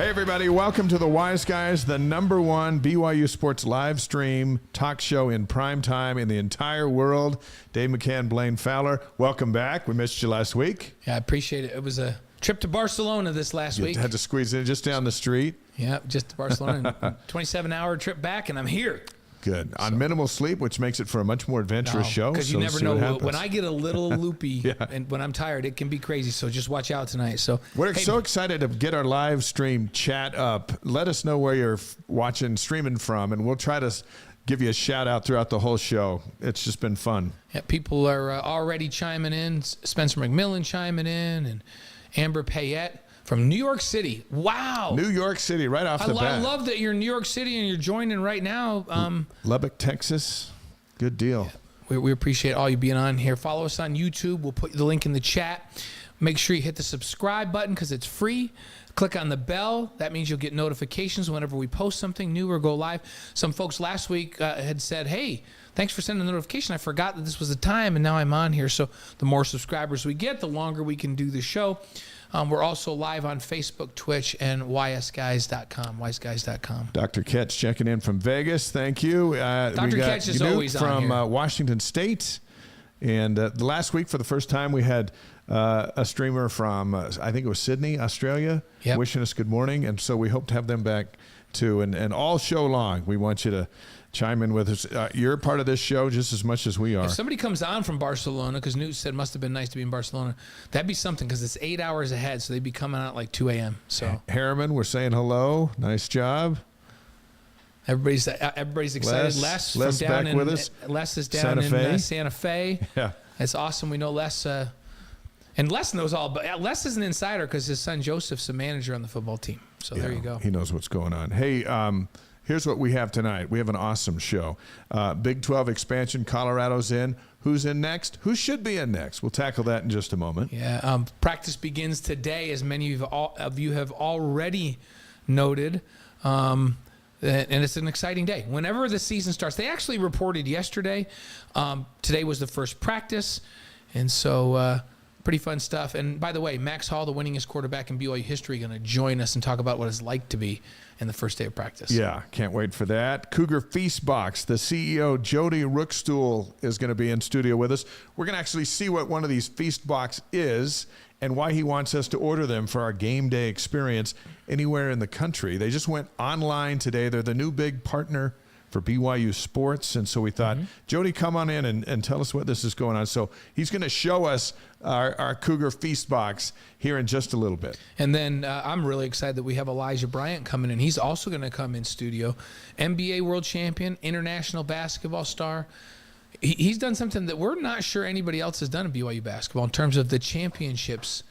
Hey, everybody. Welcome to the Wise Guys, the #1 BYU Sports live stream talk show in prime time in the entire world. Dave McCann, Blaine Fowler. Welcome back. We missed you last week. Yeah, I appreciate it. It was a trip to Barcelona this last week. Had to squeeze in just down the street. Yeah, just to Barcelona. 27-hour trip back, and I'm here. Good. On minimal sleep, which makes it for a much more adventurous show. Because you never know. When I get a little loopy Yeah. and when I'm tired, it can be crazy. So just watch out tonight. So we're so excited to get our live stream chat up. Let us know where you're watching, streaming from, and we'll try to give you a shout out throughout the whole show. It's just been fun. Yeah, people are already chiming in. Spencer McMillan chiming in, and Amber Payette from New York City. Wow. New York City, right off the bat. I love that you're in New York City and you're joining right now. Lubbock, Texas. Good deal. Yeah, we appreciate all you being on here. Follow us on YouTube. We'll put the link in the chat. Make sure you hit the subscribe button because it's free. Click on the bell. That means you'll get notifications whenever we post something new or go live. Some folks last week had said, hey, thanks for sending the notification. I forgot that this was the time, and now I'm on here. So the more subscribers we get, the longer we can do the show. We're also live on Facebook, Twitch, and ysguys.com, wiseguys.com. Dr. Ketch checking in from Vegas. Thank you. Dr. Ketch is always on here. From Washington State. And the last week, for the first time, we had a streamer from, I think it was Sydney, Australia, wishing us good morning. And so we hope to have them back, too. And all show long, we want you to chime in with us. You're part of this show just as much as we are. If somebody comes on from Barcelona, because Newt said it must have been nice to be in Barcelona, that'd be something because it's 8 hours ahead, so they'd be coming out at like 2 a.m. So Harriman, we're saying hello. Nice job. Everybody's excited. Les from down back with us. Les is down in Santa Fe. Yeah, it's awesome. We know Les, and Les knows all. But Les is an insider because his son Joseph's a manager on the football team. So there you go. He knows what's going on. Hey, here's what we have tonight. We have an awesome show. Big 12 expansion. Colorado's in. Who's in next? Who should be in next? We'll tackle that in just a moment. Yeah. Practice begins today, as many of you have already noted. And it's an exciting day. Whenever the season starts, they actually reported yesterday. Today was the first practice. And so pretty fun stuff. And by the way, Max Hall, the winningest quarterback in BYU history, going to join us and talk about what it's like to be in the first day of practice. Yeah, can't wait for that. Cougar Feast Box, the CEO, Jody Rookstool, is going to be in studio with us. We're going to actually see what one of these Feast Box is and why he wants us to order them for our game day experience anywhere in the country. They just went online today. They're the new big partner for BYU Sports, and so we thought, Jody, come on in and tell us what this is going on. So he's going to show us our Cougar Feast Box here in just a little bit. And then I'm really excited that we have Elijah Bryant coming in. He's also going to come in studio. NBA world champion, international basketball star. He's done something that we're not sure anybody else has done in BYU basketball in terms of the championships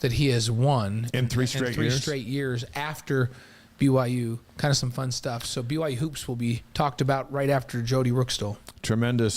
that he has won in three straight years after BYU. Kind of some fun stuff. So BYU Hoops will be talked about right after Jody Rookstool. Tremendous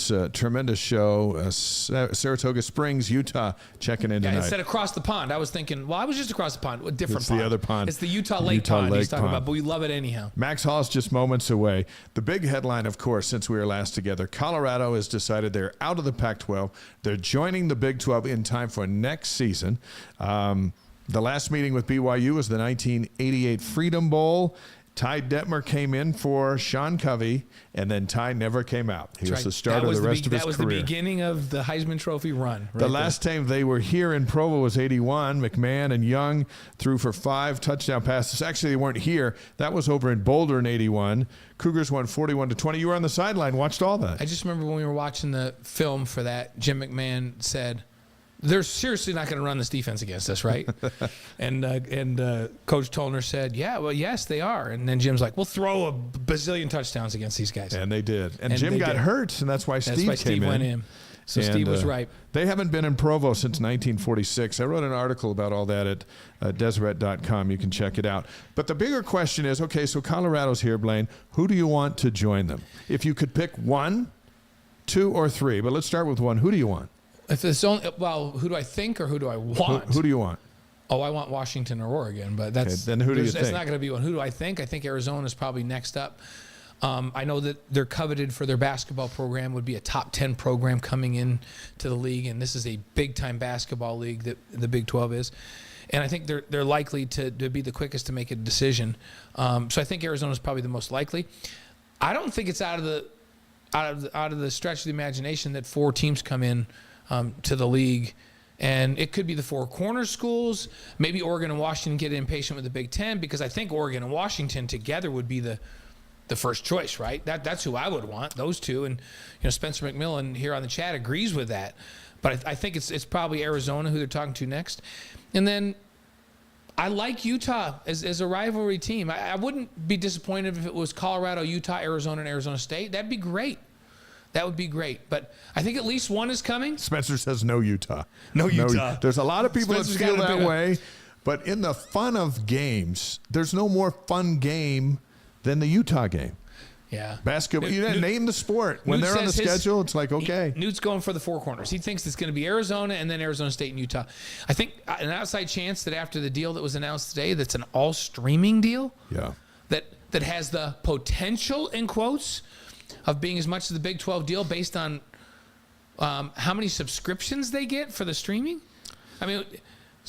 show. Saratoga Springs, Utah, checking in tonight. Instead of across the pond, I was thinking, well, I was just across the pond. A different pond. The other pond. It's the Utah Lake Pond he's talking about, but we love it anyhow. Max Hall's just moments away. The big headline, of course, since we were last together, Colorado has decided they're out of the Pac-12. They're joining the Big 12 in time for next season. The last meeting with BYU was the 1988 Freedom Bowl. Ty Detmer came in for Sean Covey, and then Ty never came out. He was the starter of the rest of his career. That was the beginning of the Heisman Trophy run. The last time they were here in Provo was 81. McMahon and Young threw for 5 touchdown passes. Actually, they weren't here. That was over in Boulder in 81. Cougars won 41-20. You were on the sideline, watched all that. I just remember when we were watching the film for that, Jim McMahon said, they're seriously not going to run this defense against us, right? and Coach Tollner said, yeah, well, yes, they are. And then Jim's like, we'll throw a bazillion touchdowns against these guys. And they did. And Jim got hurt, and that's why Steve went in. So Steve was right. They haven't been in Provo since 1946. I wrote an article about all that at Deseret.com. You can check it out. But the bigger question is, okay, so Colorado's here, Blaine. Who do you want to join them? If you could pick 1, 2, or 3, but let's start with 1. Who do you want? If it's only, well, who do I think or who do I want? Who do you want? Oh, I want Washington or Oregon, but that's then who do you think? It's not going to be one. Who do I think? I think Arizona is probably next up. I know that they're coveted for their basketball program, would be a top 10 program coming in to the league, and this is a big-time basketball league that the Big 12 is. and I think they're likely to be the quickest to make a decision. So I think Arizona is probably the most likely. I don't think it's out of the stretch of the imagination that 4 teams come in to the league. And it could be the 4 corner schools. Maybe Oregon and Washington get impatient with the Big Ten, because I think Oregon and Washington together would be the first choice, right? That's who I would want, those two. And Spencer McMillan here on the chat agrees with that. But I think it's probably Arizona who they're talking to next. And then I like Utah as a rivalry team. I wouldn't be disappointed if it was Colorado, Utah, Arizona, and Arizona State. That'd be great. That would be great. But I think at least one is coming. Spencer says no Utah. No Utah. There's a lot of people Spencer's that feel got a that big- way. But in the fun of games, there's no more fun game than the Utah game. Yeah. Basketball, you didn't name the sport. When Newt they're on the says schedule, it's like, okay. Newt's going for the 4 corners. He thinks it's going to be Arizona and then Arizona State and Utah. I think an outside chance that after the deal that was announced today, that's an all-streaming deal. Yeah. That has the potential, in quotes, of being as much as the Big 12 deal based on how many subscriptions they get for the streaming. I mean,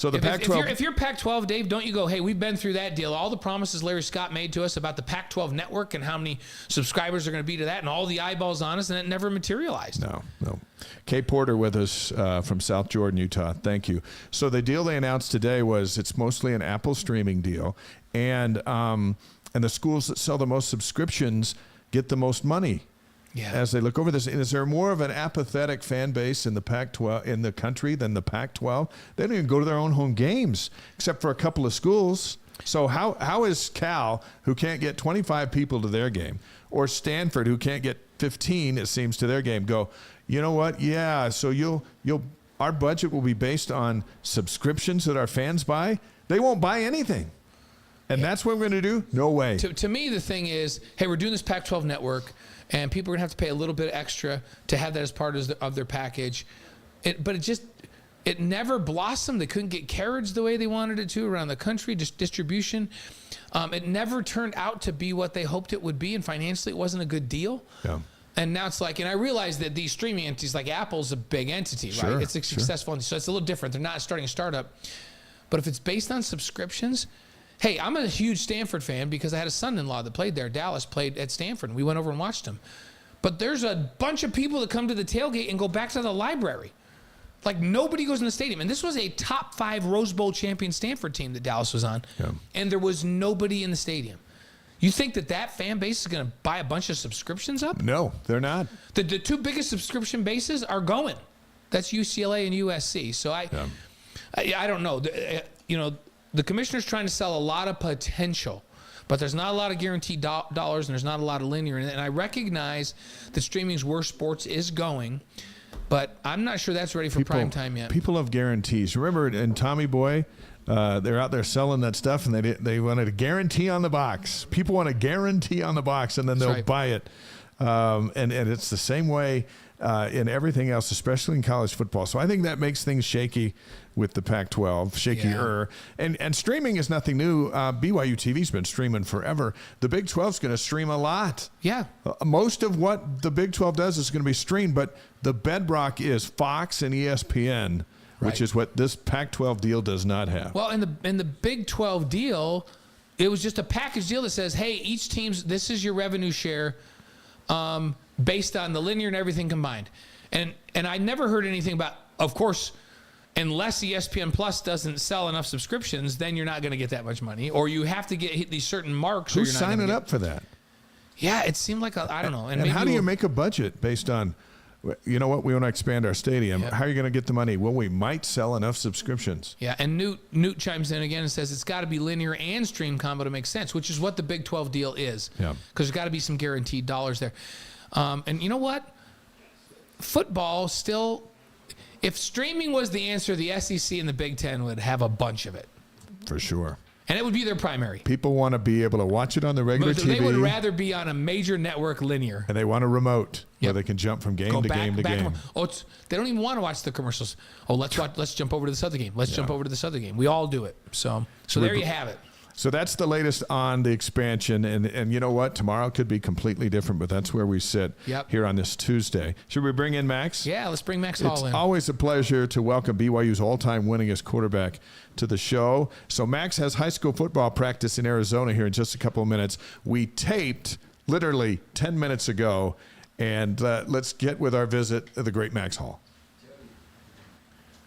So the Pac-12. if you're Pac-12, Dave, don't you go, hey, we've been through that deal. All the promises Larry Scott made to us about the Pac-12 network and how many subscribers are going to be to that and all the eyeballs on us, and it never materialized. No. Kay Porter with us from South Jordan, Utah. Thank you. So the deal they announced today was it's mostly an Apple streaming deal, and the schools that sell the most subscriptions get the most money. Yeah. As they look over this, and is there more of an apathetic fan base in the Pac-12 in the country than the Pac-12? They don't even go to their own home games, except for a couple of schools. So how is Cal, who can't get 25 people to their game, or Stanford, who can't get 15, it seems, to their game, go, you know what? Yeah, so our budget will be based on subscriptions that our fans buy. They won't buy anything. And that's what we're going to do? No way. To me, the thing is, hey, we're doing this Pac-12 network, and people are going to have to pay a little bit extra to have that as part of their package. But it never blossomed. They couldn't get carriage the way they wanted it to around the country, just distribution. It never turned out to be what they hoped it would be, and financially it wasn't a good deal. Yeah. And now it's like, and I realize that these streaming entities, like Apple's a big entity, Sure, right? It's a successful entity, so it's a little different. They're not starting a startup. But if it's based on subscriptions, hey, I'm a huge Stanford fan because I had a son-in-law that played there. Dallas played at Stanford, and we went over and watched him. But there's a bunch of people that come to the tailgate and go back to the library. Like, nobody goes in the stadium. And this was a top 5 Rose Bowl champion Stanford team that Dallas was on. Yeah. And there was nobody in the stadium. You think that fan base is going to buy a bunch of subscriptions up? No, they're not. The 2 biggest subscription bases are going. That's UCLA and USC. So I don't know. The commissioner's trying to sell a lot of potential, but there's not a lot of guaranteed dollars, and there's not a lot of linear. And I recognize that streaming is where sports is going, but I'm not sure that's ready for prime time yet. People have guarantees. Remember in Tommy Boy, they're out there selling that stuff, and they wanted a guarantee on the box. People want a guarantee on the box, and then they'll buy it. And it's the same way in everything else, especially in college football. So I think that makes things shaky with the Pac-12, shakier. Yeah. And streaming is nothing new. BYU TV's been streaming forever. The Big 12's going to stream a lot. Yeah. Most of what the Big 12 does is going to be streamed, but the bedrock is Fox and ESPN, which is what this Pac-12 deal does not have. Well, in the Big 12 deal, it was just a package deal that says, hey, each team's, this is your revenue share based on the linear and everything combined. And I never heard anything about, of course, unless ESPN Plus doesn't sell enough subscriptions, then you're not going to get that much money, or you have to hit these certain marks. Who's signing up for that? Yeah, it seemed like I don't know. And how do you make a budget based on, you know what, we want to expand our stadium. How are you going to get the money? Well, we might sell enough subscriptions. Yeah, and Newt chimes in again and says it's got to be linear and stream combo to make sense, which is what the Big 12 deal is. Yeah, because there's got to be some guaranteed dollars there. And you know what? Football still, if streaming was the answer, the SEC and the Big Ten would have a bunch of it. For sure. And it would be their primary. People want to be able to watch it on the regular TV. They would rather be on a major network linear. And they want a remote where they can jump from game to game to game. They don't even want to watch the commercials. Oh, let's jump over to this other game. Let's jump over to this other game. We all do it. So there you have it. So that's the latest on the expansion. And you know what? Tomorrow could be completely different, but that's where we sit here on this Tuesday. Should we bring in Max? Yeah, let's bring Max Hall in. It's always a pleasure to welcome BYU's all-time winningest quarterback to the show. So Max has high school football practice in Arizona here in just a couple of minutes. We taped literally 10 minutes ago, and let's get with our visit to the great Max Hall.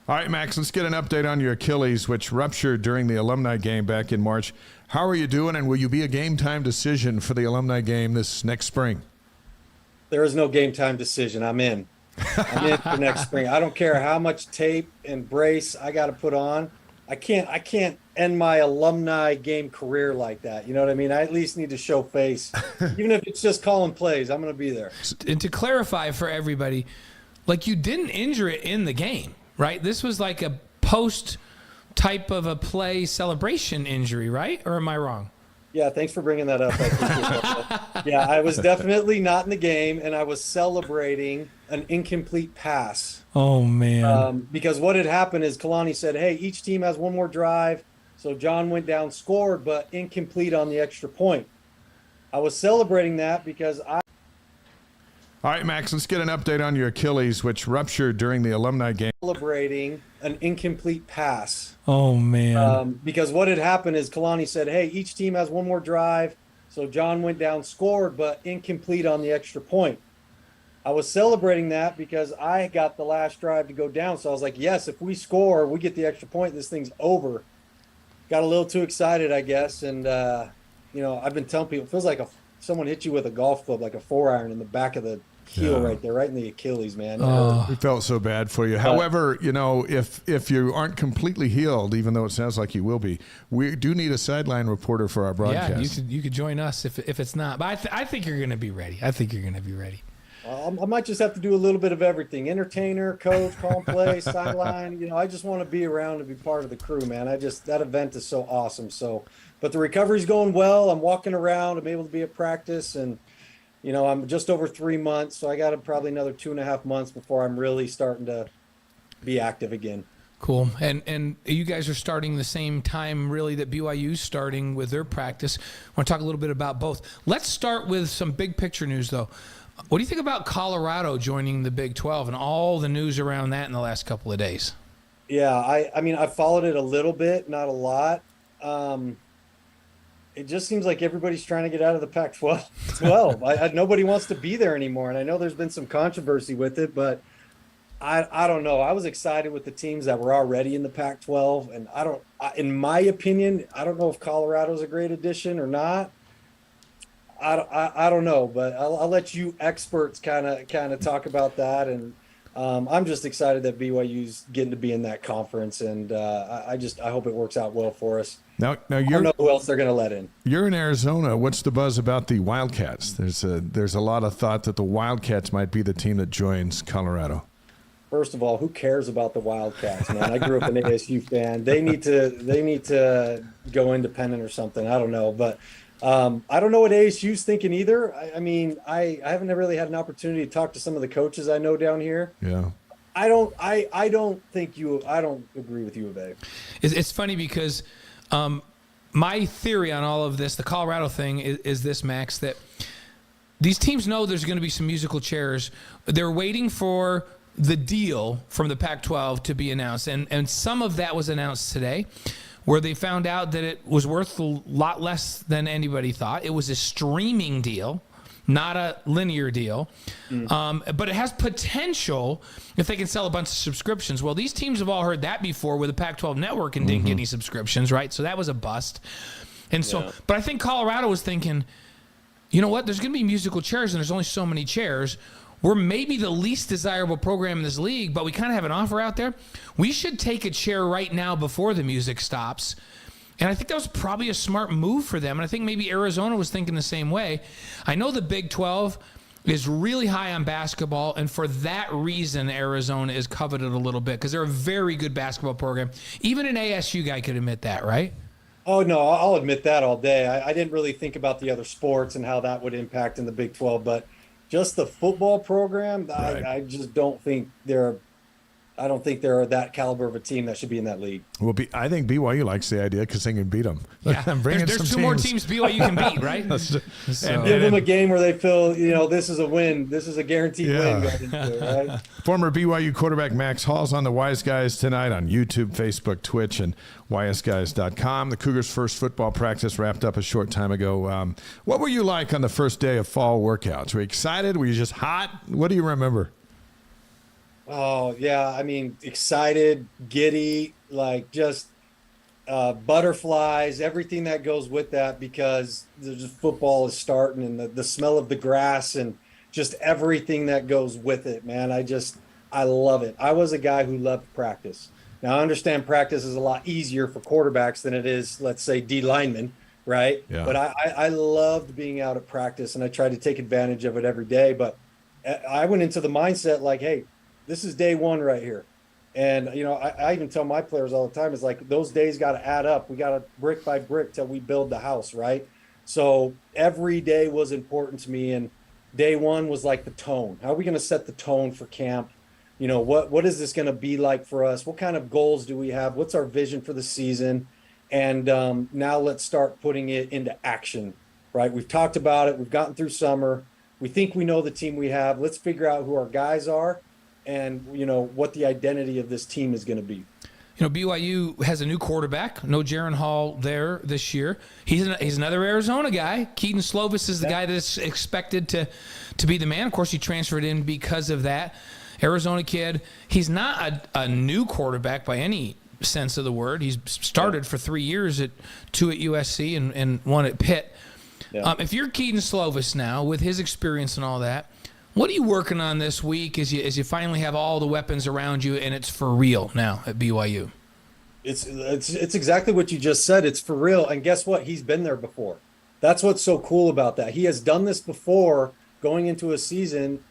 All right, Max, let's get an update on your Achilles, which ruptured during the alumni game back in March. How are you doing, and will you be a game-time decision for the alumni game this next spring? There is no game-time decision. I'm in. I'm in for next spring. I don't care how much tape and brace I got to put on. I can't end my alumni game career like that. You know what I mean? I at least need to show face. Even if it's just calling plays, I'm going to be there. And to clarify for everybody, like, you didn't injure it in the game. Right? This was like a post type of a play celebration injury, right? Or am I wrong? Yeah, thanks for bringing that up. Yeah, I was definitely not in the game, and I was celebrating an incomplete pass. Oh, man. Because what had happened is Kalani said, hey, each team has one more drive. So John went down, scored, but incomplete on the extra point. I was celebrating that because All right, Max, let's get an update on your Achilles, which ruptured during the alumni game. Celebrating an incomplete pass. Oh, man. Because what had happened is Kalani said, hey, each team has one more drive. So John went down, scored, but incomplete on the extra point. I was celebrating that because I got the last drive to go down. So I was like, yes, if we score, we get the extra point, this thing's over. Got a little too excited, I guess. And, I've been telling people, it feels like someone hit you with a golf club, like a 4-iron in the back of the heel right there, right in the Achilles, man. We felt so bad for you. However, if you aren't completely healed, even though it sounds like you will be, we do need a sideline reporter for our broadcast. Yeah, you could join us if it's not. But I think you're going to be ready. I might just have to do a little bit of everything: entertainer, coach, call play, sideline. I just want to be around and be part of the crew, man. That event is so awesome. So, but the recovery's going well. I'm walking around. I'm able to be at practice, and I'm just over 3 months, so I got probably another 2.5 months before I'm really starting to be active again. Cool. And you guys are starting the same time, really, that BYU's starting with their practice. I want to talk a little bit about both. Let's start with some big picture news, though. What do you think about Colorado joining the Big 12 and all the news around that in the last couple of days? Yeah, I mean, I followed it a little bit, not a lot. It just seems like everybody's trying to get out of the Pac-12. Nobody wants to be there anymore. And I know there's been some controversy with it, but I don't know. I was excited with the teams that were already in the Pac-12. And in my opinion, I don't know if Colorado's a great addition or not. I don't know, but I'll let you experts kind of talk about that. And I'm just excited that BYU's getting to be in that conference. And I hope it works out well for us. Now I don't know who else they're going to let in. You're in Arizona. What's the buzz about the Wildcats? There's a lot of thought that the Wildcats might be the team that joins Colorado. First of all, who cares about the Wildcats, man? I grew up an ASU fan. They need to go independent or something. I don't know, but I don't know what ASU's thinking either. I mean, I haven't really had an opportunity to talk to some of the coaches I know down here. Yeah. I don't agree with you, Abe. It's funny because my theory on all of this, the Colorado thing, is this, Max, that these teams know there's going to be some musical chairs. They're waiting for the deal from the Pac-12 to be announced. And some of that was announced today, where they found out that it was worth a lot less than anybody thought. It was a streaming deal, not a linear deal. But it has potential if they can sell a bunch of subscriptions. Well, these teams have all heard that before with the Pac-12 network and didn't get any subscriptions, right? So that was a bust. And so, but I think Colorado was thinking, you know what? There's going to be musical chairs and there's only so many chairs. We're maybe the least desirable program in this league, but we kind of have an offer out there. We should take a chair right now before the music stops. And I think that was probably a smart move for them. And I think maybe Arizona was thinking the same way. I know the Big 12 is really high on basketball, and for that reason, Arizona is coveted a little bit because they're a very good basketball program. Even an ASU guy could admit that, right? Oh, no, I'll admit that all day. I didn't really think about the other sports and how that would impact in the Big 12, but just the football program, right. I just don't think they're I don't think they're that caliber of a team that should be in that league. Well, I think BYU likes the idea because they can beat them. Yeah. There's two more teams BYU can beat, right? Give them a game where they feel, this is a win. This is a guaranteed win going into it, right? Former BYU quarterback Max Hall's on the Wise Guys tonight on YouTube, Facebook, Twitch, and ysguys.com. The Cougars' first football practice wrapped up a short time ago. What were you like on the first day of fall workouts? Were you excited? Were you just hot? What do you remember? Oh, yeah. I mean, excited, giddy, like just butterflies, everything that goes with that, because the football is starting, and the smell of the grass and just everything that goes with it, man. I love it. I was a guy who loved practice. Now, I understand practice is a lot easier for quarterbacks than it is, let's say, D linemen, right? Yeah. But I loved being out at practice, and I tried to take advantage of it every day. But I went into the mindset like, hey, this is day one right here. And, I even tell my players all the time, it's like those days got to add up. We got to brick by brick till we build the house, right? So every day was important to me. And day one was like the tone. How are we going to set the tone for camp? What is this going to be like for us? What kind of goals do we have? What's our vision for the season? And now let's start putting it into action, right? We've talked about it. We've gotten through summer. We think we know the team we have. Let's figure out who our guys are and, what the identity of this team is going to be. BYU has a new quarterback. No Jaron Hall there this year. He's another Arizona guy. Keaton Slovis is the guy that's expected to be the man. Of course, he transferred in because of that. Arizona kid. He's not a new quarterback by any sense of the word. He's started for 3 years, 2 at USC and 1 at Pitt. Yeah. If you're Keaton Slovis now, with his experience and all that, what are you working on this week as you finally have all the weapons around you and it's for real now at BYU? It's exactly what you just said. It's for real. And guess what? He's been there before. That's what's so cool about that. He has done this before, going into a season,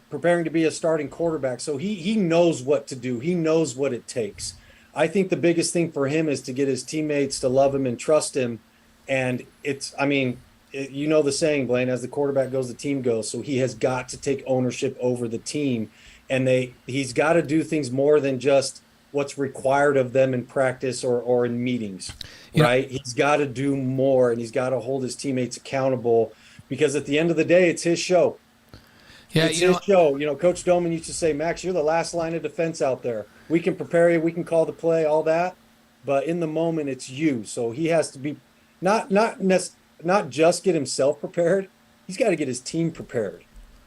preparing to be a starting quarterback. So he knows what to do. He knows what it takes. I think the biggest thing for him is to get his teammates to love him and trust him. And the saying, Blaine, as the quarterback goes, the team goes. So he has got to take ownership over the team. And he's got to do things more than just what's required of them in practice or in meetings, right? He's got to do more, and he's got to hold his teammates accountable, because at the end of the day, it's his show. Yeah, it's his show. Coach Doman used to say, Max, you're the last line of defense out there. We can prepare you, we can call the play, all that, but in the moment, it's you. So he has to be not just get himself prepared. He's got to get his team prepared.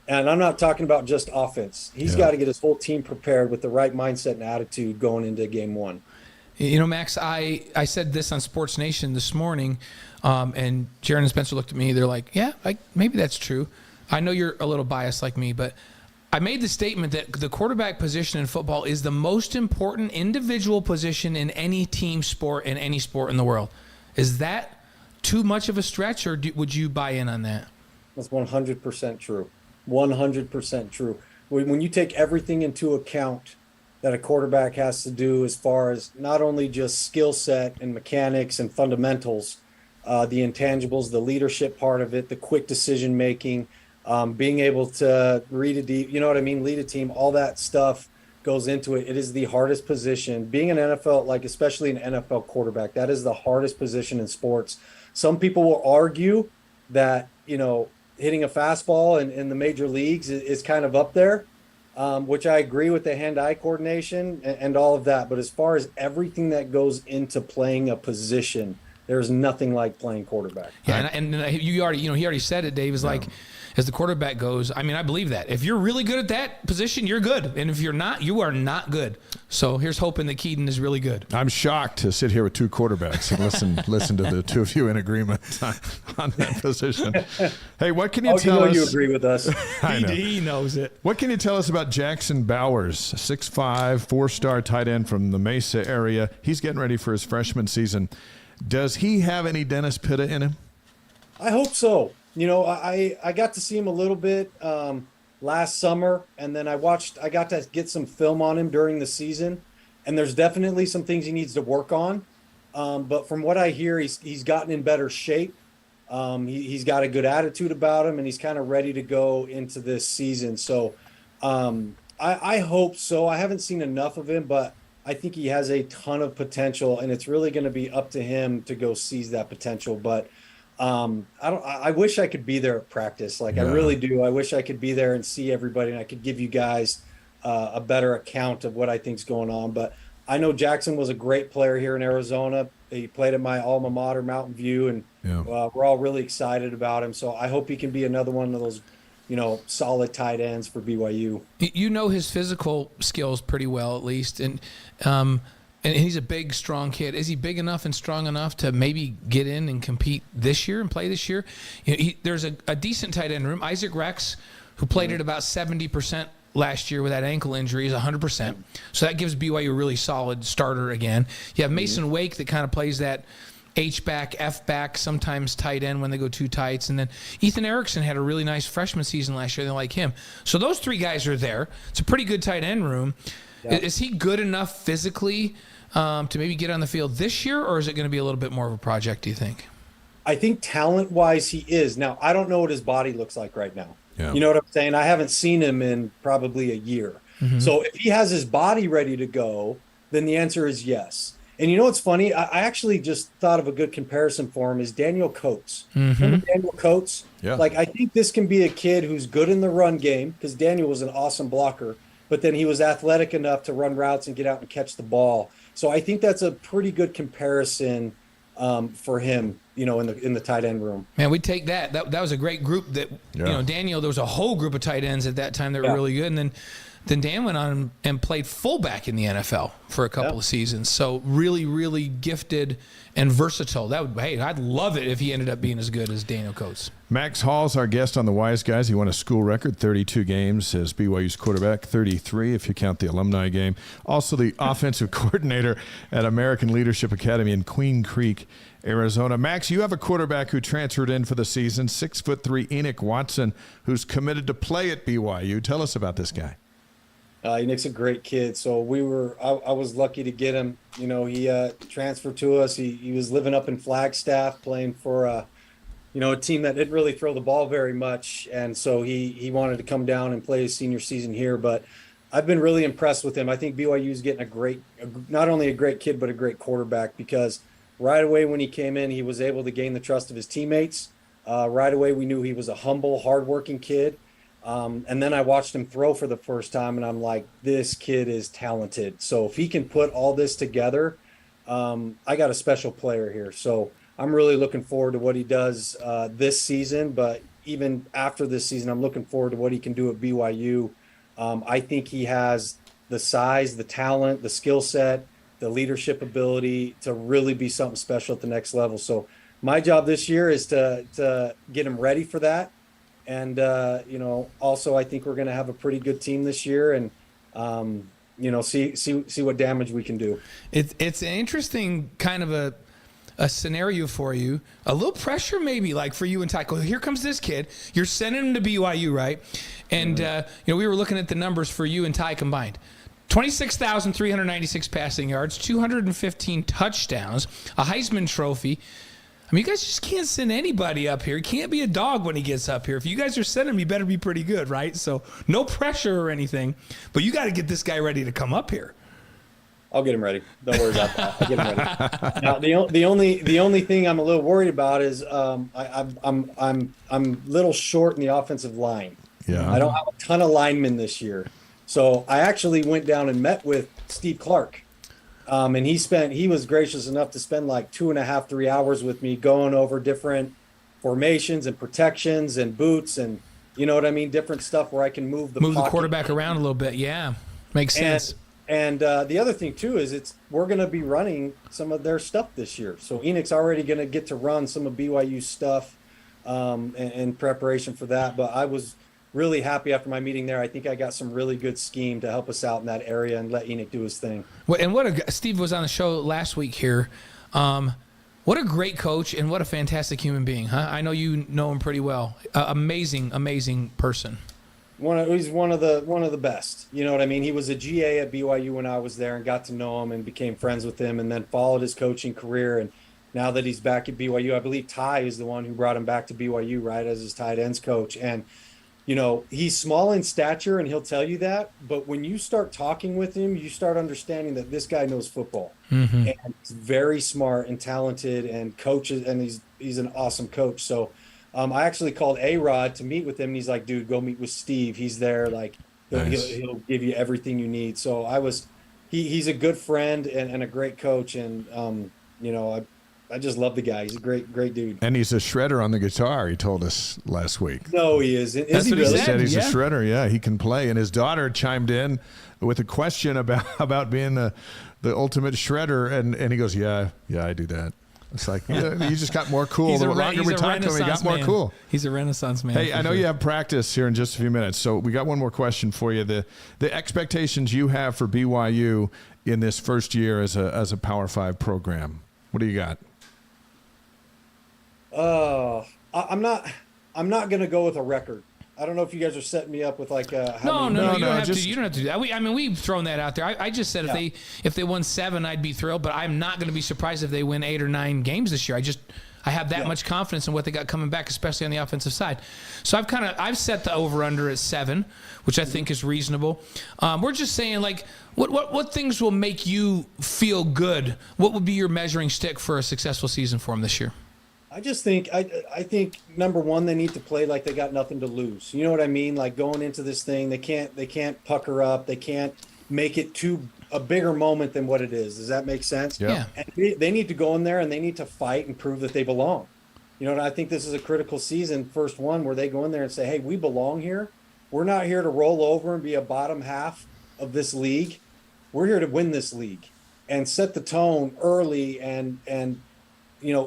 And I'm not talking about just offense. He's got to get his whole team prepared with the right mindset and attitude going into game one. Max, I said this on Sports Nation this morning, and Jaron and Spencer looked at me. They're like, yeah, maybe that's true. I know you're a little biased like me, but I made the statement that the quarterback position in football is the most important individual position in any team sport, in any sport in the world. Is that too much of a stretch, or would you buy in on that? That's 100% true. 100% true. When you take everything into account that a quarterback has to do, as far as not only just skill set and mechanics and fundamentals, the intangibles, the leadership part of it, the quick decision making, being able to read lead a team, all that stuff goes into it. It is the hardest position. Being an NFL, especially an NFL quarterback, that is the hardest position in sports. Some people will argue that, hitting a fastball in the major leagues is kind of up there, which I agree with, the hand-eye coordination and all of that. But as far as everything that goes into playing a position, there's nothing like playing quarterback. Yeah, and he already said it, Dave, is like, as the quarterback goes, I believe that. If you're really good at that position, you're good. And if you're not, you are not good. So here's hoping that Keaton is really good. I'm shocked to sit here with two quarterbacks and listen to the two of you in agreement on that position. Hey, what can you tell us? You agree with us. He knows it. What can you tell us about Jackson Bowers, 6'5", 4-star tight end from the Mesa area? He's getting ready for his freshman season. Does he have any Dennis Pitta in him? I hope so. I got to see him a little bit last summer, and then I got to get some film on him during the season, and there's definitely some things he needs to work on. But from what I hear, he's gotten in better shape. He's got a good attitude about him, and he's kind of ready to go into this season. So I hope so. I haven't seen enough of him, but I think he has a ton of potential, and it's really going to be up to him to go seize that potential. But I wish I could be there at practice. Like I really do. I wish I could be there and see everybody, and I could give you guys a better account of what I think's going on. But I know Jackson was a great player here in Arizona. He played at my alma mater, Mountain View, and we're all really excited about him. So I hope he can be another one of those, solid tight ends for BYU. You know his physical skills pretty well, at least, and he's a big, strong kid. Is he big enough and strong enough to maybe get in and compete this year and play this year? There's a decent tight end room. Isaac Rex, who played at about 70% last year with that ankle injury, is 100%. So that gives BYU a really solid starter again. You have Mason Wake that kind of plays that H-back, F-back, sometimes tight end when they go too tights. And then Ethan Erickson had a really nice freshman season last year. They like him. So those three guys are there. It's a pretty good tight end room. Yep. Is he good enough physically to maybe get on the field this year, or is it going to be a little bit more of a project, do you think? I think talent-wise he is. Now, I don't know what his body looks like right now. Yeah. You know what I'm saying? I haven't seen him in probably a year. So if he has his body ready to go, then the answer is yes. And you know what's funny? I actually just thought of a good comparison for him is Daniel Coates. Remember Daniel Coates? Yeah. Like, I think this can be a kid who's good in the run game because Daniel was an awesome blocker, but then he was athletic enough to run routes and get out and catch the ball. So I think that's a pretty good comparison for him, in the tight end room. Man, we take that. That was a great group that, Daniel, there was a whole group of tight ends at that time that were really good. And then Dan went on and played fullback in the NFL for a couple of seasons. So really, really gifted and versatile. I'd love it if he ended up being as good as Daniel Coates. Max Hall's our guest on the Wise Guys. He won a school record, 32 games as BYU's quarterback, 33 if you count the alumni game. Also the offensive coordinator at American Leadership Academy in Queen Creek, Arizona. Max, you have a quarterback who transferred in for the season, 6'3" Enoch Watson, who's committed to play at BYU. Tell us about this guy. Enoch's a great kid. So I was lucky to get him. He transferred to us. He was living up in Flagstaff playing for a team that didn't really throw the ball very much. And so he wanted to come down and play his senior season here. But I've been really impressed with him. I think BYU is getting not only a great kid, but a great quarterback, because right away when he came in, he was able to gain the trust of his teammates. Right away, we knew he was a humble, hardworking kid. And then I watched him throw for the first time, and I'm like, this kid is talented. So if he can put all this together, I got a special player here. So I'm really looking forward to what he does this season. But even after this season, I'm looking forward to what he can do at BYU. I think he has the size, the talent, the skill set, the leadership ability to really be something special at the next level. So my job this year is to get him ready for that. And, also I think we're going to have a pretty good team this year, and, see what damage we can do. It's an interesting kind of a scenario for you. A little pressure maybe, like for you and Ty. Here comes this kid. You're sending him to BYU, right? And, we were looking at the numbers for you and Ty combined. 26,396 passing yards, 215 touchdowns, a Heisman Trophy. I mean, you guys just can't send anybody up here. He can't be a dog when he gets up here. If you guys are sending him, you better be pretty good, right? So no pressure or anything, but you got to get this guy ready to come up here. I'll get him ready. Don't worry about that. I'll get him ready. Now, the only thing I'm a little worried about is I'm a little short in the offensive line. Yeah. I don't have a ton of linemen this year, so I actually went down and met with Steve Clark. And he was gracious enough to spend like 2.5, 3 hours with me going over different formations and protections and boots and different stuff where I can move the quarterback around a little bit. Yeah, makes sense. And the other thing too is we're going to be running some of their stuff this year. So Enoch's already going to get to run some of BYU stuff in preparation for that. But I was really happy after my meeting there. I think I got some really good scheme to help us out in that area and let Enoch do his thing. Well, and Steve was on the show last week here. What a great coach and what a fantastic human being, huh? I know you know him pretty well. Amazing person. He's one of the best. You know what I mean? He was a GA at BYU when I was there and got to know him and became friends with him, and then followed his coaching career. And now that he's back at BYU, I believe Ty is the one who brought him back to BYU, right, as his tight ends coach. And he's small in stature and he'll tell you that. But when you start talking with him, you start understanding that this guy knows football. Mm-hmm. And he's very smart and talented and coaches. And he's an awesome coach. So I actually called A-Rod to meet with him. And he's like, dude, go meet with Steve. He's there. Like he'll give you everything you need. So he's a good friend and a great coach. And, I just love the guy. He's a great dude. And he's a shredder on the guitar, he told us last week. No, he isn't. That's what he really? He said he's Yeah. a shredder. Yeah, he can play. And his daughter chimed in with a question about being the ultimate shredder. And he goes, yeah, I do that. It's like, you just got more cool. The longer we talked to him, he got more cool. He's a Renaissance man. Hey, I know you have practice here in just a few minutes, so we got one more question for you. The expectations you have for BYU in this first year as a Power 5 program. What do you got? I'm not going to go with a record. I don't know if you guys are setting me up with like No, you don't have just- to. You don't have to do that. We've thrown that out there. I just said if they won 7, I'd be thrilled. But I'm not going to be surprised if they win 8 or 9 games this year. I have that much confidence in what they got coming back, especially on the offensive side. So I've set the over under at 7, which I think is reasonable. We're just saying like what things will make you feel good. What would be your measuring stick for a successful season for them this year? I just think I think number one, they need to play like they got nothing to lose. You know what I mean? Like going into this thing, they can't pucker up. They can't make it a bigger moment than what it is. Does that make sense? Yeah. And they need to go in there and they need to fight and prove that they belong. And I think this is a critical season, first one, where they go in there and say, hey, we belong here. We're not here to roll over and be a bottom half of this league. We're here to win this league and set the tone early and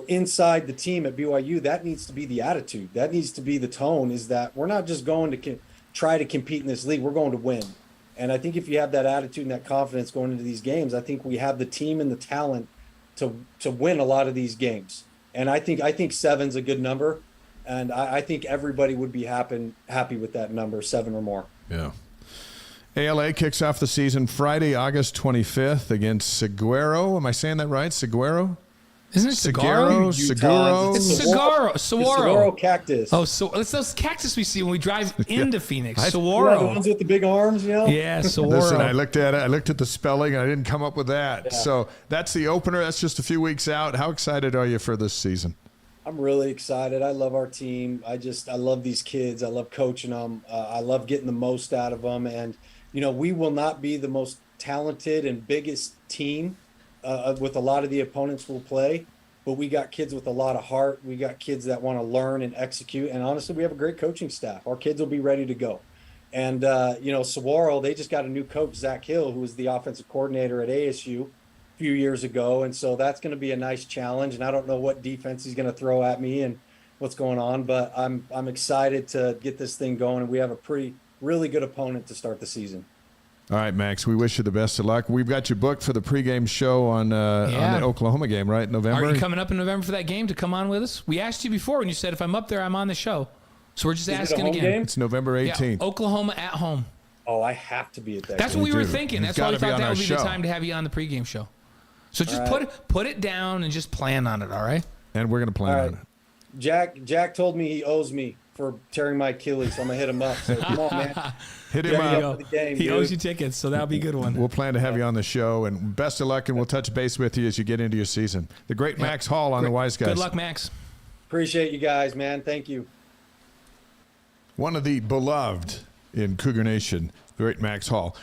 inside the team at BYU. That needs to be the attitude. That needs to be the tone, is that we're not just going to try to compete in this league. We're going to win. And I think if you have that attitude and that confidence going into these games, I think we have the team and the talent to win a lot of these games. And I think 7's a good number. And I think everybody would be happy with that number, 7 or more. Yeah. ALA kicks off the season Friday, August 25th against Saguaro. Am I saying that right? Saguaro? Isn't it Saguaro? Seguro. It's Saguaro. Saguaro cactus. Oh, so it's those cactus we see when we drive into Phoenix. Yeah, Saguaro. the ones with the big arms, Yeah, Saguaro. Listen, I looked at it. I looked at the spelling, and I didn't come up with that. Yeah. So that's the opener. That's just a few weeks out. How excited are you for this season? I'm really excited. I love our team. I love these kids. I love coaching them. I love getting the most out of them. And, we will not be the most talented and biggest team with a lot of the opponents we'll play, but we got kids with a lot of heart. We got kids that want to learn and execute. And honestly, we have a great coaching staff. Our kids will be ready to go. And, Saguaro, they just got a new coach, Zach Hill, who was the offensive coordinator at ASU a few years ago. And so that's going to be a nice challenge. And I don't know what defense he's going to throw at me and what's going on, but I'm excited to get this thing going. And we have a really good opponent to start the season. All right, Max, we wish you the best of luck. We've got you booked for the pregame show on the Oklahoma game, right? November? Are you coming up in November for that game to come on with us? We asked you before and you said if I'm up there, I'm on the show. So we're just asking again. Game? It's November 18th. Yeah, Oklahoma at home. Oh, I have to be at that. That's game. what we were thinking. You've That's why we gotta be thought on that our would be show. the time to have you on the pregame show. So just All right. put it down and just plan on it, all right? And we're going to plan All on right. it. Jack told me he owes me for tearing my Achilles, so I'm gonna hit him up. So come on, man. Hit him Yeah, up. yeah. for the game, He dude. owes you tickets, so that'll be a good one. We'll plan to have you on the show, and best of luck, and we'll touch base with you as you get into your season. The great Max Hall on the Wise Guys. Good luck, Max. Appreciate you guys, man. Thank you. One of the beloved in Cougar Nation, the great Max Hall.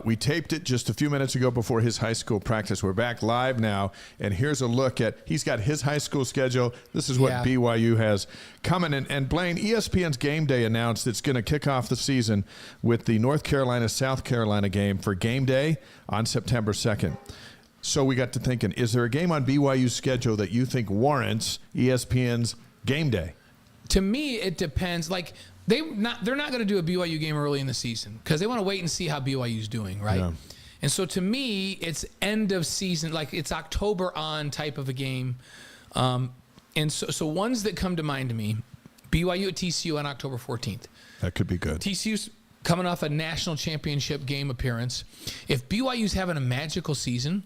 We taped it just a few minutes ago before his high school practice. We're back live now, and here's a look at, he's got his high school schedule. This is what BYU has coming. And Blaine, ESPN's Game Day announced it's going to kick off the season with the North Carolina-South Carolina game for Game Day on September 2nd. So we got to thinking, is there a game on BYU's schedule that you think warrants ESPN's Game Day? To me, it depends. Like, they're not going to do a BYU game early in the season because they want to wait and see how BYU's doing, right? Yeah. And so to me, it's end of season, like it's October on type of a game. And so ones that come to mind to me, BYU at TCU on October 14th. That could be good. TCU's coming off a national championship game appearance. If BYU's having a magical season,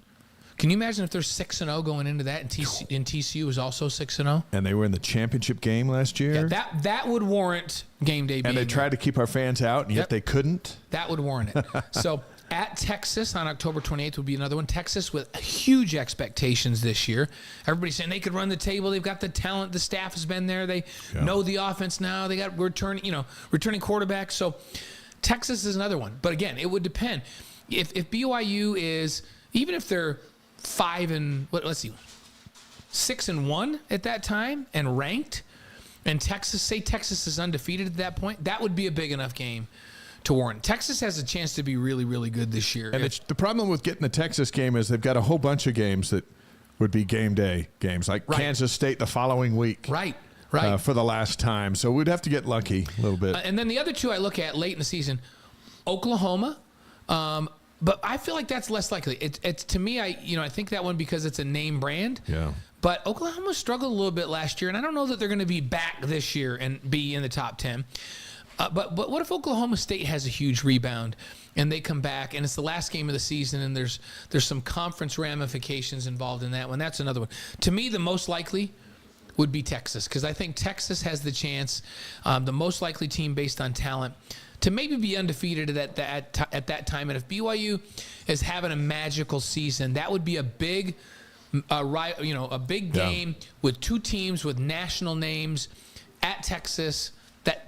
Can you imagine if they're 6-0 going into that, and TCU is also 6-0? And they were in the championship game last year. Yeah, that would warrant game day. And they tried to keep our fans out, and yet they couldn't. That would warrant it. So at Texas on October 28th would be another one. Texas with huge expectations this year. Everybody's saying they could run the table. They've got the talent. The staff has been there. They know the offense now. They got returning quarterbacks. So Texas is another one. But again, it would depend. If BYU is, even if they're 6-1 at that time and ranked, and Texas is undefeated at that point, that would be a big enough game to warrant. Texas has a chance to be really, really good this year. And the problem with getting the Texas game is they've got a whole bunch of games that would be game day games, like Kansas State the following week. Right. For the last time. So we'd have to get lucky a little bit. And then the other two I look at late in the season, Oklahoma. But I feel like that's less likely. It's to me, I think that one because it's a name brand. Yeah. But Oklahoma struggled a little bit last year, and I don't know that they're going to be back this year and be in the top 10. But what if Oklahoma State has a huge rebound and they come back and it's the last game of the season and there's some conference ramifications involved in that one? That's another one. To me, the most likely would be Texas, because I think Texas has the chance, the most likely team based on talent, to maybe be undefeated at that time. And if BYU is having a magical season, that would be a big game with two teams with national names at Texas.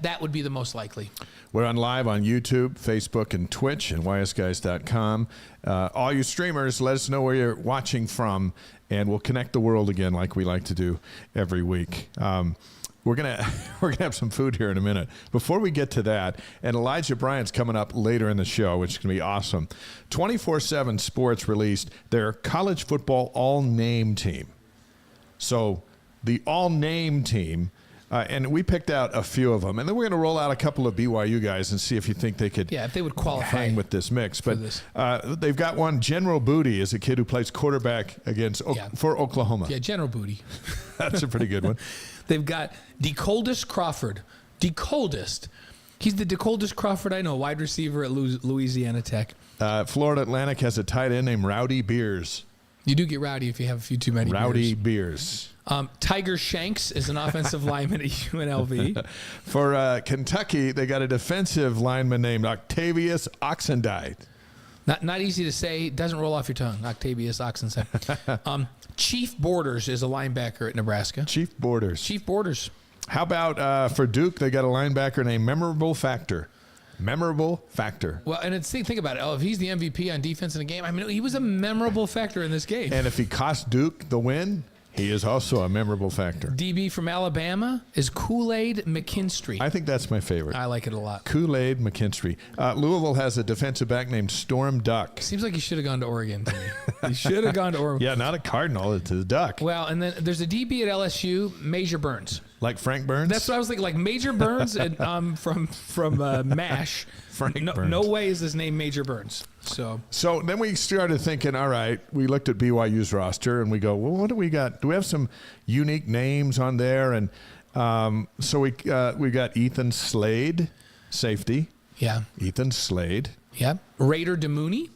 That would be the most likely. We're on live on YouTube, Facebook, and Twitch, and ysguys.com. All you streamers, let us know where you're watching from, and we'll connect the world again like we like to do every week. We're gonna have some food here in a minute. Before we get to that, and Elijah Bryant's coming up later in the show, which is gonna be awesome. 24/7 Sports released their college football all-name team. So the all-name team. And we picked out a few of them, and then we're going to roll out a couple of BYU guys and see if you think they could, if they would qualify hang with this mix. But they've got one. General Booty is a kid who plays quarterback for Oklahoma. Yeah, General Booty. That's a pretty good one. They've got DeColdest Crawford. DeColdest. He's the DeColdest Crawford I know, wide receiver at Louisiana Tech. Florida Atlantic has a tight end named Rowdy Beers. You do get rowdy if you have a few too many Rowdy Beers. Tiger Shanks is an offensive lineman at UNLV. For Kentucky, they got a defensive lineman named Octavius Oxendine. Not easy to say. Doesn't roll off your tongue. Octavius Oxendine. Chief Borders is a linebacker at Nebraska. Chief Borders. How about for Duke, they got a linebacker named Memorable Factor. Memorable Factor. Well, and think about it. If he's the MVP on defense in the game, I mean, he was a memorable factor in this game. And if he cost Duke the win, he is also a memorable factor. DB from Alabama is Kool-Aid McKinstry. I think that's my favorite. I like it a lot. Kool-Aid McKinstry. Louisville has a defensive back named Storm Duck. Seems like he should have gone to Oregon to me. He should have gone to Oregon. Yeah, not a Cardinal. It's a Duck. Well, and then there's a DB at LSU, Major Burns. Like Frank Burns? That's what I was thinking. Like Major Burns and, from MASH. Frank Burns. No way is his name Major Burns. So then we started thinking, all right, we looked at BYU's roster and we go, well, what do we got? Do we have some unique names on there? And so we got Ethan Slade, safety. Yeah. Ethan Slade. Yeah. Raider DeMooney.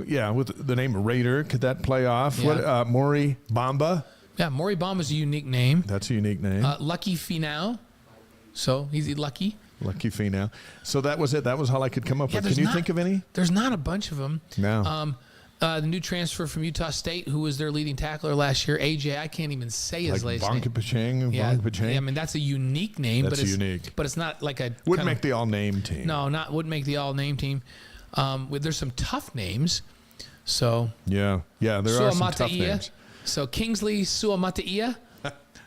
Yeah, with the name Raider, could that play off? Yeah. What? Maury Bamba. Yeah, Maury Bamba's a unique name. That's a unique name. Lucky Finau. So he's lucky. Lucky Finau. So that was it. That was all I could come up with. Can you think of any? There's not a bunch of them. No. The new transfer from Utah State, who was their leading tackler last year, AJ. I can't even say his last name. Bonka-Pachang. Yeah, I mean that's a unique name. That's unique. But it's not like a. Wouldn't make the all-name team. No, wouldn't make the all-name team. There's some tough names. So. Yeah, there are some tough names. So Kingsley Suamataia.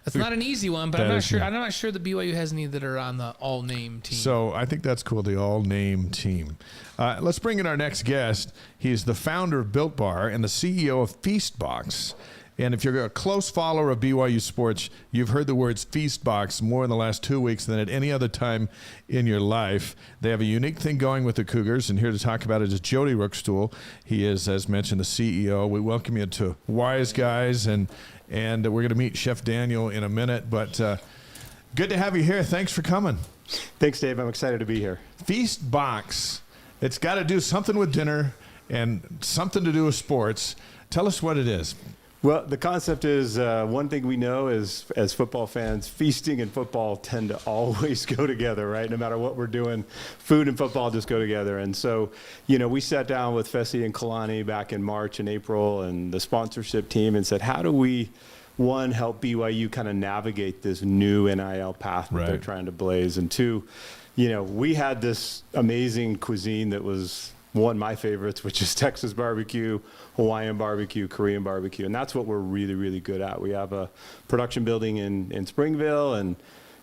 That's not an easy one, but I'm not sure. I'm not sure that BYU has any that are on the all-name team. So I think that's cool, the all-name team. Let's bring in our next guest. He's the founder of Built Bar and the CEO of Feastbox. And if you're a close follower of BYU sports, you've heard the words Feastbox more in the last 2 weeks than at any other time in your life. They have a unique thing going with the Cougars, and here to talk about it is Jody Rookstool. He is, as mentioned, the CEO. We welcome you to Wise Guys, and we're going to meet Chef Daniel in a minute. But good to have you here. Thanks for coming. Thanks, Dave. I'm excited to be here. Feastbox. It's got to do something with dinner and something to do with sports. Tell us what it is. Well, the concept is one thing we know is, as football fans, feasting and football tend to always go together, right? No matter what we're doing, food and football just go together. And so, we sat down with Fessy and Kalani back in March and April and the sponsorship team and said, how do we, one, help BYU kind of navigate this new NIL path that they're trying to blaze? And two, we had this amazing cuisine that was, one, my favorites, which is Texas barbecue, Hawaiian barbecue, Korean barbecue. And that's what we're really, really good at. We have a production building in Springville, and,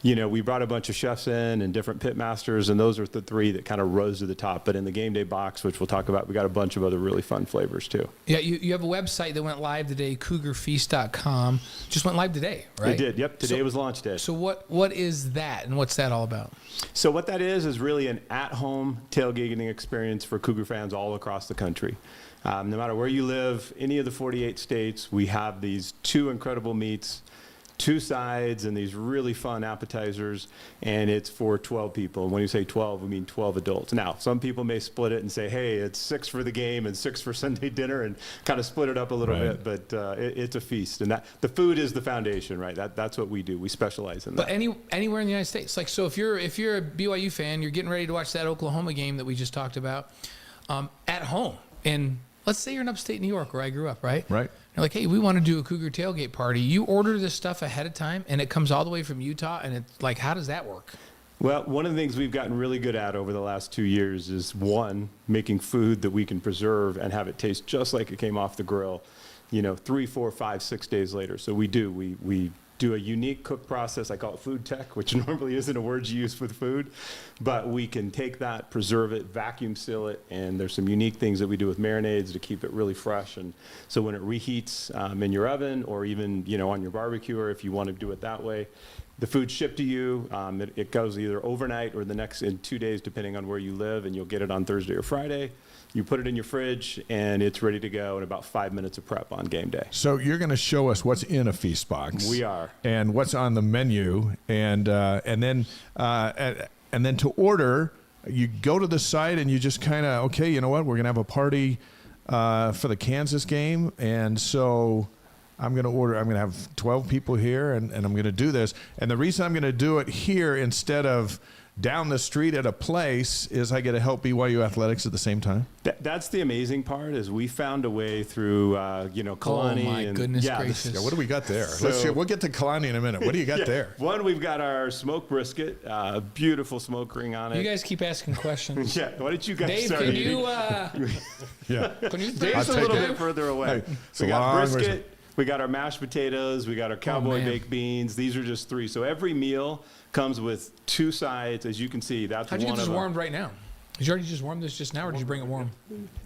we brought a bunch of chefs in and different pit masters, and those are the three that kind of rose to the top. But in the game day box, which we'll talk about, we got a bunch of other really fun flavors too. Yeah, you have a website that went live today, cougarfeast.com. Just went live today, right? It did, yep. Today was launch day. So what is that, and what's that all about? So what that is really an at-home tailgating experience for Cougar fans all across the country. No matter where you live, any of the 48 states, we have these two incredible meats, two sides, and these really fun appetizers, and it's for 12 people. And when you say 12, we mean 12 adults. Now, some people may split it and say, hey, it's 6 for the game and 6 for Sunday dinner, and kind of split it up a little bit, but it's a feast. And that the food is the foundation, right? That's what we do. We specialize in that. But anywhere in the United States. Like, so if you're a BYU fan, you're getting ready to watch that Oklahoma game that we just talked about, at home, and let's say you're in upstate New York, where I grew up, right? Right. You're like, hey, we want to do a Cougar tailgate party. You order this stuff ahead of time, and it comes all the way from Utah, and it's like, how does that work? Well, one of the things we've gotten really good at over the last 2 years is, one, making food that we can preserve and have it taste just like it came off the grill, 3, 4, 5, 6 days later. So we do. We do a unique cook process. I call it food tech, which normally isn't a word you use with food, but we can take that, preserve it, vacuum seal it, and there's some unique things that we do with marinades to keep it really fresh. And so when it reheats in your oven, or even on your barbecue, or if you want to do it that way, the food's shipped to you. It goes either overnight or in 2 days, depending on where you live, and you'll get it on Thursday or Friday. You put it in your fridge, and it's ready to go in about 5 minutes of prep on game day. So you're going to show us what's in a feast box. We are. And what's on the menu, and then to order, you go to the site and you just kind of, okay, you know what, we're going to have a party for the Kansas game, and so I'm going to have 12 people here, and I'm going to do this. And the reason I'm going to do it here instead of down the street at a place is I get to help BYU athletics at the same time. That's the amazing part, is we found a way through, Kalani. Oh my goodness gracious! Yeah, what do we got there? So, we'll get to Kalani in a minute. What do you got there? One, we've got our smoked brisket, a beautiful smoke ring on it. You guys keep asking questions. Yeah, why don't you guys Dave, start can eating? you? Yeah. Can you? Dave's a little bit further away. Hey, So we got brisket. We got our mashed potatoes. We got our cowboy baked beans. These are just 3. So every meal comes with 2 sides. As you can see, that's How'd you one get this of warmed right now? Did you already just warm this just now, or did you bring it warm?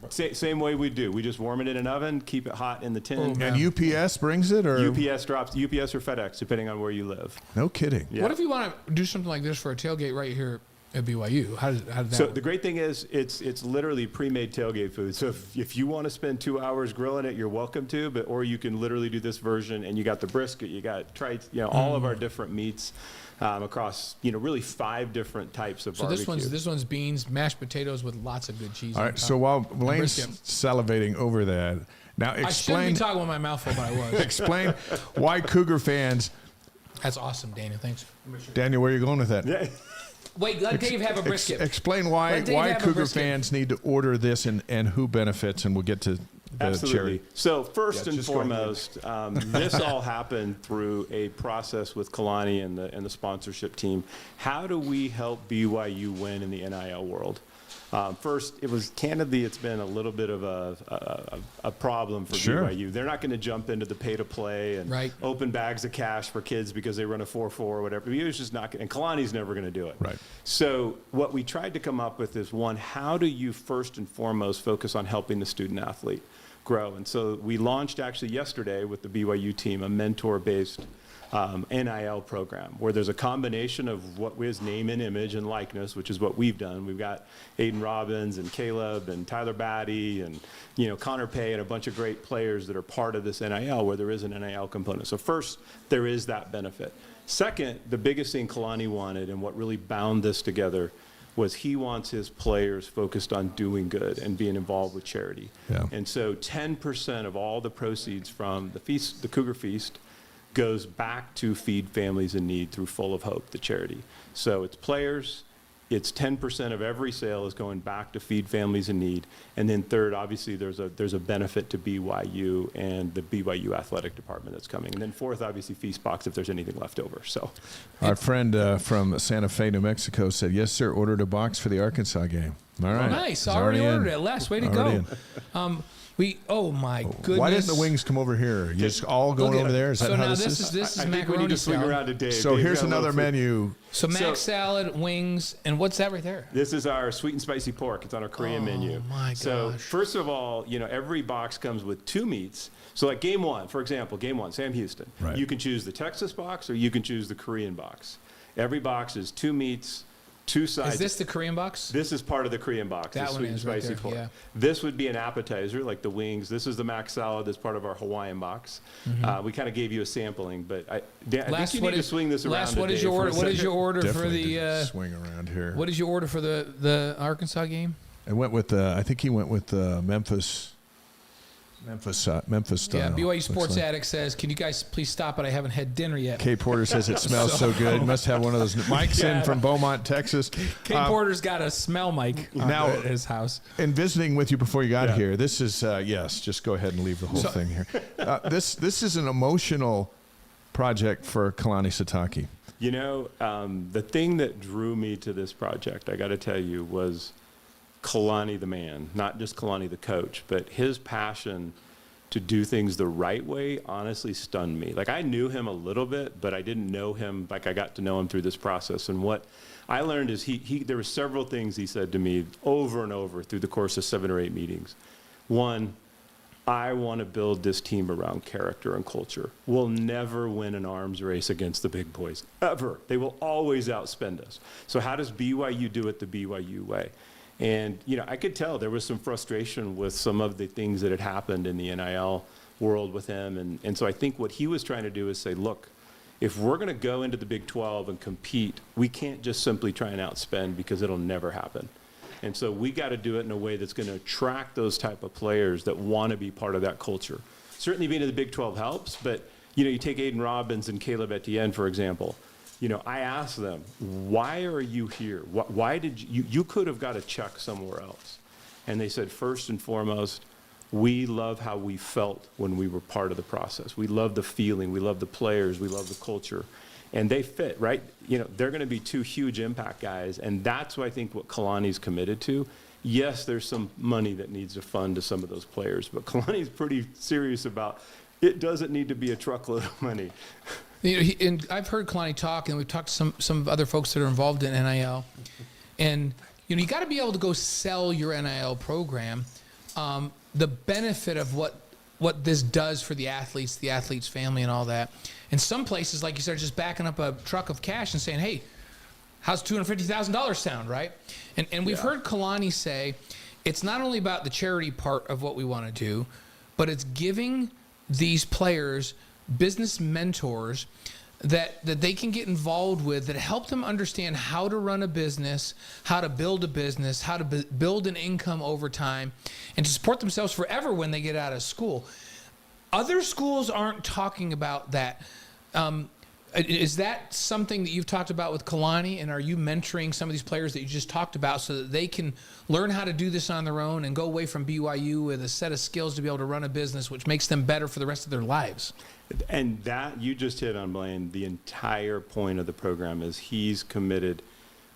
Same way we do. We just warm it in an oven, keep it hot in the tin. And UPS brings it, or UPS or FedEx, depending on where you live. No kidding. Yeah. What if you want to do something like this for a tailgate right here at BYU? How does that So work? the great thing is it's literally pre-made tailgate food. So if you want to spend 2 hours grilling it, you're welcome to, or you can literally do this version, and you got the brisket, you got trites, all of our different meats across, really 5 different types of barbecue. So this one's beans, mashed potatoes with lots of good cheese. All on right. top. So while Blaine's brisket. salivating over that, now I shouldn't explain be talking with my mouth full, but I was. explain why Cougar fans. That's awesome, Daniel. Thanks. Daniel, where are you going with that? Yeah. Wait, let Dave have a brisket. Explain why Let Dave have a Cougar brisket. fans need to order this and who benefits, and we'll get to the Absolutely. cherry. So first and just go ahead. foremost, this all happened through a process with Kalani and the sponsorship team. How do we help BYU win in the NIL world? First, it's been a little bit of a problem for Sure. BYU. They're not going to jump into the pay to play and Right. open bags of cash for kids because they run a 4-4 or whatever. BYU's just not, and Kalani's never going to do it. Right. So what we tried to come up with is, one, how do you first and foremost focus on helping the student athlete grow? And so we launched actually yesterday with the BYU team a mentor-based NIL program, where there's a combination of what is name and image and likeness, which is what we've done. We've got Aiden Robbins and Caleb and Tyler Batty and Connor Pay and a bunch of great players that are part of this NIL, where there is an NIL component. So first, there is that benefit. Second, the biggest thing Kalani wanted and what really bound this together was he wants his players focused on doing good and being involved with charity. Yeah. And so 10% of all the proceeds from the Cougar Feast goes back to Feed Families in Need through Full of Hope, the charity. So it's players, it's 10% of every sale is going back to Feed Families in Need. And then third, obviously, there's a benefit to BYU and the BYU athletic department that's coming. And then fourth, obviously, Feast Box if there's anything left over. So Our friend from Santa Fe, New Mexico said, yes, sir, ordered a box for the Arkansas game. All right. Nice. It's Already ordered in. it. Les, way to Already go. Oh my goodness. Why didn't the wings come over here? You just all going over there? Is that So how now this is? this is I think we macaroni need to swing salad. around to Dave. So Dave's here's got a another little food. menu. So mac So- salad, wings, and what's that right there? This is our sweet and spicy pork. It's on our Korean menu. my So gosh. first of all, every box comes with 2 meats. So like game one, for example, game one, Sam Houston. Right. You can choose the Texas box or you can choose the Korean box. Every box is 2 meats, 2 sides. Is this the Korean box? This is part of the Korean box, That the one sweet and is right spicy there, pork. yeah. This would be an appetizer, like the wings. This is the mac salad that's part of our Hawaiian box. We kind of gave you a sampling, but I think you need to swing this around. Last, what to is Dave your for a order? What is second. your order for Definitely the? didn't swing around here. What did you order for the Arkansas game? I went with I think he went with Memphis style. Yeah, BYU looks Sports like. Addict says, "Can you guys please stop it? I haven't had dinner yet." Kay Porter says it smells so good. Must have one of those. Mike's Yeah. in from Beaumont, Texas. Kay Porter's got a smell mic now- at his house. In visiting with you before you got Yeah. here, this is yes. Just go ahead and leave the whole thing here. This is an emotional project for Kalani Sitake. The thing that drew me to this project, I got to tell you, was Kalani the man, not just Kalani the coach, but his passion to do things the right way honestly stunned me. Like I knew him a little bit, but I didn't know him like I got to know him through this process. And what I learned is there were several things he said to me over and over through the course of 7 or 8 meetings. One, I want to build this team around character and culture. We'll never win an arms race against the big boys, ever. They will always outspend us. So how does BYU do it the BYU way? And, I could tell there was some frustration with some of the things that had happened in the NIL world with him. And so I think what he was trying to do is say, look, if we're going to go into the Big 12 and compete, we can't just simply try and outspend because it'll never happen. And so we got to do it in a way that's going to attract those type of players that want to be part of that culture. Certainly being in the Big 12 helps, but, you take Aiden Robbins and Caleb Etienne, for example. I asked them, why are you here? Why did you could have got a check somewhere else. And they said, first and foremost, we love how we felt when we were part of the process. We love the feeling. We love the players. We love the culture. And they fit, right? They're going to be 2 huge impact guys. And that's what I think what Kalani's committed to. Yes, there's some money that needs to fund to some of those players, but Kalani's pretty serious about it doesn't need to be a truckload of money. And I've heard Kalani talk, and we've talked to some other folks that are involved in NIL. And, you got to be able to go sell your NIL program. The benefit of what this does for the athlete's family and all that. In some places, like you said, just backing up a truck of cash and saying, hey, how's $250,000 sound, right? And we've heard Kalani say it's not only about the charity part of what we want to do, but it's giving these players business mentors that they can get involved with that help them understand how to run a business, how to build a business, how to build an income over time, and to support themselves forever when they get out of school. Other schools aren't talking about that. Is that something that you've talked about with Kalani, and are you mentoring some of these players that you just talked about so that they can learn how to do this on their own and go away from BYU with a set of skills to be able to run a business which makes them better for the rest of their lives? And that you just hit on, Blaine. The entire point of the program is he's committed.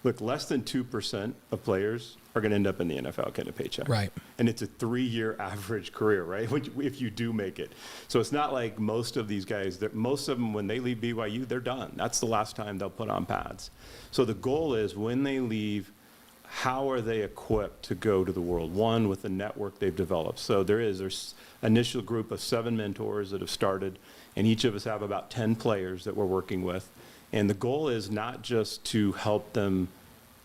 Look, less than 2% of players are going to end up in the NFL getting a paycheck. Right. And it's a 3-year average career, right? If you do make it. So it's not like most of these guys, most of them, when they leave BYU, they're done. That's the last time they'll put on pads. So the goal is when they leave, how are they equipped to go to the world? One, with the network they've developed. So there's initial group of 7 mentors that have started, and each of us have about 10 players that we're working with. And the goal is not just to help them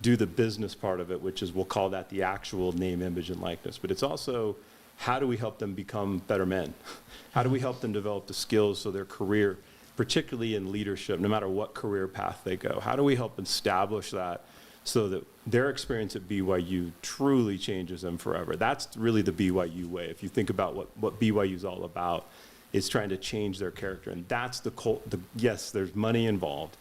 do the business part of it, which is, we'll call that the actual name, image, and likeness, but it's also how do we help them become better men? How do we help them develop the skills so their career, particularly in leadership, no matter what career path they go, how do we help establish that so that their experience at BYU truly changes them forever. That's really the BYU way. If you think about what BYU is all about, it's trying to change their character. And that's yes, there's money involved,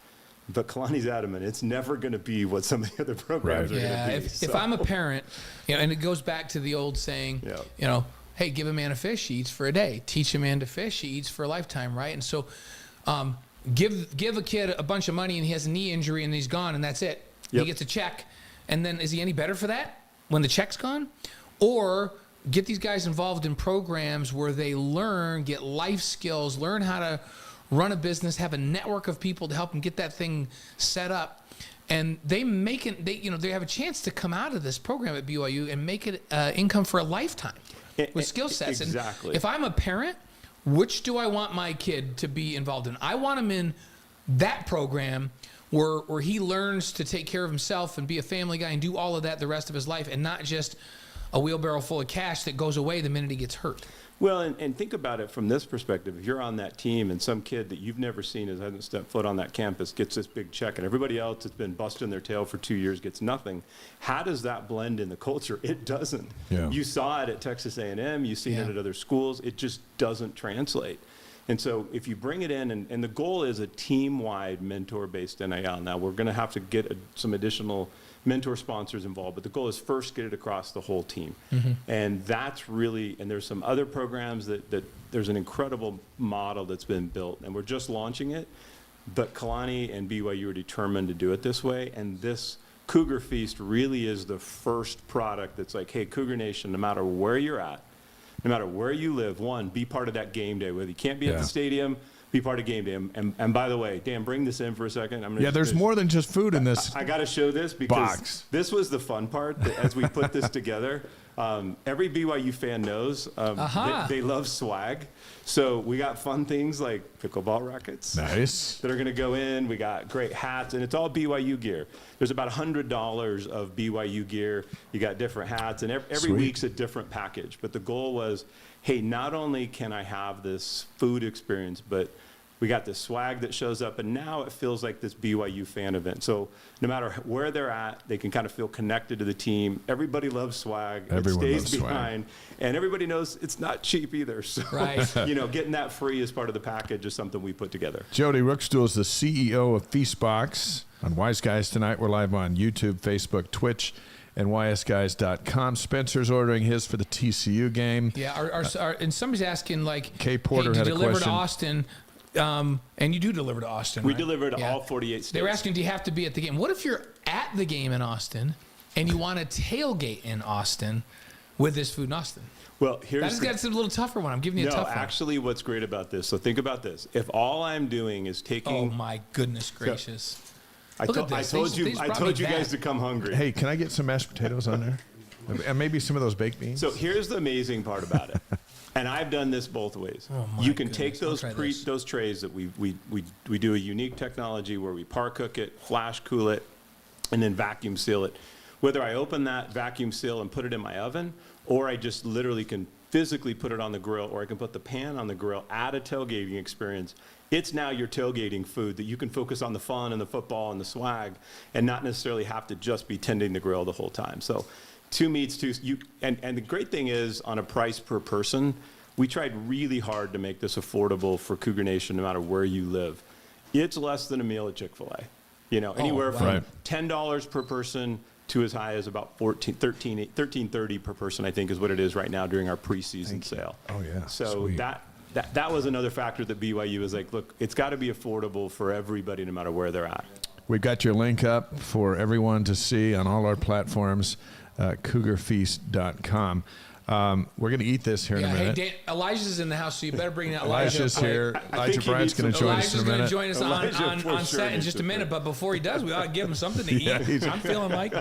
but Kalani's adamant it's never going to be what some of the other programs are going to be. If I'm a parent, and it goes back to the old saying, hey, give a man a fish, he eats for a day. Teach a man to fish, he eats for a lifetime, right? And so give a kid a bunch of money and he has a knee injury and he's gone and that's it. He gets a check. And then is he any better for that when the check's gone? Or get these guys involved in programs where they get life skills, learn how to run a business, have a network of people to help them get that thing set up. And they have a chance to come out of this program at BYU and make it income for a lifetime with skill sets. Exactly. And if I'm a parent, which do I want my kid to be involved in? I want him in that program where he learns to take care of himself and be a family guy and do all of that the rest of his life, and not just a wheelbarrow full of cash that goes away the minute he gets hurt. Well, and think about it from this perspective. If you're on that team and some kid that you've never seen hasn't stepped foot on that campus gets this big check, and everybody else that's been busting their tail for 2 years gets nothing, how does that blend in the culture? It doesn't. Yeah. You saw it at Texas A&M. You've seen it at other schools. It just doesn't translate. And so if you bring it in, and the goal is a team-wide mentor-based NIL. Now, we're going to have to get some additional mentor sponsors involved, but the goal is first get it across the whole team. Mm-hmm. And that's really, and there's some other programs that there's an incredible model that's been built, and we're just launching it, but Kalani and BYU are determined to do it this way, and this Cougar Feast really is the first product that's like, hey, Cougar Nation, no matter where you're at, no matter where you live, be part of that game day. Whether you can't be at the stadium, be part of game day. And by the way, Dan, bring this in for a second. There's more than just food in this. I got to show this because box. This was the fun part. As we put this together, every BYU fan knows they love swag. So we got fun things like pickleball rackets. Nice. That are going to go in. We got great hats, and it's all BYU gear. There's about $100 of BYU gear. You got different hats, and every week's a different package. But the goal was, hey, not only can I have this food experience, but we got this swag that shows up, and now it feels like this BYU fan event. So no matter where they're at, they can kind of feel connected to the team. Everybody loves swag. Everyone it stays loves behind. Swag. And everybody knows it's not cheap either. So, getting that free as part of the package is something we put together. Jody Rookstool is the CEO of Feastbox. On Wise Guys tonight, we're live on YouTube, Facebook, Twitch, and ysguys.com. Spencer's ordering his for the TCU game. Yeah, and somebody's asking, like, Kay Porter had a deliver question. To Austin? And you do deliver to Austin, We right? deliver to all 48 states. They were asking, do you have to be at the game? What if you're at the game in Austin and you want to tailgate in Austin with this food in Austin? Well, that's a little tougher one. I'm giving you a tough one. No, actually, what's great about this, so think about this. If all I'm doing is taking... Oh, my goodness gracious. I told you guys to come hungry. Hey, can I get some mashed potatoes on there? And maybe some of those baked beans? So here's the amazing part about it. And I've done this both ways. Oh my you can goodness. take those trays that we do a unique technology where we par cook it, flash cool it, and then vacuum seal it. Whether I open that vacuum seal and put it in my oven, or I just literally can physically put it on the grill, or I can put the pan on the grill, add a tailgating experience. It's now your tailgating food that you can focus on the fun and the football and the swag and not necessarily have to just be tending the grill the whole time. So two meats, and the great thing is on a price per person, we tried really hard to make this affordable for Cougar Nation no matter where you live. It's less than a meal at Chick-fil-A. Anywhere from $10 per person to as high as about $13.30 per person, I think is what it is right now during our preseason sale. Oh, yeah. So Sweet. that was another factor that BYU was like, look, it's got to be affordable for everybody no matter where they're at. We've got your link up for everyone to see on all our platforms, cougarfeast.com. We're going to eat this here in a minute. Hey, Dan, Elijah's in the house, so you better bring that Elijah. Elijah's here. Elijah Bryant's going to join us in a minute. Elijah's going to join us on set in just a minute, but before he does, we ought to give him something to eat. I'm feeling like...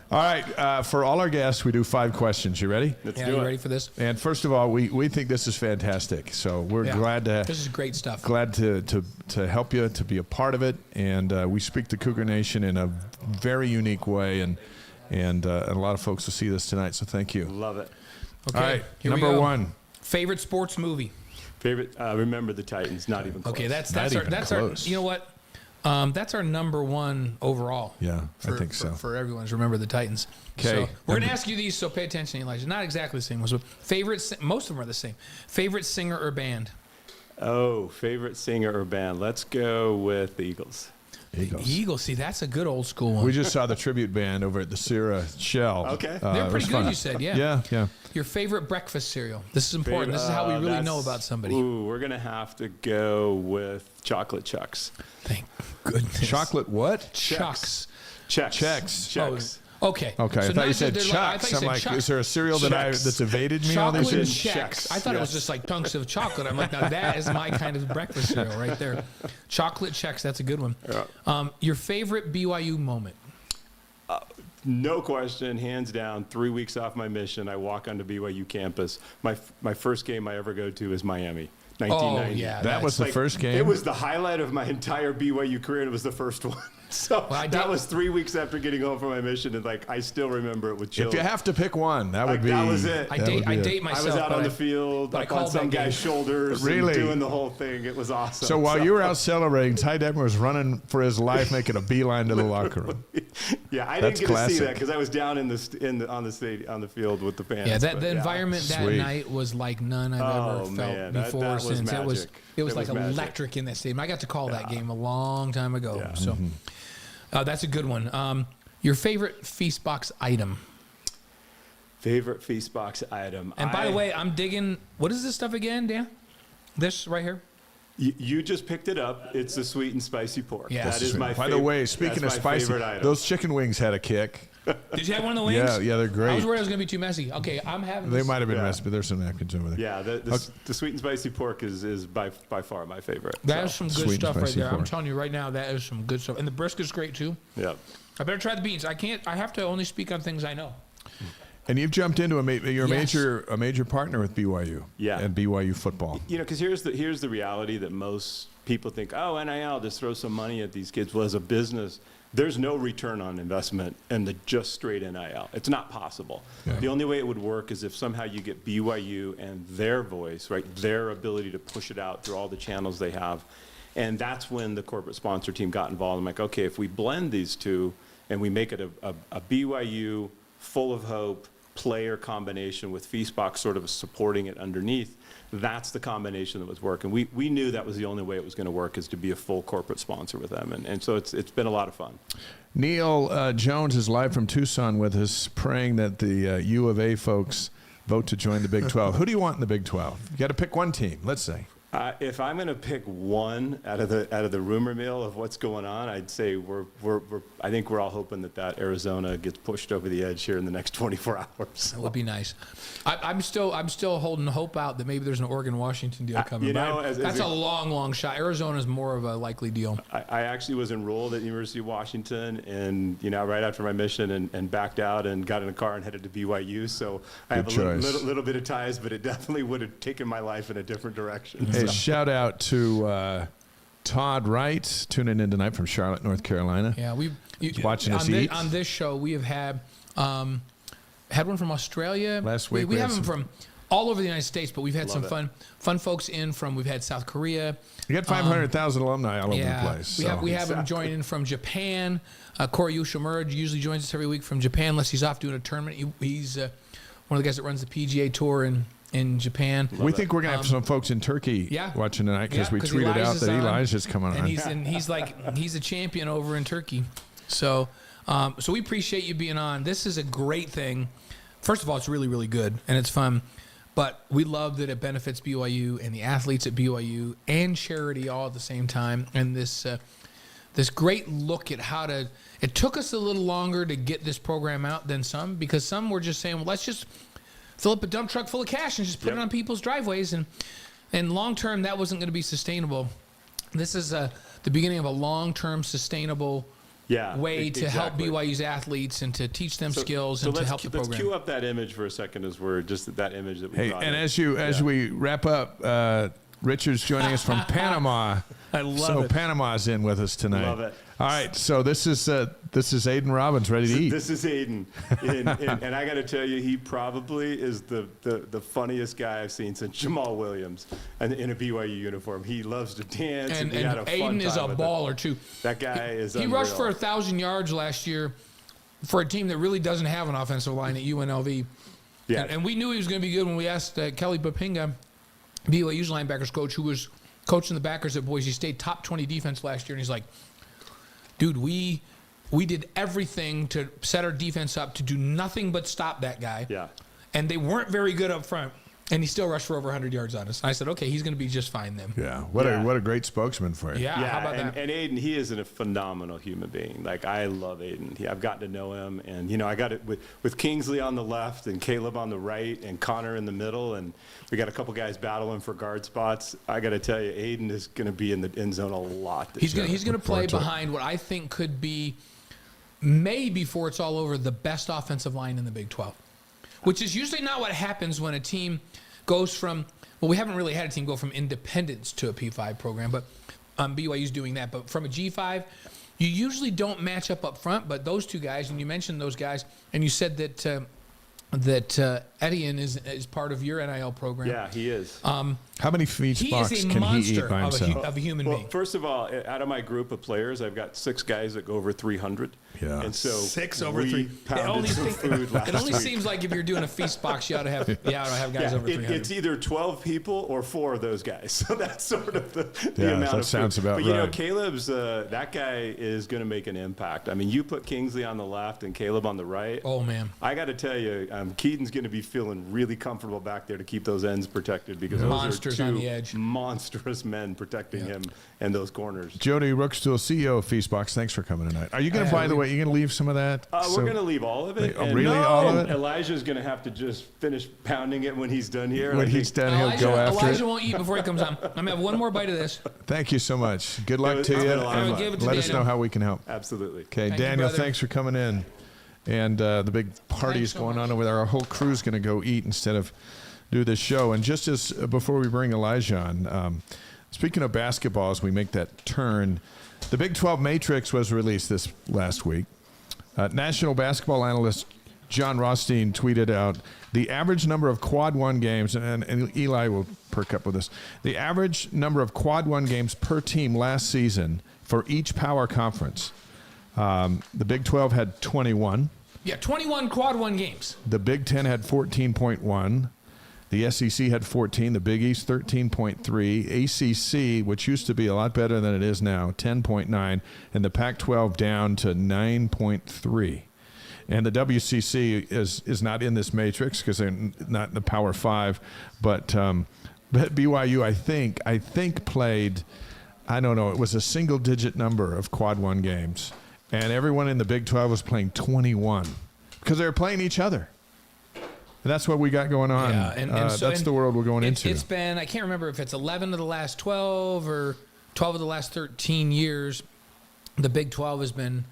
All right, for all our guests, we do 5 questions. You ready? Let's do you it. Ready for this? And first of all, we think this is fantastic. So we're glad to... This is great stuff. Glad to help you, to be a part of it. And we speak to Cougar Nation in a very unique way. And a lot of folks will see this tonight, so thank you. Love it. Okay, all right, here we number go. 1. Favorite sports movie? Favorite, Remember the Titans, not even close. Okay, that's Not our, even that's our, close. you know what? That's our number one overall. Yeah, I think so. For everyone to remember the Titans. 'Kay. So we're going to ask you these, so pay attention, Elijah. Not exactly the same ones, but most of them are the same. Favorite singer or band? Oh, favorite singer or band? Let's go with the Eagles. Eagles. See, that's a good old school one. We just saw the tribute band over at the Sierra Shell. Okay. They're it pretty was good, fun. you said, yeah. Yeah, yeah. Your favorite breakfast cereal? This is important. This is how we really know about somebody. Ooh, we're going to have to go with chocolate Chucks. Thank goodness. Chocolate what? Chucks. Chex. Okay. Okay, So I thought you not said just- Chucks. I thought I'm you like, said is there a cereal Chex. that's evaded me all chocolate these and years? Chex. I thought it was just like chunks of chocolate. I'm like, now that is my kind of breakfast cereal right there. Chocolate Chex. That's a good one. Yeah. Your favorite BYU moment? No question, hands down, 3 weeks off my mission, I walk onto BYU campus. My first game I ever go to is Miami, 1990. Oh, yeah. That was the first game? It was the highlight of my entire BYU career, and it was the first one. So that was 3 weeks after getting home from my mission, and like I still remember it with chills. If you have to pick one, that would be. That was it. I date myself. I was out but on the field, but I up on called some that game. guy's shoulders, Really? and doing the whole thing. It was awesome. So while you were out celebrating, Ty Detmer was running for his life, making a beeline to the locker room. Yeah, I That's didn't get to see classic. that because I was down on the field with the fans. Yeah, but the environment that Sweet. night was like none I've ever felt man, before that was since. magic. It was It like was magic. electric in that stadium. I got to call that game a long time ago. Yeah. So that's a good one. Your favorite feast box item? Favorite feast box item. And by the way, I'm digging. What is this stuff again, Dan? This right here. You just picked it up. It's the sweet and spicy pork. Yeah. That is my By favorite. the way, speaking of that's my spicy, favorite item. those chicken wings had a kick. Did you have one of the wings? Yeah, they're I great. was worried it was going to be too messy. Okay, I'm having They this. might have been Yeah. messy, but there's some napkins over there. Yeah, the sweet and spicy pork is by far my favorite. That is some Sweet good and stuff right spicy there. I'm pork. telling you right now, that is some good stuff. And the brisket's great too. Yeah. I better try the beans. I have to only speak on things I know. And you've jumped into you're Yes. a major partner with BYU. Yeah. And BYU football. You know, because here's the reality that most people think, oh, NIL, just throw some money at these kids. Well, as a business, there's no return on investment in the just straight NIL. It's not possible. Yeah. The only way it would work is if somehow you get BYU and their voice, right, their ability to push it out through all the channels they have. And that's when the corporate sponsor team got involved. I'm like, okay, if we blend these two and we make it a BYU full of hope player combination with Feastbox sort of supporting it underneath, that's the combination that was working. We knew that was the only way it was going to work, is to be a full corporate sponsor with them. And so it's been a lot of fun. Neil Jones is live from Tucson with us, praying that the U of A folks vote to join the Big 12. Who do you want in the Big 12? You got to pick one team, let's say. If I'm going to pick one out of the rumor mill of what's going on, I'd say I think we're all hoping that Arizona gets pushed over the edge here in the next 24 hours. That would be nice. I'm still holding hope out that maybe there's an Oregon-Washington deal coming. you know, But as that's we- a long shot. Arizona's more of a likely deal. I actually was enrolled at University of Washington, and right after my mission, and backed out and got in a car and headed to BYU. So I have a little bit of ties, but it definitely would have taken my life in a different direction. Hey, shout out to Todd Wright, tuning in tonight from Charlotte, North Carolina. Yeah, watching us on eat. on this show we have had one from Australia Last week We we have had them some- from all over the United States, but we've had Love some it. fun folks in from. We've had South Korea. You got 500,000 alumni all over the place. We have him joining from Japan. Corey Yoshimura usually joins us every week from Japan, unless he's off doing a tournament. He's one of the guys that runs the PGA Tour in Japan. We think we're going to have some folks in Turkey watching tonight because we tweeted out that Elijah's coming on. And he's a champion over in Turkey. So we appreciate you being on. This is a great thing. First of all, it's really, really good and it's fun. But we love that it benefits BYU and the athletes at BYU and charity all at the same time. And this great look at how to. It took us a little longer to get this program out than some, because some were just saying, well, let's just fill up a dump truck full of cash and just put it on people's driveways. And long term, that wasn't going to be sustainable. This is the beginning of a long-term sustainable way to help BYU's athletes and to teach them skills and to help the program. Let's cue up that image for a second, as we're just that image that we Hey, brought and in. as we wrap up, Richard's joining us from Panama. I love so it. Panama's in with us tonight. Love it. All right, so this is Aiden Robbins ready to eat. This is Aiden, and I got to tell you, he probably is the funniest guy I've seen since Jamal Williams, and in a BYU uniform. He loves to dance and he had a fun Aiden is a time with baller it. too. That guy is. He unreal. rushed for 1,000 yards last year for a team that really doesn't have an offensive line at UNLV. Yeah. And we knew he was going to be good when we asked Kelly Papinga, BYU's linebackers coach, who was coaching the backers at Boise State, top 20 defense last year, and he's like, dude, we did everything to set our defense up to do nothing but stop that guy. Yeah. And they weren't very good up front. And he still rushed for over 100 yards on us. I said, okay, he's going to be just fine then. Yeah, what a great spokesman for you. Yeah, how about that? And Aiden, he is a phenomenal human being. Like, I love Aiden. I've gotten to know him, and I got it with Kingsley on the left and Caleb on the right and Connor in the middle, and we got a couple guys battling for guard spots. I got to tell you, Aiden is going to be in the end zone a lot this year. He's going to play behind what I think could be, maybe before it's all over, the best offensive line in the Big 12, which is usually not what happens when a team goes from, well, we haven't really had a team go from independence to a P5 program, but BYU's doing that. But from a G5, you usually don't match up front, but those two guys, and you mentioned those guys, and you said that Etienne is part of your NIL program. Yeah, he is. How many feet He box is a can he eat monster by himself? of a human Well, being. first of all, out of my group of players, I've got 6 guys that go over 300. Yeah. And so 6 over we 3. It pounded only, some food last it only week. seems like if you're doing a feast box, you ought to have guys over 300. It's either 12 people or 4 of those guys. So that's sort of the Yeah, amount that of sounds food. about But, you know, right. Caleb's, that guy is going to make an impact. I mean, you put Kingsley on the left and Caleb on the right. Oh, man. I got to tell you, Keaton's going to be feeling really comfortable back there to keep those ends protected because Monsters those are on 2 the edge. monstrous men protecting him and those corners. Jody Rookstool, CEO of Feastbox, thanks for coming tonight. Are you going to, by the way, you going to leave some of that? We're going to leave all of it. Oh, and really? All of it? Elijah's going to have to just finish pounding it when he's done here. When he's done, he'll go after Elijah it. won't eat before he comes on. I'm going to have one more bite of this. Thank you so much. Good luck It's to you. been a lot of And fun. Give it to let us Daniel. know how we can help. Absolutely. Okay, Thank you, Daniel, brother. thanks for coming in. And the big party's so going much. on over there. Our whole crew's going to go eat instead of do this show. And just as before we bring Elijah on, speaking of basketball, as we make that turn, the Big 12 Matrix was released this last week. National basketball analyst John Rothstein tweeted out the average number of quad one games, and Eli will perk up with this, the average number of quad one games per team last season for each power conference. The Big 12 had 21. Yeah, 21 quad one games. The Big 10 had 14.1. The SEC had 14. The Big East 13.3. ACC, which used to be a lot better than it is now, 10.9. And the Pac-12 down to 9.3. And the WCC is not in this matrix because they're not in the Power 5. But BYU, I think played, I don't know, it was a single-digit number of quad one games. And everyone in the Big 12 was playing 21 because they were playing each other. And that's what we got going on. Yeah, and that's the world we're going into. It's been, I can't remember if it's 11 of the last 12 or 12 of the last 13 years. The Big 12 has been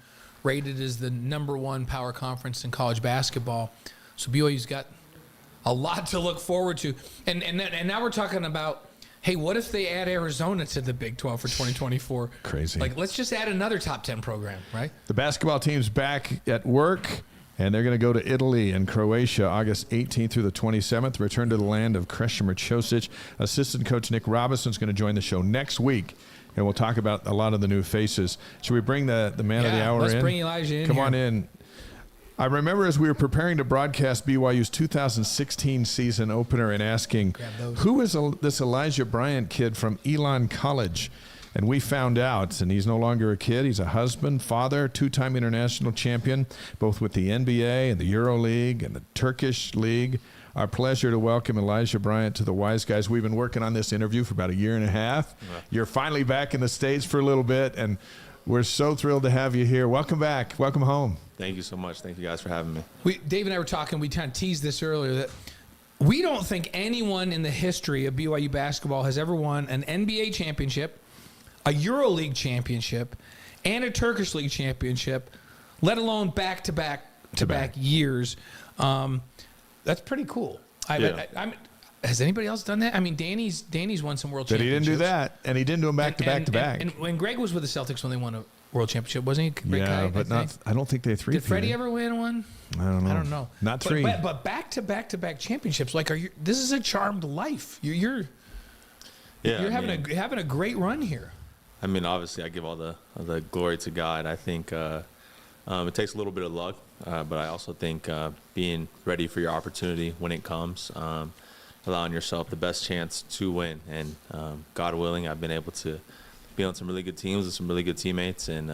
rated as the #1 power conference in college basketball. So BYU's got a lot to look forward to. And now we're talking about, hey, what if they add Arizona to the Big 12 for 2024? Crazy. Like, let's just add another top 10 program, right? The basketball team's back at work, and they're going to go to Italy and Croatia August 18th through the 27th, return to the land of Krešimir Ćosić. Assistant coach Nick Robinson is going to join the show next week, and we'll talk about a lot of the new faces. Should we bring the man of the hour let's in? bring Elijah in. Come here. on in. I remember as we were preparing to broadcast BYU's 2016 season opener and asking, who is this Elijah Bryant kid from Elon College? And we found out, and he's no longer a kid. He's a husband, father, 2-time international champion, both with the NBA and the Euro League and the Turkish League. Our pleasure to welcome Elijah Bryant to the Wise Guys. We've been working on this interview for about a year and a half. Yeah. You're finally back in the States for a little bit, and we're so thrilled to have you here. Welcome back. Welcome home. Thank you so much. Thank you guys for having me. Dave and I were talking, we kind of teased this earlier, that we don't think anyone in the history of BYU basketball has ever won an NBA championship, a EuroLeague championship, and a Turkish League championship, let alone back-to-back years. That's pretty cool. Has anybody else done that? I mean, Danny's won some world But he championships. didn't do that, and he didn't do them back to back to back. And when Greg was with the Celtics when they won a world championship, wasn't he? Great Yeah, guy, but not. I don't think they three. Did Freddie ever win one? I don't know. I don't know. Not three. But back to back to back championships. Like, this is a charmed life. You're having a great run here. I mean, obviously, I give all the glory to God. I think it takes a little bit of luck, but I also think being ready for your opportunity when it comes, allowing yourself the best chance to win. And God willing, I've been able to be on some really good teams with some really good teammates and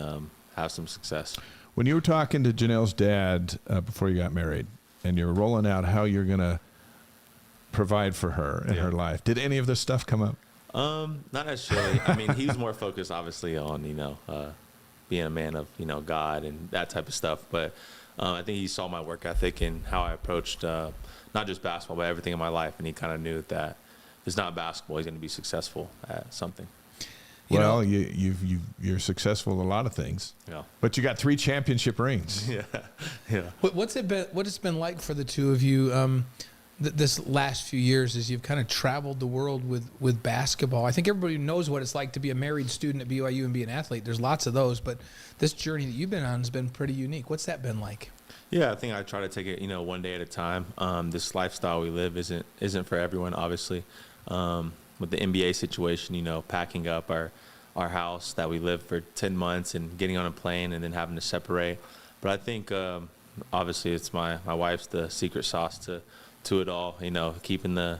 have some success. When you were talking to Janelle's dad before you got married, and you were rolling out how you're going to provide for her in her life, did any of this stuff come up? Not necessarily. I mean, he was more focused, obviously, on being a man of God and that type of stuff. But I think he saw my work ethic and how I approached not just basketball, but everything in my life, and he kind of knew that if it's not basketball, he's going to be successful at something. Well, you're successful at a lot of things. Yeah. But you got 3 championship rings. Yeah. What's it been like for the two of you this last few years as you've kind of traveled the world with basketball? I think everybody knows what it's like to be a married student at BYU and be an athlete. There's lots of those, but this journey that you've been on has been pretty unique. What's that been like? Yeah, I think I try to take it, one day at a time. This lifestyle we live isn't for everyone, obviously. With the NBA situation, packing up our house that we lived for 10 months and getting on a plane and then having to separate. But I think, obviously, it's my wife's the secret sauce to it all. Keeping the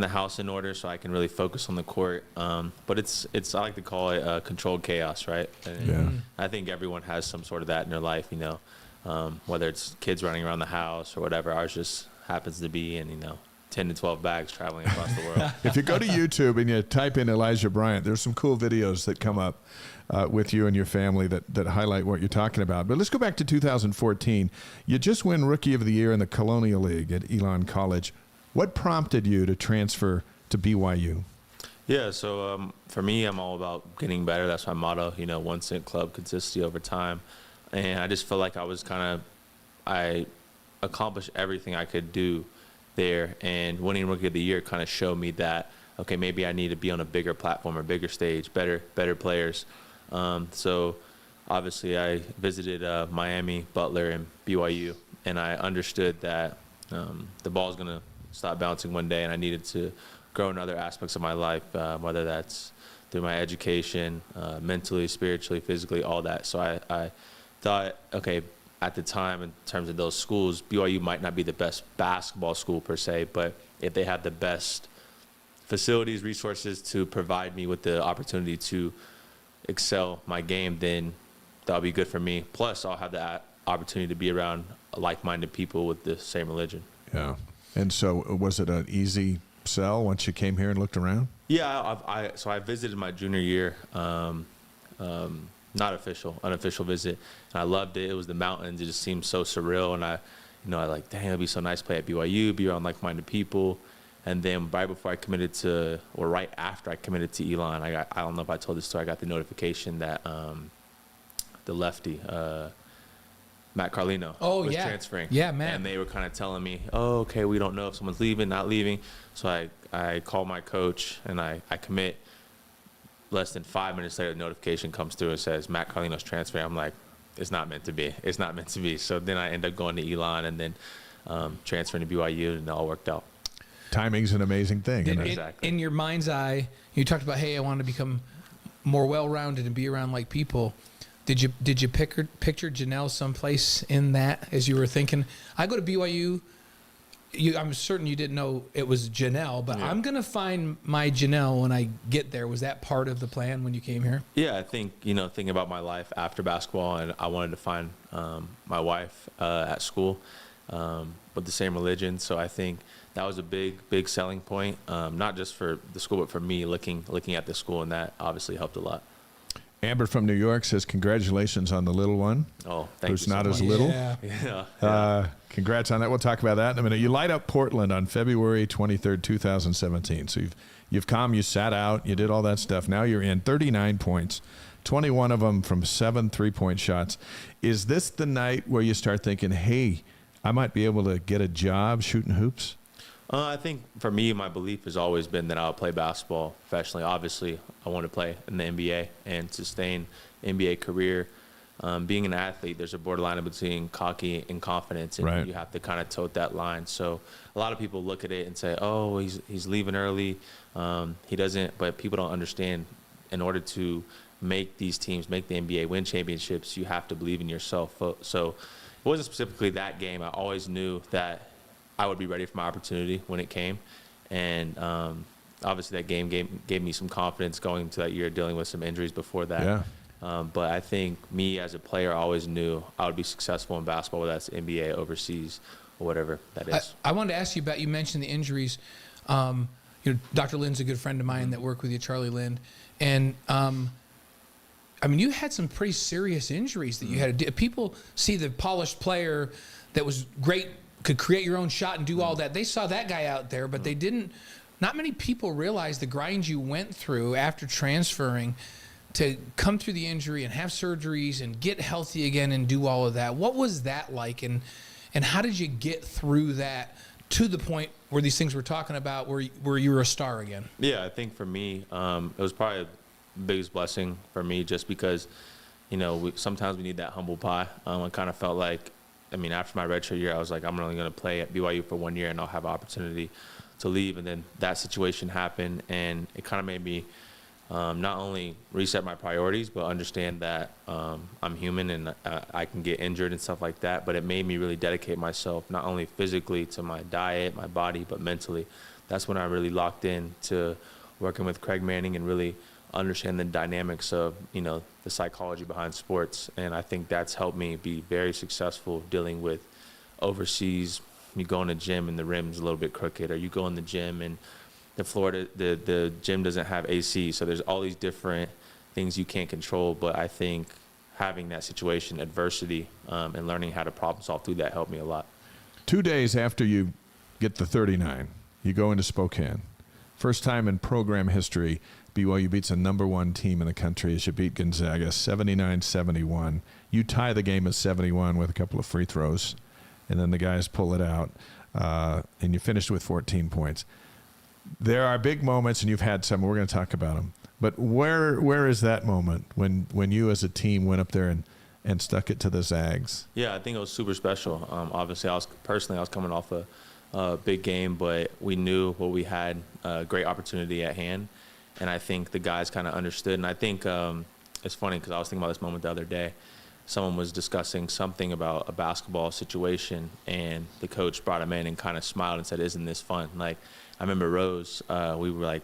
house in order so I can really focus on the court. But it's I like to call it controlled chaos, right? And I think everyone has some sort of that in their life. Whether it's kids running around the house or whatever. Ours just happens to be in 10 to 12 bags traveling across the world. If you go to YouTube and you type in Elijah Bryant, there's some cool videos that come up with you and your family that highlight what you're talking about. But let's go back to 2014. You just win Rookie of the Year in the Colonial League at Elon College. What prompted you to transfer to BYU? Yeah, so for me, I'm all about getting better. That's my motto, 1 cent club, consistency over time. And I just felt like I accomplished everything I could do there, and winning Rookie of the Year kind of showed me that, okay, maybe I need to be on a bigger platform or bigger stage, better players. So obviously I visited Miami, Butler, and BYU, and I understood that the ball's going to stop bouncing one day, and I needed to grow in other aspects of my life, whether that's through my education, mentally, spiritually, physically, all that. So I thought, okay, at the time, in terms of those schools, BYU might not be the best basketball school per se, but if they have the best facilities, resources to provide me with the opportunity to excel my game, then that'll be good for me. Plus, I'll have the opportunity to be around like-minded people with the same religion. Yeah. And so was it an easy sell once you came here and looked around? Yeah, I visited my junior year. Not official, unofficial visit. And I loved it. It was the mountains. It just seemed so surreal. And I like, dang, it'd be so nice to play at BYU, be around like-minded people. And then right after I committed to Elon, I don't know if I told this story, I got the notification that the lefty, Matt Carlino, was transferring. Yeah, Matt. And they were kind of telling me, oh, okay, we don't know if someone's leaving, not leaving. So I called my coach and I commit. Less than 5 minutes later, the notification comes through and says Matt Carlino's transferring. I'm like, it's not meant to be. It's not meant to be. So then I end up going to Elon and then transferring to BYU, and it all worked out. Timing's an amazing thing. Exactly. In your mind's eye, you talked about, hey, I want to become more well-rounded and be around like people. Did you picture Janelle someplace in that as you were thinking? I go to BYU. I'm certain you didn't know it was Janelle, but yeah. I'm going to find my Janelle when I get there. Was that part of the plan when you came here? Yeah, I think, thinking about my life after basketball, and I wanted to find my wife at school with the same religion. So I think that was a big selling point, not just for the school, but for me looking at the school, and that obviously helped a lot. Amber from New York says, congratulations on the little one. Oh, thank you. Who's not as little. Yeah. Congrats on that. We'll talk about that in a minute. You light up Portland on February 23rd, 2017. So you've come, you sat out, you did all that stuff. Now you're in 39 points, 21 of them from 7 3-point shots. Is this the night where you start thinking, hey, I might be able to get a job shooting hoops? I think for me, my belief has always been that I'll play basketball professionally. Obviously, I want to play in the NBA and sustain NBA career. Being an athlete, there's a borderline between cocky and confidence, and Right. you have to kind of tote that line. So a lot of people look at it and say, "Oh, he's leaving early. He doesn't." But people don't understand. In order to make these teams, make the NBA, win championships, you have to believe in yourself. So it wasn't specifically that game. I always knew that I would be ready for my opportunity when it came, and obviously that game gave me some confidence going into that year, dealing with some injuries before that. Yeah. But I think me as a player, I always knew I would be successful in basketball, whether that's NBA, overseas, or whatever that is. I wanted to ask you about, you mentioned the injuries. Dr. Lynn's a good friend of mine that worked with you, Charlie Lynn. And, you had some pretty serious injuries that you had to do. People see the polished player that was great, could create your own shot and do all that. They saw that guy out there, but they didn't. Not many people realize the grind you went through after transferring to come through the injury and have surgeries and get healthy again and do all of that. What was that like, and how did you get through that to the point where these things we're talking about, where you were a star again? Yeah, I think for me, it was probably the biggest blessing for me, just because, sometimes we need that humble pie. I kind of felt like, after my redshirt year, I was like, I'm only going to play at BYU for 1 year and I'll have an opportunity to leave. And then that situation happened, and it kind of made me not only reset my priorities, but understand that I'm human and I can get injured and stuff like that. But it made me really dedicate myself, not only physically to my diet, my body, but mentally. That's when I really locked in to working with Craig Manning and really understand the dynamics of, the psychology behind sports. And I think that's helped me be very successful dealing with overseas. You go in the gym and the rim's a little bit crooked, or you go in the gym and the gym doesn't have AC. So there's all these different things you can't control. But I think having that situation, adversity, and learning how to problem solve through that helped me a lot. 2 days after you get the 39, you go into Spokane. First time in program history, BYU beats a number one team in the country as you beat Gonzaga 79-71. You tie the game at 71 with a couple of free throws, and then the guys pull it out, and you finished with 14 points. There are big moments, and you've had some. We're going to talk about them. But where is that moment when you as a team went up there and stuck it to the Zags? Yeah, I think it was super special. Obviously, I was coming off a big game, but we knew what we had, a great opportunity at hand. And I think the guys kind of understood. And I think it's funny because I was thinking about this moment the other day. Someone was discussing something about a basketball situation, and the coach brought him in and kind of smiled and said, "Isn't this fun?" Like, I remember Rose, we were like,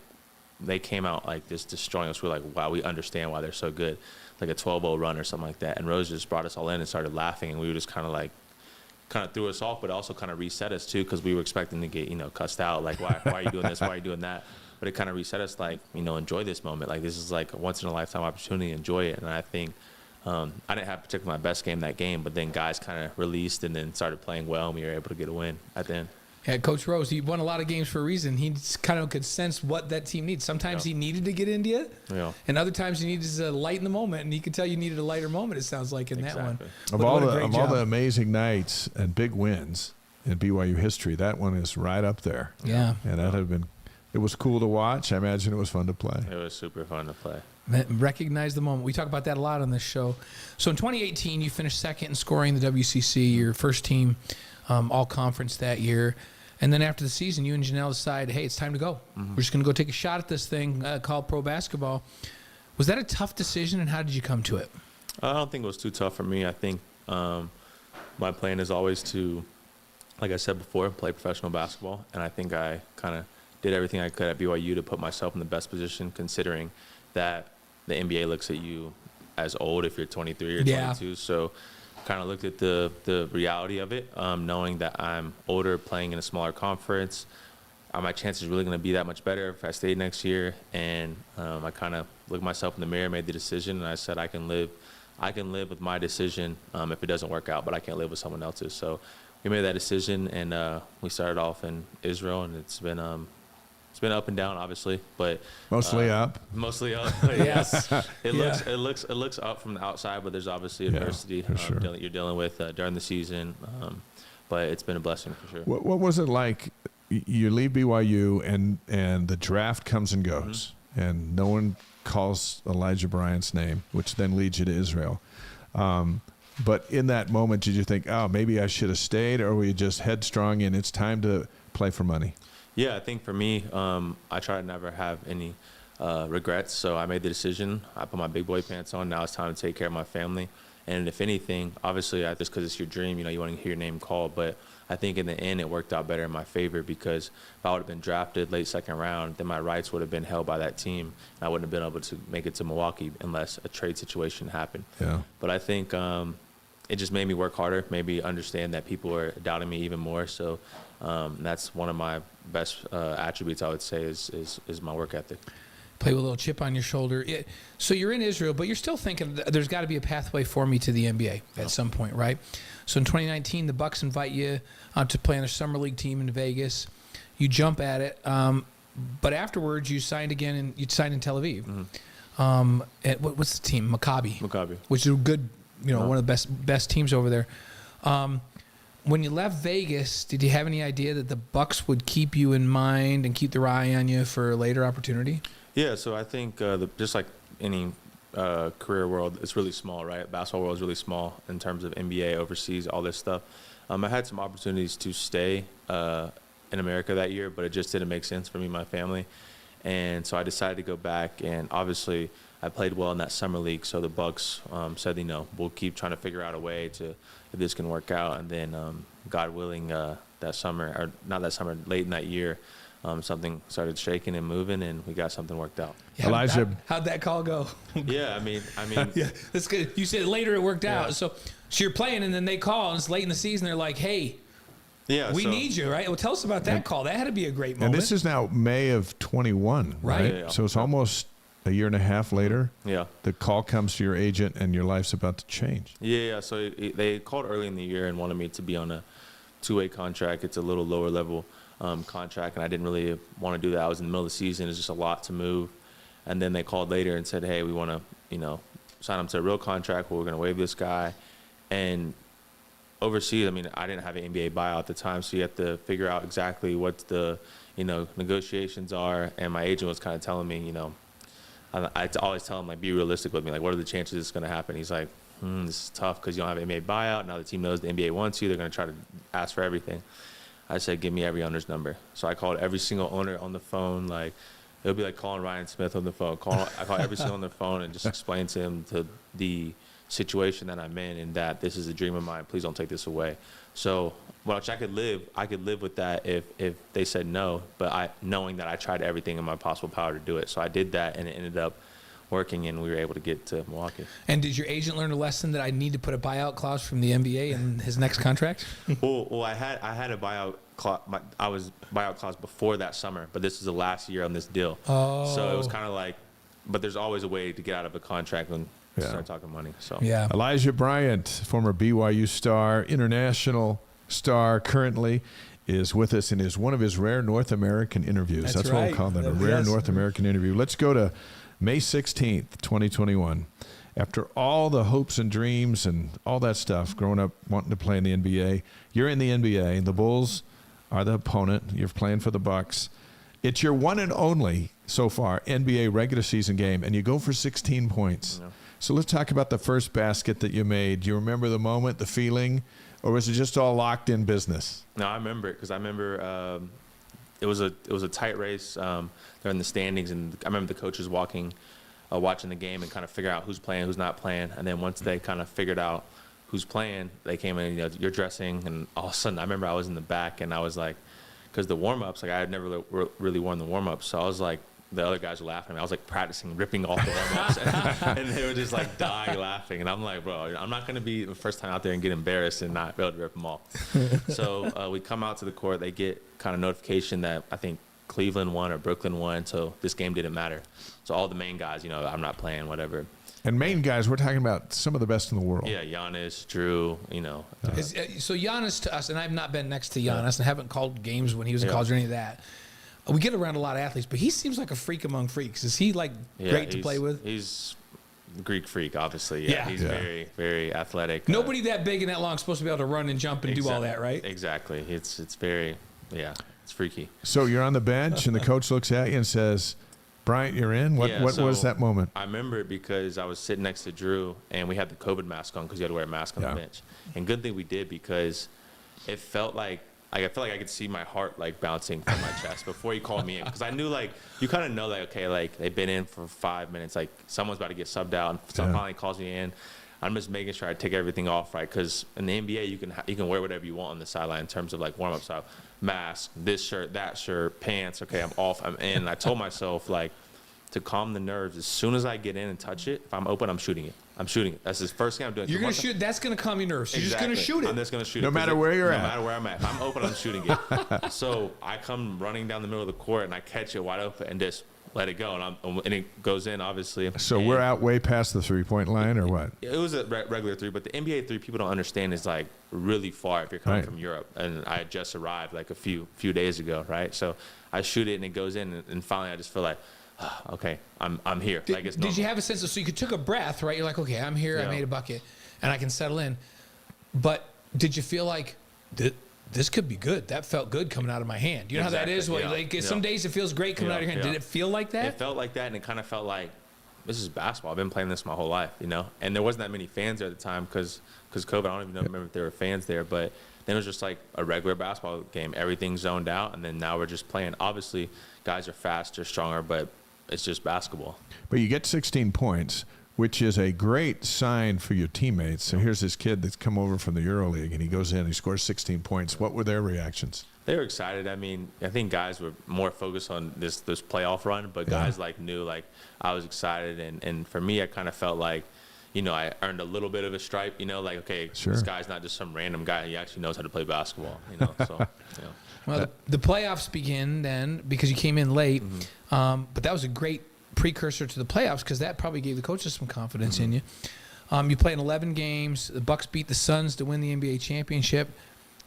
they came out like this destroying us. We were like, wow, we understand why they're so good. Like a 12-0 run or something like that. And Rose just brought us all in and started laughing, and we were just kind of threw us off, but also kind of reset us too, because we were expecting to get, cussed out. Like, why are you doing this? Why are you doing that? But it kind of reset us, like, enjoy this moment. Like, this is like a once-in-a-lifetime opportunity. Enjoy it. And I think I didn't have particularly my best game that game, but then guys kind of released and then started playing well, and we were able to get a win at the end. Yeah, Coach Rose, he won a lot of games for a reason. He kind of could sense what that team needs. Sometimes he needed to get into it, and other times he needed to lighten the moment, and he could tell you needed a lighter moment, it sounds like, in that one. Of all the amazing nights and big wins in BYU history, that one is right up there. Yeah. And that had been, it was cool to watch. I imagine it was fun to play. It was super fun to play. Recognize the moment. We talk about that a lot on this show. So in 2018, you finished second in scoring the WCC, your first team all-conference that year. And then after the season, you and Janelle decided, hey, it's time to go. We're just going to go take a shot at this thing called pro basketball. Was that a tough decision, and how did you come to it? I don't think it was too tough for me. I think my plan is always to, like I said before, play professional basketball. And I think I kind of did everything I could at BYU to put myself in the best position, considering that the NBA looks at you as old if you're 23 or 22. So kind of looked at the reality of it, knowing that I'm older, playing in a smaller conference. My chances are really going to be that much better if I stayed next year. And I kind of looked myself in the mirror, made the decision, and I said I can live with my decision if it doesn't work out, but I can't live with someone else's. So we made that decision, and we started off in Israel, and it's been up and down, obviously, but mostly up. Mostly up. Yes. It looks up from the outside, but there's obviously adversity sure. you're dealing with during the season. But it's been a blessing for sure. What was it like you leave BYU and the draft comes and goes, and no one calls Elijah Bryant's name, which then leads you to Israel. But in that moment, did you think, oh, maybe I should have stayed, or were you just headstrong and it's time to play for money? Yeah, I think for me, I try to never have any regrets. So I made the decision. I put my big boy pants on. Now it's time to take care of my family. And if anything, obviously, just because it's your dream, you want to hear your name called. But I think in the end, it worked out better in my favor, because if I would have been drafted late second round, then my rights would have been held by that team. And I wouldn't have been able to make it to Milwaukee unless a trade situation happened. Yeah. But I think it just made me work harder, maybe understand that people are doubting me even more. So that's one of my best attributes, I would say, is my work ethic. Play with a little chip on your shoulder. So you're in Israel, but you're still thinking there's got to be a pathway for me to the NBA at some point, right? So in 2019, the Bucks invite you to play on a summer league team in Vegas. You jump at it, but afterwards you signed again, and you signed in Tel Aviv. What's the team? Maccabi, which is a good, one of the best teams over there. When you left Vegas, did you have any idea that the Bucks would keep you in mind and keep their eye on you for a later opportunity? Yeah, so I think just like any career world, it's really small, right? Basketball world is really small in terms of NBA, overseas, all this stuff. I had some opportunities to stay in America that year, but it just didn't make sense for me and my family. And so I decided to go back, and obviously I played well in that summer league. So the Bucks said, we'll keep trying to figure out a way to, if this can work out. And then God willing, that summer, or not that summer, late in that year, something started shaking and moving, and we got something worked out. Yeah, Elijah, how'd that call go? Yeah, I mean, yeah, that's good. You said later it worked out. So you're playing, and then they call, and it's late in the season. They're like, "Hey, we need you, right?" Well, tell us about that call. That had to be a great moment. And this is now May of 21, right? Yeah. So it's almost a year and a half later. Yeah. The call comes to your agent, and your life's about to change. Yeah. So they called early in the year and wanted me to be on a two-way contract. It's a little lower level contract, and I didn't really want to do that. I was in the middle of the season. It's just a lot to move. And then they called later and said, hey, we want to, sign him to a real contract where we're going to waive this guy. And overseas, I didn't have an NBA buyout at the time, so you have to figure out exactly what the, negotiations are. And my agent was kind of telling me, I always tell him, like, be realistic with me. Like, what are the chances this is going to happen? He's like, this is tough because you don't have an NBA buyout. Now the team knows the NBA wants you. They're going to try to ask for everything. I said, give me every owner's number. So I called every single owner on the phone. Like, it would be like calling Ryan Smith on the phone. I called every single on the phone and just explained to him the situation that I'm in, and that this is a dream of mine. Please don't take this away. So, which I could live with that if they said no, but knowing that I tried everything in my possible power to do it. So I did that, and it ended up working, and we were able to get to Milwaukee. And did your agent learn a lesson that I need to put a buyout clause from the NBA in his next contract? Well, I had a buyout clause. I was buyout clause before that summer, but this is the last year on this deal. Oh. So it was kind of like, but there's always a way to get out of a contract when you start talking money. So yeah. Elijah Bryant, former BYU star, international star currently, is with us and is one of his rare North American interviews. That's right. What we'll call that, a rare North American interview. Let's go to May 16th, 2021. After all the hopes and dreams and all that stuff, growing up wanting to play in the NBA, you're in the NBA. The Bulls are the opponent. You're playing for the Bucks. It's your one and only, so far, NBA regular season game, and you go for 16 points. Yeah. So let's talk about the first basket that you made. Do you remember the moment, the feeling, or was it just all locked in business? No, I remember it because I remember it was a tight race. They're in the standings, and I remember the coaches watching the game and kind of figure out who's playing, who's not playing. And then once they kind of figured out who's playing, they came in, you're dressing, and all of a sudden I remember I was in the back, and I was like, because the warm-ups, like I had never really worn the warm-ups, so I was like, the other guys were laughing at me. I was like practicing ripping off the warm-ups, and they were just like dying laughing. And I'm like, bro, I'm not going to be the first time out there and get embarrassed and not be able to rip them off. So we come out to the court. They get kind of notification that I think Cleveland won or Brooklyn won, so this game didn't matter. So all the main guys, I'm not playing, whatever. And main guys, we're talking about some of the best in the world. Yeah, Giannis, Drew, So Giannis to us, and I've not been next to Giannis and haven't called games when he was in college or any of that. We get around a lot of athletes, but he seems like a freak among freaks. Is he great to play with? He's a Greek freak, obviously. Yeah, he's very, very athletic. Nobody that big and that long is supposed to be able to run and jump and do all that, right? Exactly. It's very, It's freaky. So you're on the bench, and the coach looks at you and says, Bryant, you're in? What was that moment? I remember it because I was sitting next to Drew, and we had the COVID mask on because you had to wear a mask on the bench. And good thing we did, because it felt like I felt like I could see my heart like bouncing from my chest before he called me in, because I knew, like, you kind of know, like, okay, like they've been in for 5 minutes, like someone's about to get subbed out, and someone finally calls me in. I'm just making sure I take everything off right, because in the NBA you can wear whatever you want on the sideline in terms of like warm up. So mask, this shirt, that shirt, pants. Okay, I'm off, I'm in. I told myself, like, to calm the nerves, as soon as I get in and touch it, if I'm open, I'm shooting it. I'm shooting it. That's the first thing I'm doing. You're going to shoot. That's going to calm your nerves. You're just going to shoot it. I'm just going to shoot it. No matter where you're at. No matter where I'm at. If I'm open, I'm shooting it. So I come running down the middle of the court, and I catch it wide open and just let it go. And it goes in, obviously. So we're out way past the three-point line, or what? It was a regular three, but the NBA three, people don't understand, is like really far if you're coming from Europe. And I had just arrived like a few days ago, right? So I shoot it, and it goes in, and finally I just feel like, okay, I'm here. Did you have a sense of, so you took a breath, right? You're like, okay, I'm here. I made a bucket, and I can settle in. But did you feel like this could be good? That felt good coming out of my hand. You know how that is? Some days it feels great coming out of your hand. Did it feel like that? It felt like that, and it kind of felt like, this is basketball. I've been playing this my whole life, you know? And there wasn't that many fans there at the time because COVID. I don't even remember if there were fans there, but then it was just like a regular basketball game. Everything's zoned out, and then now we're just playing. Obviously, guys are faster, stronger, but it's just basketball. But you get 16 points, which is a great sign for your teammates. So here's this kid that's come over from the EuroLeague, and he goes in, he scores 16 points. What were their reactions? They were excited. I mean, I think guys were more focused on this playoff run, but guys knew I was excited. And for me, I kind of felt like, you know, I earned a little bit of a stripe, you know, like, okay, this guy's not just some random guy. He actually knows how to play basketball, you know, so, you know. Well, the playoffs begin then because you came in late, but that was a great precursor to the playoffs because that probably gave the coaches some confidence in you. You played in 11 games. The Bucks beat the Suns to win the NBA championship.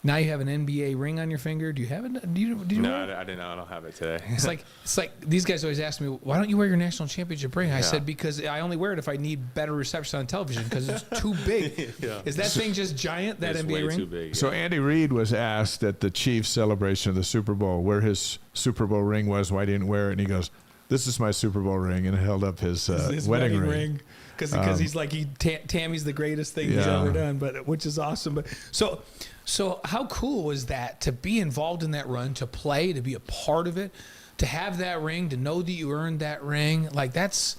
Now you have an NBA ring on your finger. Do you have it? No, I didn't. I don't have it today. It's like these guys always ask me, why don't you wear your national championship ring? I said, because I only wear it if I need better reception on television because it's too big. Is that thing just giant, that it's NBA way ring? Too big, So Andy Reid was asked at the Chiefs celebration of the Super Bowl where his Super Bowl ring was, why he didn't wear it, and he goes, this is my Super Bowl ring, and held up his wedding ring. Because he's like, Tammy's the greatest thing he's ever done, which is awesome. But so how cool was that to be involved in that run, to play, to be a part of it, to have that ring, to know that you earned that ring? Like it's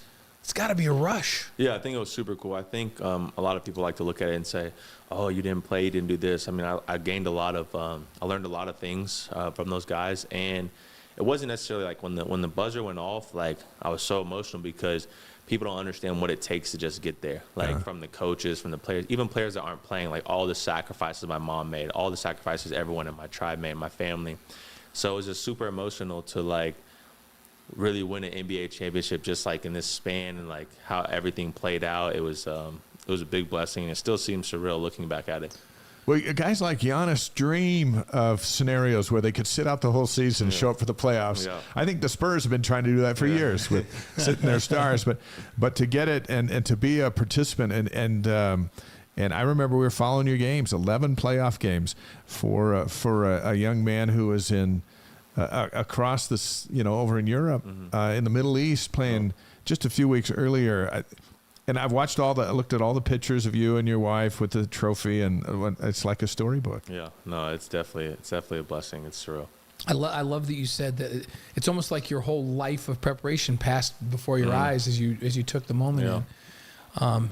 got to be a rush. Yeah, I think it was super cool. I think a lot of people like to look at it and say, oh, you didn't play, you didn't do this. I mean, I gained a lot of, I learned a lot of things from those guys, and it wasn't necessarily like when the buzzer went off, like I was so emotional because people don't understand what it takes to just get there. Like from the coaches, from the players, even players that aren't playing, like all the sacrifices my mom made, all the sacrifices everyone in my tribe made, my family. So it was just super emotional to like really win an NBA championship just like in this span and like how everything played out. It was a big blessing, and it still seems surreal looking back at it. Well, guys like Giannis dream of scenarios where they could sit out the whole season and show up for the playoffs. Yeah. I think the Spurs have been trying to do that for years with sitting their stars, but to get it and to be a participant and I remember we were following your games, 11 playoff games for a young man who was in across this, over in Europe, in the Middle East, playing just a few weeks earlier. And I've looked at all the pictures of you and your wife with the trophy, and it's like a storybook. Yeah, no, it's definitely a blessing. It's surreal. I love that you said that it's almost like your whole life of preparation passed before your eyes as you took the moment. Yeah.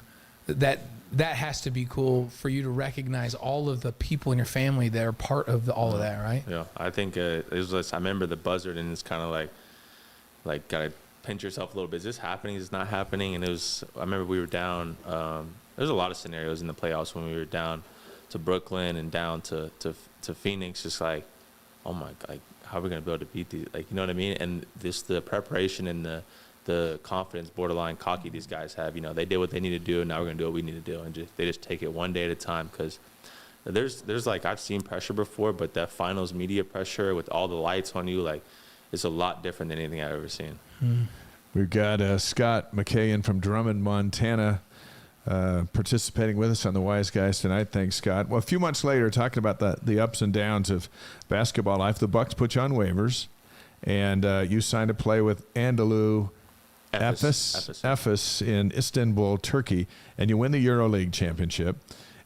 That has to be cool for you to recognize all of the people in your family that are part of all of that, right? Yeah, I think it was just, I remember the buzzard, and it's kind of like gotta pinch yourself a little bit. Is this happening? Is this not happening? And I remember we were down. There's a lot of scenarios in the playoffs when we were down to Brooklyn and down to Phoenix. Just like, oh my God, like, how are we gonna be able to beat these? Like, you know what I mean? And the preparation and the confidence, borderline cocky these guys have. They did what they need to do, and now we're gonna do what we need to do, and they just take it one day at a time. Because there's like, I've seen pressure before, but that finals media pressure with all the lights on you, like, it's a lot different than anything I've ever seen. We've got Scott McKayan from Drummond, Montana, participating with us on the Wise Guys tonight. Thanks, Scott. Well, a few months later, talking about the ups and downs of basketball life, the Bucks put you on waivers, and you signed to play with Anadolu Efes in Istanbul, Turkey, and you win the EuroLeague championship.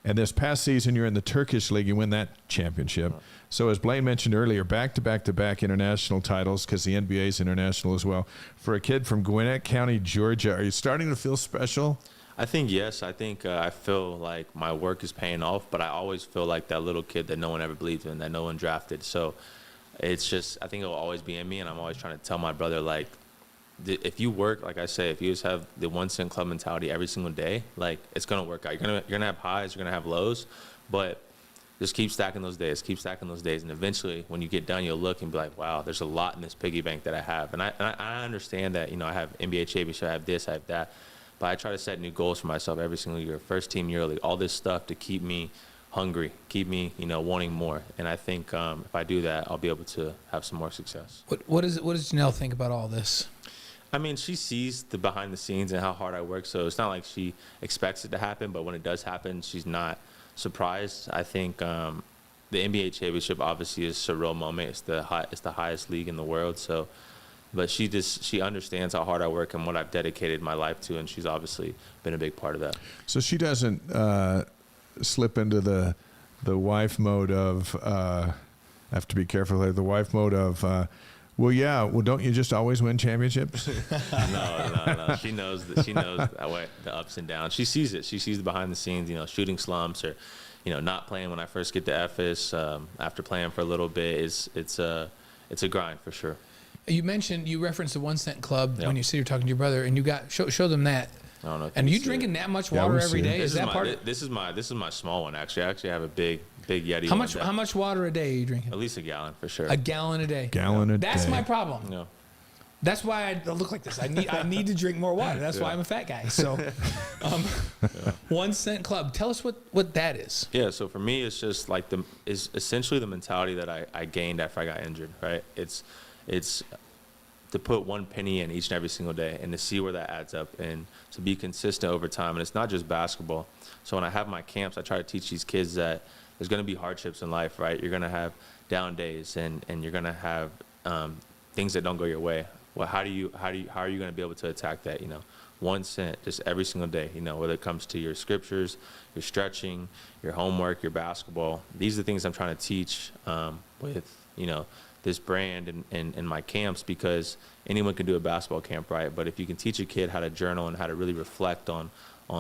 And this past season, you're in the Turkish league. You win that championship. So as Blaine mentioned earlier, back-to-back-to-back international titles, because the NBA is international as well. For a kid from Gwinnett County, Georgia, are you starting to feel special? I think yes. I think I feel like my work is paying off, but I always feel like that little kid that no one ever believed in, that no one drafted. So it's just, I think it will always be in me, and I'm always trying to tell my brother, like, if you work, like I say, if you just have the 1 cent club mentality every single day, like, it's going to work out. You're gonna have highs, you're going to have lows, but just keep stacking those days, and eventually when you get done, you'll look and be like, wow, there's a lot in this piggy bank that I have. And I understand that, I have NBA championship, I have this, I have that, but I try to set new goals for myself every single year. First team EuroLeague, all this stuff to keep me hungry, keep me, wanting more. And I think if I do that, I'll be able to have some more success. What does Janelle think about all this? I mean, she sees the behind the scenes and how hard I work, so it's not like she expects it to happen, but when it does happen, she's not surprised. I think the NBA championship obviously is a surreal moment. It's the highest league in the world, so, but she understands how hard I work and what I've dedicated my life to, and she's obviously been a big part of that. So she doesn't slip into the wife mode of I have to be careful there, the wife mode of well, don't you just always win championships? No. She knows the ups and downs. She sees it. She sees the behind the scenes, shooting slumps or, not playing when I first get to Ephes. After playing for a little bit, it's a grind for sure. You referenced the 1 cent club when you say you're talking to your brother, and you got show them that. I don't know. And you drinking that much water every day? Is that part? This is my small one actually. I actually have a big Yeti. How much water a day are you drinking? At least a gallon for sure. A gallon a day. That's my problem. No. That's why I look like this. I need to drink more water. That's why I'm a fat guy. So, 1 cent club. Tell us what that is. Yeah. So for me, it's just like is essentially the mentality that I gained after I got injured. Right. It's to put 1 penny in each and every single day and to see where that adds up and to be consistent over time. And it's not just basketball. So when I have my camps, I try to teach these kids that there's going to be hardships in life, right? You're going to have down days and you're going to have things that don't go your way. Well, how are you going to be able to attack that? 1 cent just every single day, whether it comes to your scriptures, your stretching, your homework, your basketball. These are the things I'm trying to teach with, this brand and my camps, because anyone can do a basketball camp, right? But if you can teach a kid how to journal and how to really reflect on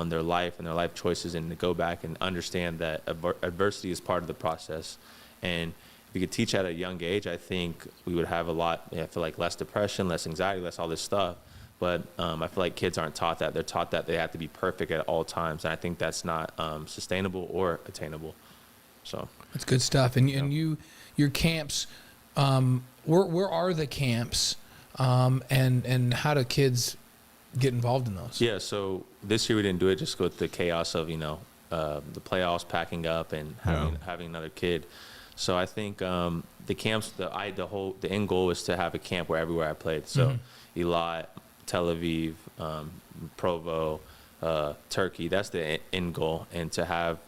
their life and their life choices and to go back and understand that adversity is part of the process. And if you could teach at a young age, I think we would have I feel like less depression, less anxiety, less all this stuff. But I feel like kids aren't taught that. They're taught that they have to be perfect at all times. And I think that's not sustainable or attainable. So that's good stuff. And your camps, where are the camps, and how do kids get involved in those? Yeah, so this year we didn't do it just with the chaos of the playoffs packing up and having another kid. So I think the camps, the end goal is to have a camp everywhere I played. So Eilat, Tel Aviv, Provo, Turkey. That's the end goal, and to have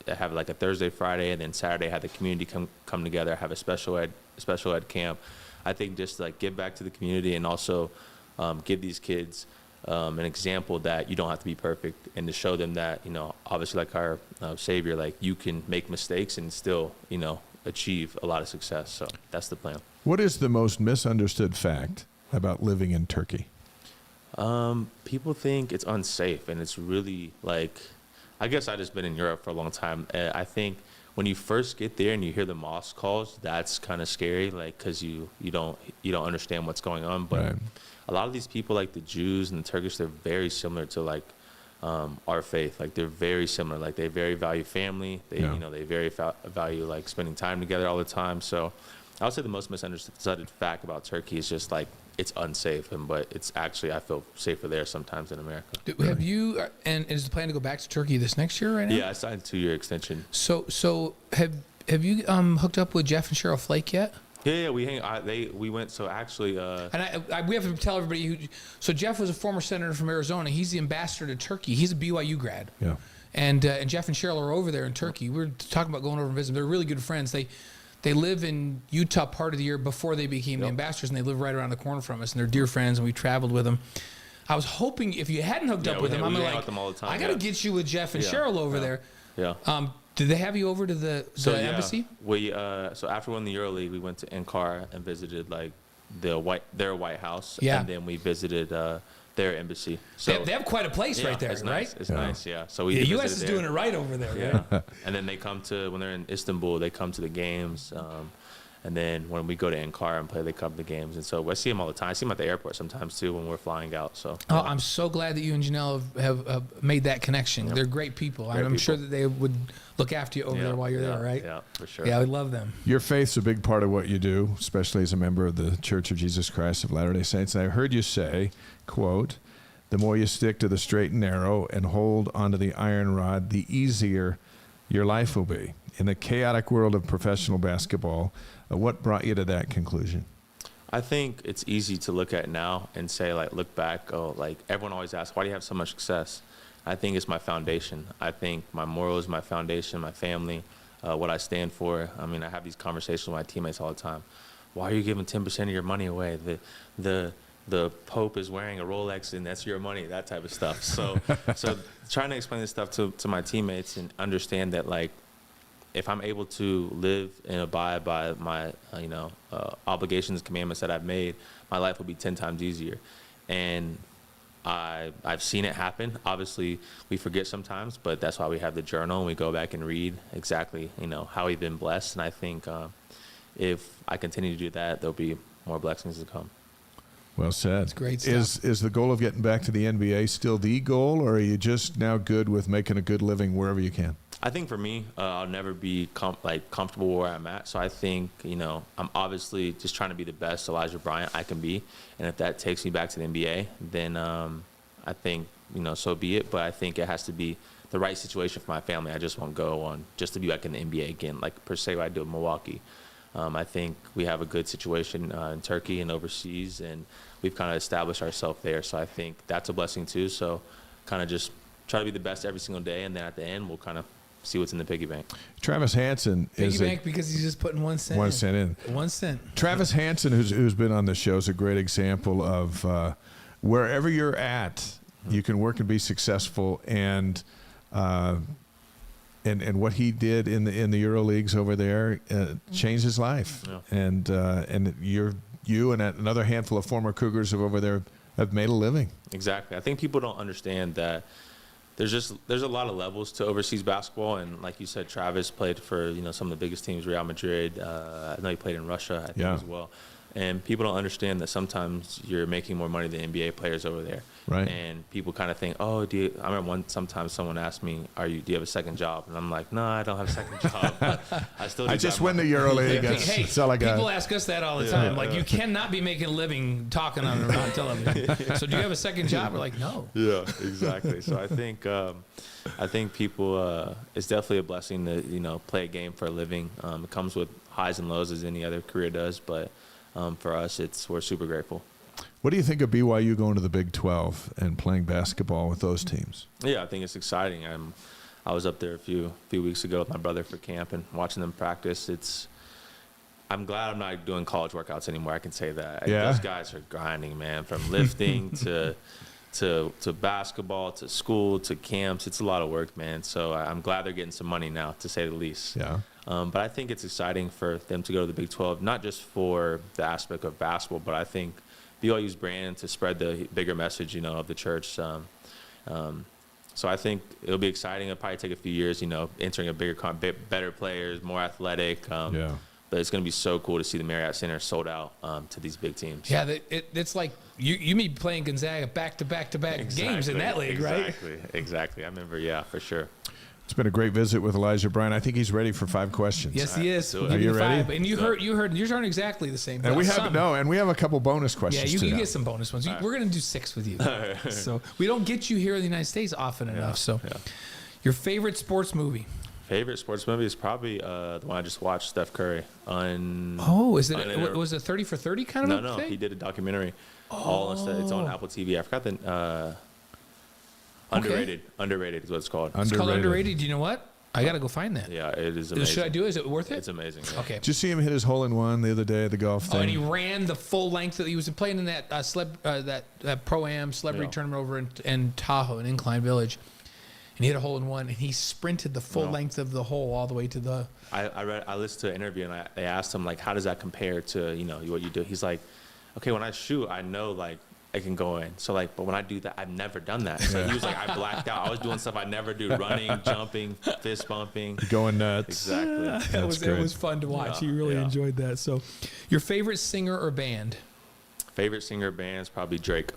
have like a Thursday, Friday, and then Saturday have the community come together, have a special ed camp. I think just like give back to the community and also give these kids an example that you don't have to be perfect, and to show them that obviously like our Savior, like you can make mistakes and still achieve a lot of success. So that's the plan. What is the most misunderstood fact about living in Turkey? People think it's unsafe, and it's really like, I guess I just been in Europe for a long time. I think when you first get there and you hear the mosque calls, that's kind of scary, like because you don't understand what's going on. But right. A lot of these people, like the Jews and the Turkish, they're very similar to like our faith. Like they're very similar. Like they very value family. They they very value like spending time together all the time. So I would say the most misunderstood fact about Turkey is just like it's unsafe, but it's actually, I feel safer there sometimes than America. Have you, and is the plan to go back to Turkey this next year right now? Yeah, I signed a 2-year extension. So have you hooked up with Jeff and Cheryl Flake yet? Yeah, we hang. We went. So actually, And we have to tell everybody. So Jeff was a former senator from Arizona. He's the ambassador to Turkey. He's a BYU grad. Yeah. And Jeff and Cheryl are over there in Turkey. We were talking about going over and visiting. They're really good friends. They live in Utah part of the year before they became the ambassadors, and they live right around the corner from us. And they're dear friends, and we traveled with them. I was hoping if you hadn't hooked up with them, I'm like, I got to get you with Jeff and Cheryl over there. Yeah. Did they have you over to the embassy? We so after we won the EuroLeague, we went to Ankara and visited like their White House. Yeah. And then we visited their embassy. So They have quite a place right there, it's right? nice. It's nice. Yeah. So we The U.S. visited is there. doing it right over there. Yeah. Right? And then they come to when they're in Istanbul, they come to the games. And then when we go to Ankara and play, they come to the games. And so I see them all the time. I see them at the airport sometimes too when we're flying out. So Oh, I'm so glad that you and Janelle have made that connection. They're great people. I'm sure that they would look after you over there while you're there, right? Yeah, for sure. Yeah, I love them. Your faith's a big part of what you do, especially as a member of the Church of Jesus Christ of Latter-day Saints. And I heard you say, quote, the more you stick to the straight and narrow and hold onto the iron rod, the easier your life will be. In the chaotic world of professional basketball, what brought you to that conclusion? I think it's easy to look at now and say, like, look back, like everyone always asks, why do you have so much success? I think it's my foundation. I think my morals, my foundation, my family, what I stand for. I mean, I have these conversations with my teammates all the time. Why are you giving 10% of your money away? The Pope is wearing a Rolex and that's your money, that type of stuff. So trying to explain this stuff to my teammates and understand that, like, if I'm able to live and abide by my, obligations, commandments that I've made, my life will be 10 times easier. And I've seen it happen. Obviously, we forget sometimes, but that's why we have the journal and we go back and read exactly, how we've been blessed. And I think if I continue to do that, there'll be more blessings to come. Well said. That's great stuff. Is the goal of getting back to the NBA still the goal, or are you just now good with making a good living wherever you can? I think for me, I'll never be comfortable where I'm at. So I think, I'm obviously just trying to be the best Elijah Bryant I can be. And if that takes me back to the NBA, then I think, so be it. But I think it has to be the right situation for my family. I just won't go on just to be back in the NBA again, like per se what I do in Milwaukee. I think we have a good situation in Turkey and overseas, and we've kind of established ourselves there. So I think that's a blessing too. So kind of just try to be the best every single day, and then at the end, we'll kind of see what's in the piggy bank. Travis Hansen Piggy bank because he's just putting 1 cent. 1 cent in. 1 cent. Travis Hansen, who's been on the show, is a great example of wherever you're at, you can work and be successful. And what he did in the EuroLeagues over there changed his life. Yeah. And you and another handful of former Cougars over there have made a living. Exactly. I think people don't understand that there's a lot of levels to overseas basketball, and like you said, Travis played for some of the biggest teams, Real Madrid. I know he played in Russia, I think, as well. And people don't understand that sometimes you're making more money than NBA players over there. Right. And people kind of think, I remember sometimes someone asked me, do you have a second job? And I'm like, no, I don't have a second job. But I still do. I just win the EuroLeague. Hey, that's all I got. People ask us that all the time. Like, you cannot be making a living talking on television. So do you have a second job? We're like, no. Yeah, exactly. So I think people, it's definitely a blessing to, play a game for a living. It comes with highs and lows as any other career does, but for us, we're super grateful. What do you think of BYU going to the Big 12 and playing basketball with those teams? Yeah, I think it's exciting. I was up there a few weeks ago with my brother for camp and watching them practice. I'm glad I'm not doing college workouts anymore. I can say that. Yeah. Those guys are grinding, man, from lifting to basketball to school to camps. It's a lot of work, man. So I'm glad they're getting some money now, to say the least. Yeah. But I think it's exciting for them to go to the Big 12, not just for the aspect of basketball, but I think BYU's brand to spread the bigger message, of the church. So I think it'll be exciting. It'll probably take a few years, entering a bigger, better players, more athletic. But it's going to be so cool to see the Marriott Center sold out to these big teams. Yeah, it's like you may be playing Gonzaga back-to-back games in that league, right? Exactly. I remember, yeah, for sure. It's been a great visit with Elijah Bryant. I think he's ready for 5 questions. Yes, he is. Are you ready? 5. And you heard yours aren't exactly the same. And we have a couple bonus questions. Yeah, you get some bonus ones. We're going to do 6 with you. So we don't get you here in the United States often enough. So your favorite sports movie? Favorite sports movie is probably the one I just watched, Steph Curry. Was it 30 for 30 kind of No, thing? he did a documentary. It's on Apple TV. I forgot the underrated. Underrated is what it's called. It's called Underrated. Do you know what? I got to go find that. Yeah, it is amazing. Should I do it? Is it worth it? It's amazing. Yeah. Okay. Did you see him hit his hole-in-one the other day at the golf thing? And he ran the full length. He was playing in that that Pro-Am celebrity tournament over in Tahoe, in Incline Village. And he hit a hole-in-one, and he sprinted the full length of the hole all the way to the... I listened to an interview, and they asked him, like, how does that compare to, what you do? He's like, okay, when I shoot, I know, like, I can go in. So, like, but when I do that, I've never done that. So he was like, I blacked out. I was doing stuff I never do, running, jumping, fist bumping. Going nuts. Exactly. It was fun to watch. Yeah, He really enjoyed that. So, your favorite singer or band? Favorite singer or band is probably Drake.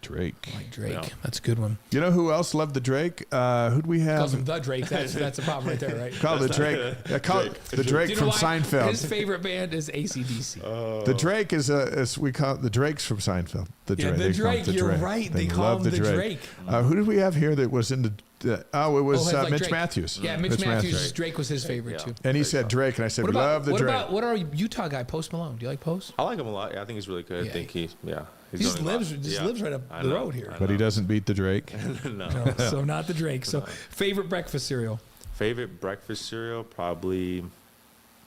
Drake. Like Drake. Yeah. That's a good one. You know who else loved the Drake? Who'd we have? Calls him the Drake. That's a problem right there, right? Call the Drake. Yeah, call it the Drake Do you know from why? Seinfeld. His favorite band is AC/DC. The Drake is we call it the Drakes from Seinfeld. The Drake. the They call it Drake. the You're Drake. right. They call love him the Drake. Who did we have here that was in the? It was like Mitch Drake. Matthews. Yeah, Mitch Matthews. Drake was his favorite too. And he said Drake, and I said we love the Drake. What our Utah guy, Post Malone? Do you like Post? I like him a lot. Yeah, I think he's really good. Yeah. I think He just doing a lot. lives right up I the know. road here. But he doesn't beat the Drake. No. No, so not the Drake. So favorite breakfast cereal? Favorite breakfast cereal, probably.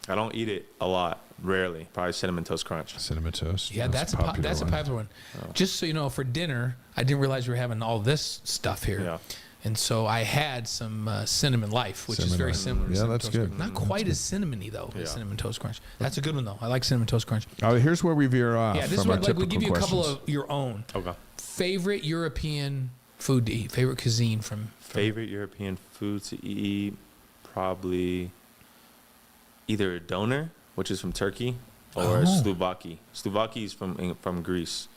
I don't eat it a lot. Rarely. Probably Cinnamon Toast Crunch. Cinnamon toast. Yeah, that's a popular one. Just so you know, for dinner, I didn't realize we were having all this stuff here. Yeah. And so I had some Cinnamon Life, which is very similar to Yeah, Cinnamon that's Toast good. Crunch. Not quite as cinnamony, though, Yeah. as Cinnamon Toast Crunch. That's a good one, though. I like Cinnamon Toast Crunch. Here's where we veer off. Yeah, this is from our what, like, we typical give you a couple questions. of your own. Okay. Favorite European food to eat? Favorite cuisine from Favorite European food to eat, probably either a doner, which is from Turkey, or slouvaki. Slouvaki is from Greece,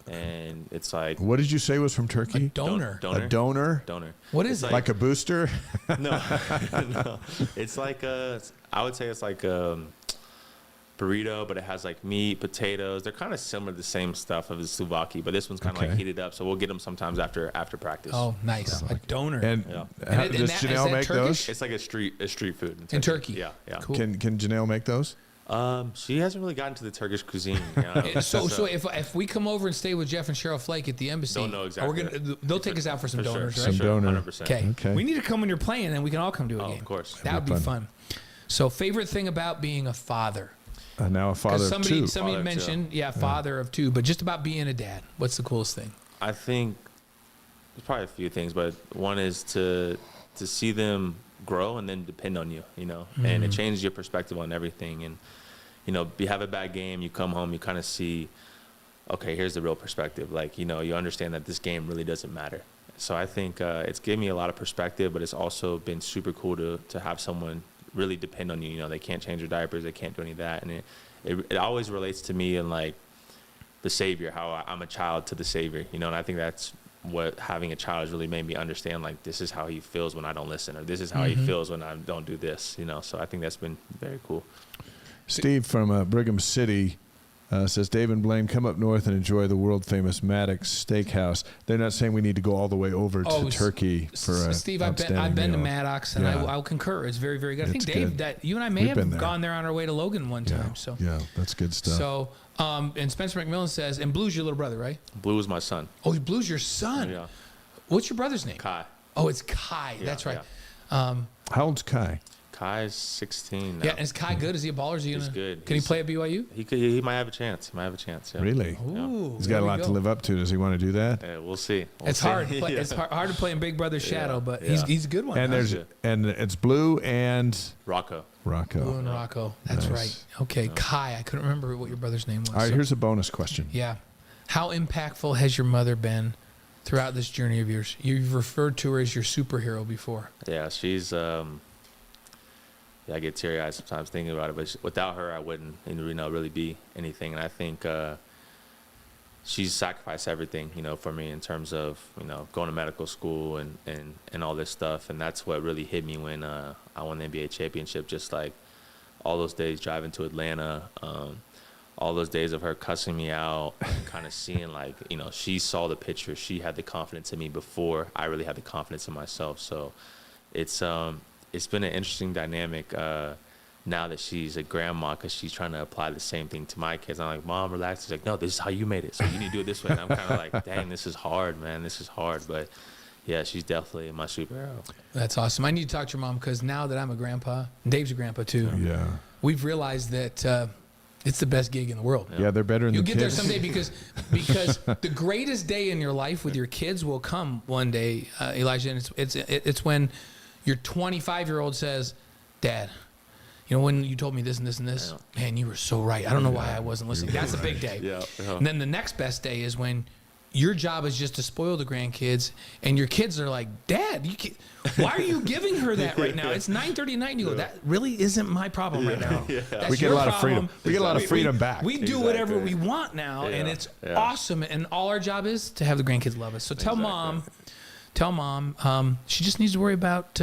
and it's like What did you say was from Turkey? a donor. Doner. A donor? Doner. What is It's it? Like a booster? No, no. It's like I would say it's like a burrito, but it has like meat, potatoes. They're kind of similar to the same stuff of the slouvaki, but this one's kind of Okay. like heated up. So we'll get them sometimes after practice. Oh, nice. A donor. And Yeah. how, And does is Janelle that make Turkish? those? It's like a street food In Turkey. Yeah, yeah. Cool. Can Janelle make those? She hasn't really gotten to the Turkish cuisine. You know? So if we come over and stay with Jeff and Cheryl Flake at the embassy, Don't know exactly. they'll take us out for some For sure, donors, for right? Some donor. 100%. Okay. We need to come when you're playing, and we can all come to a Oh, game. of course. That would That'd be be fun. So, favorite thing about being a father? Now a father of Somebody two. Father of two. mentioned, father of two, but just about being a dad. What's the coolest thing? I think there's probably a few things, but one is to see them grow and then depend on you, and it changes your perspective on everything. And, you have a bad game, you come home, you kind of see, okay, here's the real perspective. Like, you understand that this game really doesn't matter. So I think it's given me a lot of perspective, but it's also been super cool to have someone really depend on you. They can't change their diapers, they can't do any of that. And it always relates to me in like the savior, how I'm a child to the savior, and I think that's what having a child has really made me understand, like, this is how he feels when I don't listen, or this is how he feels when I don't do this, so I think that's been very cool. Steve from Brigham City says, Dave and Blaine, come up north and enjoy the world-famous Maddox Steakhouse. They're not saying we need to go all the way over to Turkey for Steve, I've been to Maddox, and Yeah. I'll concur. It's very, very good. I It's think, Dave, good. that you and I may We've been have there. gone there on our way to Logan one time. So, Yeah, that's good stuff. So, and Spencer McMillan says, and Blue's your little brother, right? Blue is my son. Oh, Blue's your son. Yeah. What's your brother's name? Kai. Oh, it's Kai. Yeah, That's right. How old's Kai? Kai's 16 now. Yeah, and is Kai good? Is he a baller? Is he He's gonna, good. Can he play at BYU? He might have a chance. Yeah. Really? Ooh, He's got a lot to live up to. Does he want to do that? Yeah, we'll see. It's hard. It's hard to play in Big Brother's shadow, but he's a good one. And That's there's good. and it's Blue and Rocco. Rocco. Blue and Rocco. That's Nice. right. Okay, Kai. I couldn't remember what your brother's name was. All right, So- here's a bonus question. Yeah. How impactful has your mother been throughout this journey of yours? You've referred to her as your superhero before. Yeah, she's I get teary-eyed sometimes thinking about it, but without her, I wouldn't really be anything. And I think she's sacrificed everything, for me in terms of, going to medical school and all this stuff. And that's what really hit me when I won the NBA championship, just like all those days driving to Atlanta, all those days of her cussing me out, and kind of seeing like, she saw the picture. She had the confidence in me before I really had the confidence in myself. So it's it's been an interesting dynamic now that she's a grandma, because she's trying to apply the same thing to my kids. I'm like, Mom, relax. She's like, no, this is how you made it, so you need to do it this way. And I'm kind of like, dang, this is hard, man. This is hard. But yeah, she's definitely my superhero. That's awesome. I need to talk to your mom, because now that I'm a grandpa, and Dave's a grandpa too. Yeah. We've realized that it's the best gig in the world. Yeah, they're better than You'll the get there kids. someday, because the greatest day in your life with your kids will come one day, Elijah. And it's when your 25-year-old says, Dad, you know, when you told me this and this and this, man, you were so right. I don't know why I wasn't listening. That's a big day. Yeah. And then the next best day is when your job is just to spoil the grandkids, and your kids are like, Dad, why are you giving her that right now? It's 9:30 at night, and you go, that really isn't my problem right now. That's We get a your lot of freedom. problem. We get a lot of freedom back. We do whatever we want now, Yeah. and it's Yeah. awesome. And all our job is to have the grandkids love us. So tell mom, she just needs to worry about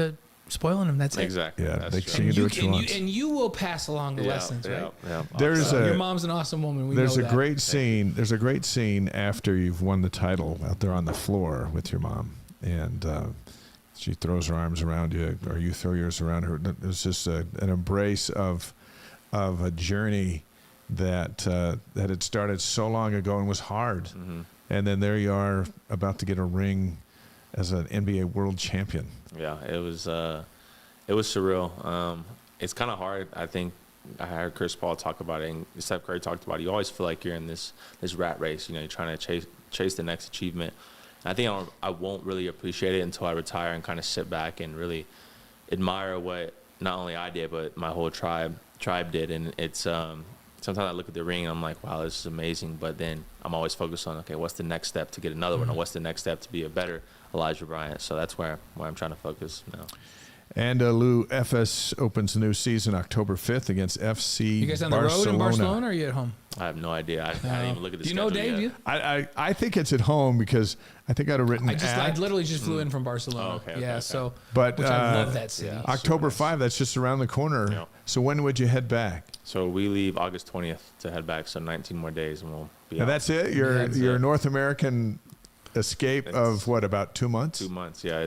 spoiling them. That's it. Exactly. Yeah, That's they true. can do what she wants. And you will pass along the lessons, right? Yeah. There's Your mom's an awesome woman. We There's know a that. great scene. There's a great scene after you've won the title out there on the floor with your mom, and she throws her arms around you, or you throw yours around her. It's just an embrace of a journey that had started so long ago and was hard, Mm-hmm. and then there you are about to get a ring as an NBA world champion. Yeah, it was surreal. It's kind of hard. I think I heard Chris Paul talk about it, and Steph Curry talked about it. You always feel like you're in this rat race. You know, you're trying to chase the next achievement. And I think I won't really appreciate it until I retire and kind of sit back and really admire what not only I did, but my whole tribe did. And it's sometimes I look at the ring and I'm like, wow, this is amazing. But then I'm always focused on, okay, what's the next step to get another one, or what's the next step to be a better Elijah Bryant. So that's where I'm trying to focus now. And Lou, FS opens the new season October 5th against FC You guys on the Barcelona. road in Barcelona, or are you at home? I have no idea. I didn't even look at the Do you know schedule Dave? yet. I think it's at home, because I think I'd have written I literally just flew in from Barcelona. Oh, okay, yeah, okay. so But which I love that city. yeah. October 5, that's just around the corner. Yeah. So when would you head back? So we leave August 20th to head back. So 19 more days, and we'll be And out. that's it? That's Your it. North American escape of what, about 2 months? 2 months. Yeah,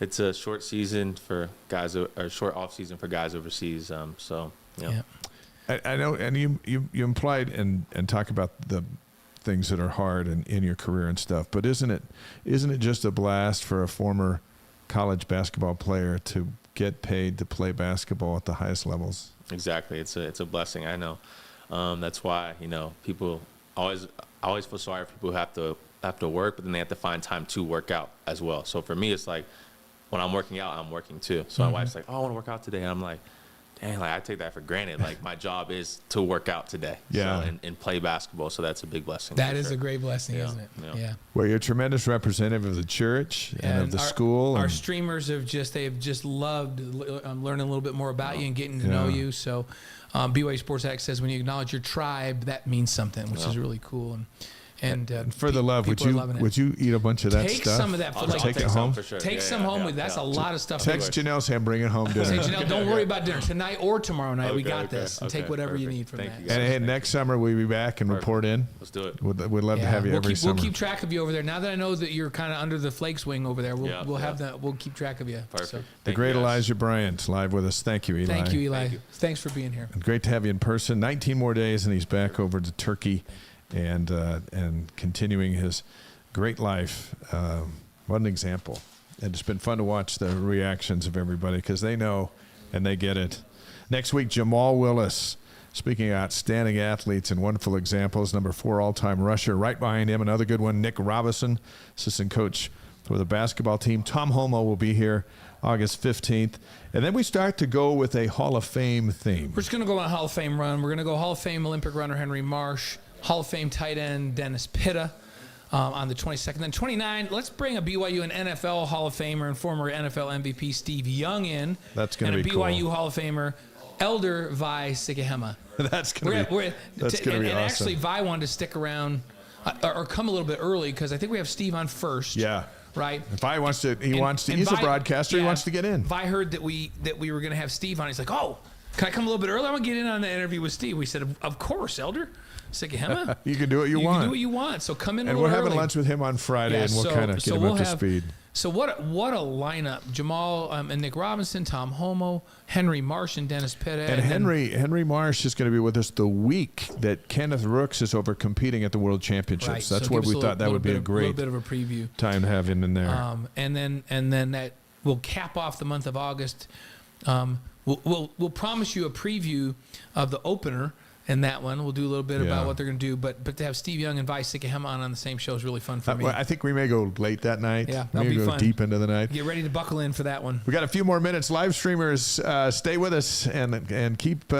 it's a short season for guys, or short off season for guys overseas. So Yeah. I know, and you implied and talk about the things that are hard in your career and stuff, but isn't it just a blast for a former college basketball player to get paid to play basketball at the highest levels? Exactly. It's a blessing. I know. That's why, people I always feel sorry for people who have to work, but then they have to find time to work out as well. So for me, it's like when I'm working out, I'm working too. So my wife's like, "Oh, I want to work out today," and I'm like, dang, I take that for granted. Like, my job is to work out today. Yeah. So, and play basketball. So that's a big blessing. That for is sure. a great blessing, Yeah, isn't it? yeah. Well, you're a tremendous representative of the church and of the school. Our and- streamers have just loved learning a little bit more about you and getting to know you. So BYU Sports Act says when you acknowledge your tribe, that means something, which is really cool. And for the love, would you eat a bunch of that take stuff? some of that for I'll take it some home? for sure. Take some home with. That's a lot of stuff. Text Janelle, say I'm bringing home dinner. Say, Janelle, don't worry about dinner tonight or tomorrow night. We Okay, got okay, this. And okay, take whatever you perfect. need from Thank that. you, guys. And hey, next summer we'll be back and report in. Let's do it. We'd love to have you every summer. We'll keep track of you over there. Now that I know that you're kind of under the Flakes wing over there, we'll keep track of you. Perfect. So, The Thank great you, guys. Elijah Bryant live with us. Thank you, Eli. thank you, Eli. Thank you. Thanks for being here. And great to have you in person. 19 more days, and he's back over to Turkey and continuing his great life. What an example. And it's been fun to watch the reactions of everybody because they know and they get it. Next week, Jamal Willis. Speaking of outstanding athletes and wonderful examples, number 4 all-time rusher. Right behind him, another good one, Nick Robinson, assistant coach for the basketball team. Tom Homo will be here August 15th. And then we start to go with a Hall of Fame theme. We're just going to go on a Hall of Fame run. We're going to go Hall of Fame Olympic runner Henry Marsh, Hall of Fame tight end Dennis Pitta on the 22nd. Then 29, let's bring a BYU and NFL Hall of Famer and former NFL MVP Steve Young in. That's going to be And a BYU cool. Hall of Famer Elder Vi Sikahema. That's going to be awesome. And actually, Vi wanted to stick around or come a little bit early because I think we have Steve on first. Yeah. Right. If Vi wants to, he's a Vi- broadcaster. He yeah, wants to get in. Vi heard that we were going to have Steve on. He's like, "Oh, can I come a little bit early? I want to get in on the interview with Steve." We said, "Of course, Elder Sikahema. You can do what you want. You can do what you want. So come in a And little we're having early." lunch with him on Friday, Yeah, and we'll so- kind of so get him we'll up to have speed. So what a lineup. Jamal and Nick Robinson, Tom Homo, Henry Marsh, and Dennis Pitta. And Henry Marsh is going to be with us the week that Kenneth Rooks is over competing at the World Championships. Right. That's So where give us we thought that would be a great little bit of a preview time to have him in there. and then that will cap off the month of August. We'll promise you a preview of the opener. And that one, we'll do a little bit about what they're going to do. But to have Steve Young and Vi Sikahema on the same show is really fun for me. I think we may go late that night. Yeah, that'll maybe be go fun. deep into the night. Get ready to buckle in for that one. We got a few more minutes. Live streamers, stay with us and keep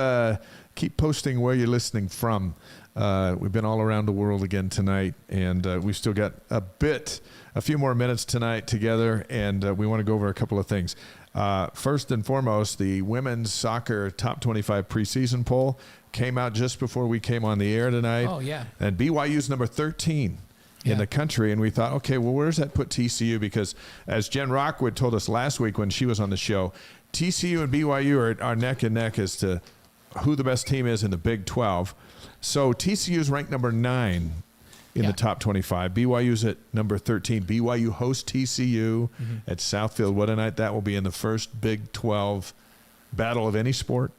posting where you're listening from. We've been all around the world again tonight, and we've still got a few more minutes tonight together, and we want to go over a couple of things. First and foremost, the women's soccer top 25 preseason poll came out just before we came on the air tonight. Oh, yeah. And BYU's number 13 in the country. And we thought, okay, well, where does that put TCU? Because as Jen Rockwood told us last week when she was on the show, TCU and BYU are neck and neck as to who the best team is in the Big 12. So TCU's ranked number 9 in the top 25. BYU's at number 13. BYU hosts TCU at Southfield. What a night that will be in the first Big 12 battle of any sport.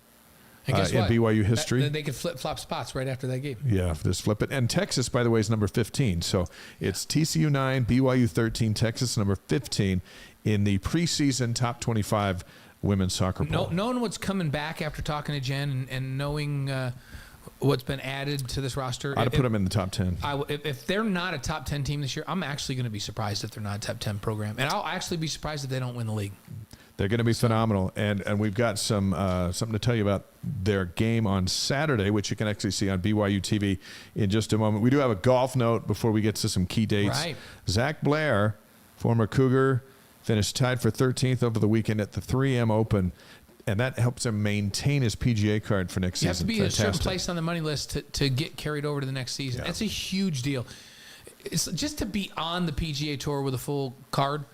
And guess in what? BYU history. They could flip-flop spots right after that game. Yeah, just flip it. And Texas, by the way, is number 15. So it's TCU 9, BYU 13, Texas number 15 in the preseason top 25 women's soccer poll. Knowing what's coming back after talking to Jen and knowing what's been added to this roster. I'd put them in the top 10. If they're not a top 10 team this year, I'm actually going to be surprised if they're not a top 10 program. And I'll actually be surprised if they don't win the league. They're going to be phenomenal, and we've got something to tell you about their game on Saturday, which you can actually see on BYU TV in just a moment. We do have a golf note before we get to some key dates. Right. Zach Blair, former Cougar, finished tied for 13th over the weekend at the 3M Open, and that helps him maintain his PGA card for next You have season. to be Fantastic. a certain place on the money list to get carried over to the next season. Yeah. That's a huge deal. It's just to be on the PGA Tour with a full card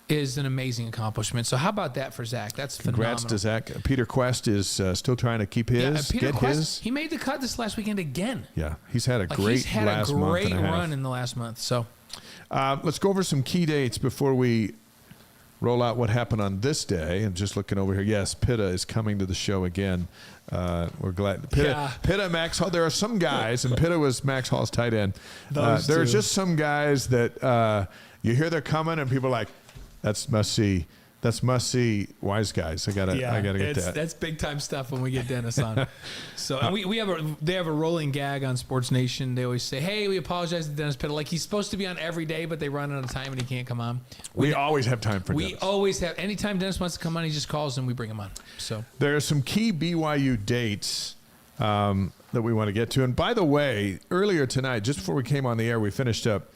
is an amazing accomplishment. So how about that for Zach? That's phenomenal. Congrats to Zach. Peter Quest is still trying to keep his. Peter get Quest, his. he made the cut this last weekend again. Yeah, he's had a great last month and a half. run in the last month. So let's go over some key dates before we roll out what happened on this day. And just looking over here, yes, Pitta is coming to the show again. We're glad. Pitta, Max Hall. There are some guys, and Pitta was Max Hall's tight end. Those there are two. just some guys that you hear they're coming, and people are like, that's must see. That's must see. Wise guys. I gotta get that. That's big time stuff when we get Dennis on. So and they have a rolling gag on Sports Nation. They always say, "Hey, we apologize to Dennis Pitta. Like he's supposed to be on every day, but they run out of time and he can't come on." We always have time for We Dennis. always have. Anytime Dennis wants to come on, he just calls and we bring him on. So There are some key BYU dates that we want to get to. And by the way, earlier tonight, just before we came on the air, we finished up,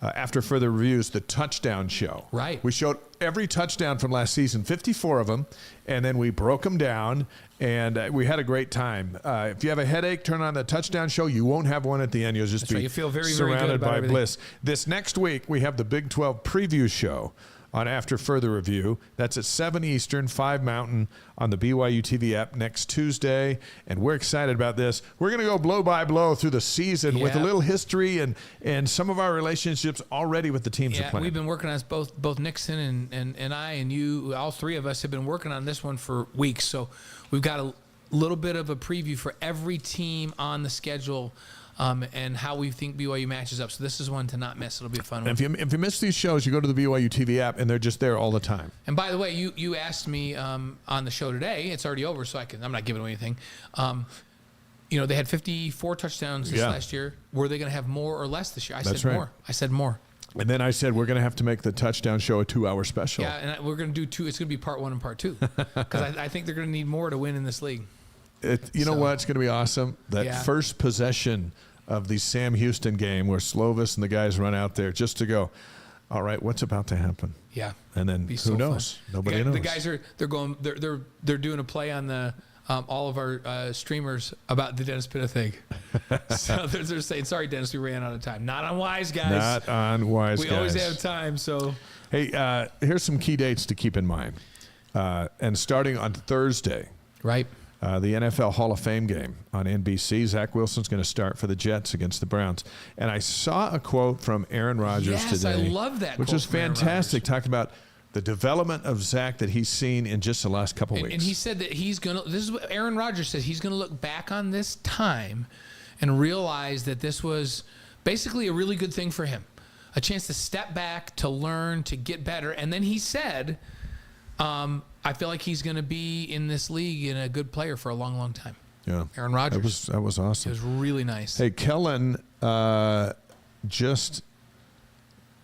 after further reviews, the touchdown show. Right. We showed every touchdown from last season, 54 of them, and then we broke them down, and we had a great time. If you have a headache, turn on the touchdown show. You won't have one at the end. You'll just be right. You feel very, very good surrounded about by everything. bliss. This next week, we have the Big 12 preview show on After Further Review. That's at 7 Eastern, 5 Mountain on the BYU TV app next Tuesday. And we're excited about this. We're going to go blow by blow through the season with a little history and some of our relationships already with the teams that play. We've been working on this, both Nixon and I and you, all three of us have been working on this one for weeks. So we've got a little bit of a preview for every team on the schedule. And how we think BYU matches up. So this is one to not miss. It'll be a fun one. If you miss these shows, you go to the BYU TV app, and they're just there all the time. And by the way, you asked me on the show today. It's already over, so I'm not giving away anything. They had 54 touchdowns this last year. Were they going to have more or less this year? I said more. I said more. And then I said we're going to have to make the touchdown show a 2-hour special. Yeah, and we're going to do 2. It's going to be part 1 and part 2 because I think they're going to need more to win in this league. You know what? It's going to be awesome. That first possession of the Sam Houston game where Slovis and the guys run out there just to go, all right, what's about to happen? Yeah. And then who knows? Fun. Nobody knows. The guys they're doing a play on the all of our streamers about the Dennis Pitta thing. So they're saying, sorry, Dennis, we ran out of time. Not on Wise Guys. Not on Wise Guys. We always have time. So hey, here's some key dates to keep in mind. And starting on Thursday. Right. the NFL Hall of Fame game on NBC. Zach Wilson's going to start for the Jets against the Browns. And I saw a quote from Aaron Rodgers today. I love that which quote was from Aaron fantastic, Rodgers. talking about the development of Zach that he's seen in just the last couple weeks. And he said that this is what Aaron Rodgers says, he's going to look back on this time and realize that this was basically a really good thing for him. A chance to step back, to learn, to get better. And then he said, I feel like he's going to be in this league and a good player for a long, long time. Yeah. Aaron Rodgers. That was awesome. It was really nice. Hey, Kellen just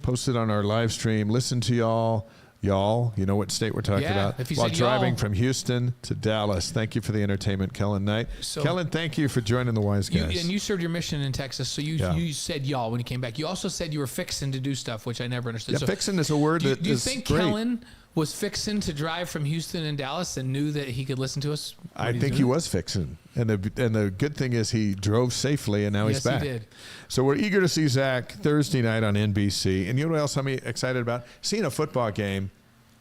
posted on our live stream. Listen to y'all. Y'all, you know what state we're talking about? If you While said driving y'all. from Houston to Dallas. Thank you for the entertainment, Kellen Knight. So- Kellen, thank you for joining the Wise Guys. And you served your mission in Texas, so you said y'all when you came back. You also said you were fixing to do stuff, which I never understood. Yeah, So fixing is a word do you, that do you is think great. Kellen was fixing to drive from Houston and Dallas and knew that he could listen to us? I think he was fixing. And the good thing is he drove safely, and now he's Yes, back. he did. So we're eager to see Zach Thursday night on NBC. And you know what else I'm excited about? Seeing a football game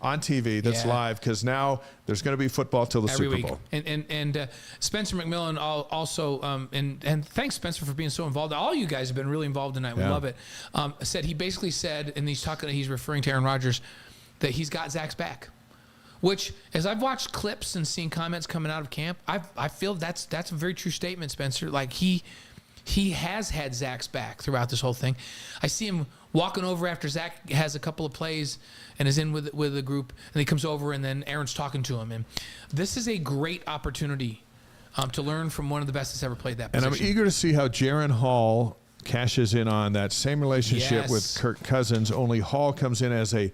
on TV that's Yeah. live, because now there's going to be football till the Every Super week. Bowl. And Spencer McMillan also, and thanks, Spencer, for being so involved. All you guys have been really involved tonight. We Yeah. love it. He basically said, and he's referring to Aaron Rodgers, that he's got Zach's back. Which, as I've watched clips and seen comments coming out of camp, I feel that's a very true statement, Spencer. Like he has had Zach's back throughout this whole thing. I see him walking over after Zach has a couple of plays and is in with the group, and he comes over, and then Aaron's talking to him. And this is a great opportunity to learn from one of the best that's ever played that And position. I'm eager to see how Jaron Hall cashes in on that same relationship Yes. with Kirk Cousins, only Hall comes in as a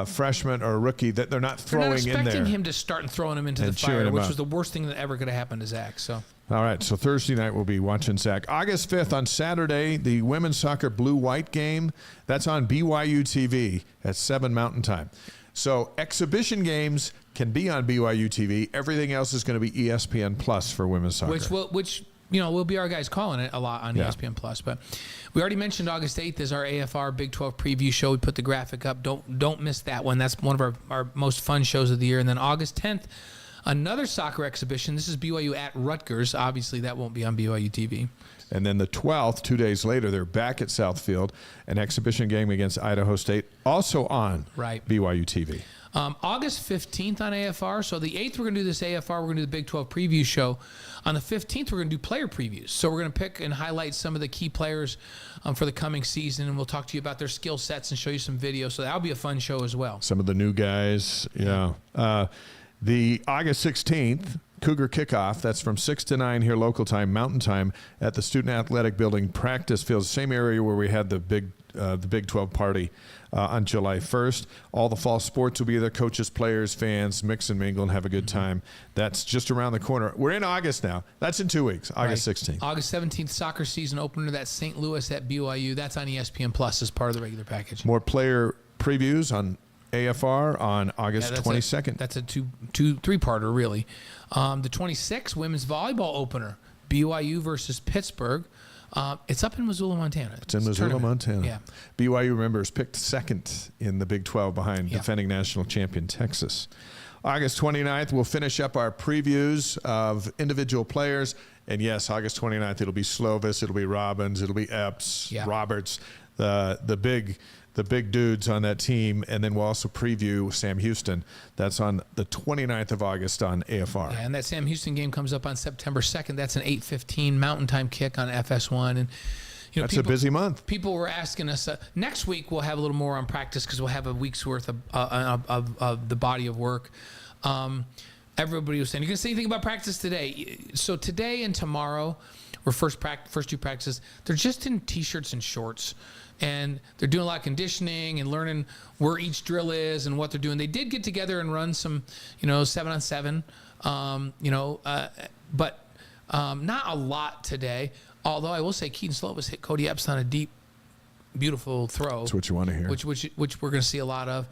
freshman or a rookie that they're not They're not throwing in there. expecting him to start and throwing him into And the cheering fire, him which up. was the worst thing that ever could have happened to Zach. So All right, so Thursday night we'll be watching Zach. August 5th on Saturday, the women's soccer blue-white game. That's on BYU TV at 7 Mountain Time. So exhibition games can be on BYU TV. Everything else is going to be ESPN Plus for women's soccer. which will be our guys calling it a lot on Yeah. ESPN Plus. But we already mentioned August 8th is our AFR Big 12 preview show. We put the graphic up. Don't miss that one. That's one of our most fun shows of the year. And then August 10th, another soccer exhibition. This is BYU at Rutgers. Obviously, that won't be on BYU TV. And then the 12th, 2 days later, they're back at Southfield, an exhibition game against Idaho State, also on Right. BYU TV. August 15th on AFR. So the 8th, we're going to do this AFR. We're going to do the Big 12 preview show. On the 15th, we're going to do player previews. So we're going to pick and highlight some of the key players for the coming season, and we'll talk to you about their skill sets and show you some videos. So that'll be a fun show as well. Some of the new guys, yeah. The August 16th, Cougar Kickoff, that's from 6 to 9 here local time, Mountain Time, at the Student Athletic Building practice field, same area where we had the Big 12 party on July 1st. All the fall sports will be there. Coaches, players, fans, mix and mingle and have a good time. That's just around the corner. We're in August now. That's in 2 weeks, August Right. 16th. August 17th, soccer season opener. That's St. Louis at BYU. That's on ESPN Plus as part of the regular package. More player previews on AFR on August 22nd. That's a three-parter, really. The 26th, women's volleyball opener. BYU versus Pittsburgh. It's up in Missoula, Montana. It's in Missoula, tournament. Montana. Yeah. BYU, remember, is picked second in the Big 12 behind Yeah. defending national champion Texas. August 29th, we'll finish up our previews of individual players. And yes, August 29th, it'll be Slovis, it'll be Robbins, it'll be Epps, Yeah. Roberts, the big dudes on that team. And then we'll also preview Sam Houston. That's on the 29th of August on AFR. Yeah, and that Sam Houston game comes up on September 2nd. That's an 8:15 Mountain Time kick on FS1. And That's a busy month. People were asking us next week. We'll have a little more on practice because we'll have a week's worth of the body of work. Everybody was saying, "You can say anything about practice today?" So today and tomorrow, were first two practices. They're just in t-shirts and shorts, and they're doing a lot of conditioning and learning where each drill is and what they're doing. They did get together and run some, 7-on-7, but not a lot today. Although I will say Keaton Slovis hit Cody Epps on a deep, beautiful throw. That's what you want to hear. Which we're going to see a lot of.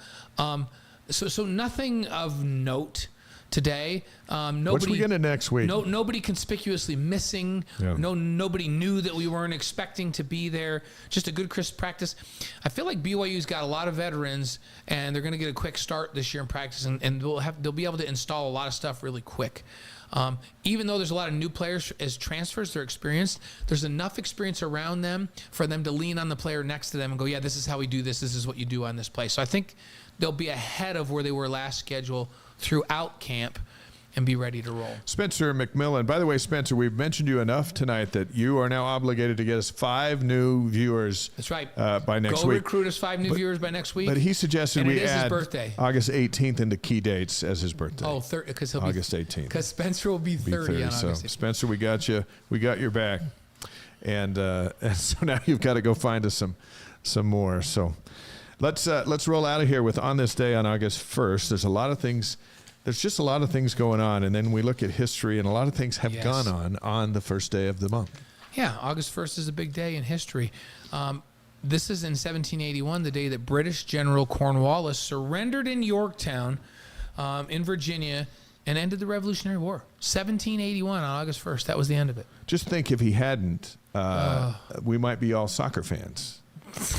So nothing of note today. Nobody, What's we get in next week? Nobody conspicuously missing. Yeah. Nobody knew that we weren't expecting to be there. Just a good, crisp practice. I feel like BYU's got a lot of veterans, and they're going to get a quick start this year in practice, and they'll be able to install a lot of stuff really quick. Even though there's a lot of new players as transfers, they're experienced. There's enough experience around them for them to lean on the player next to them and go, yeah, this is how we do this. This is what you do on this play. So I think they'll be ahead of where they were last schedule throughout camp and be ready to roll. Spencer McMillan. By the way, Spencer, we've mentioned you enough tonight that you are now obligated to get us 5 new viewers. That's right. By next Go week. recruit us 5 new viewers by next week. But he suggested And we it is his add birthday. August 18th into key dates as his birthday. Oh, because he'll August be 18th. Because Spencer will be 30 on so August 18th. Spencer, we got you. We got your back. And so now you've got to go find us some more. So let's roll out of here with On This Day on August 1st. There's just a lot of things going on, and then we look at history, and a lot of things have gone on the first day of the month. Yeah, August 1st is a big day in history. This is in 1781, the day that British General Cornwallis surrendered in Yorktown in Virginia and ended the Revolutionary War. 1781 on August 1st. That was the end of it. Just think if he hadn't, we might be all soccer fans.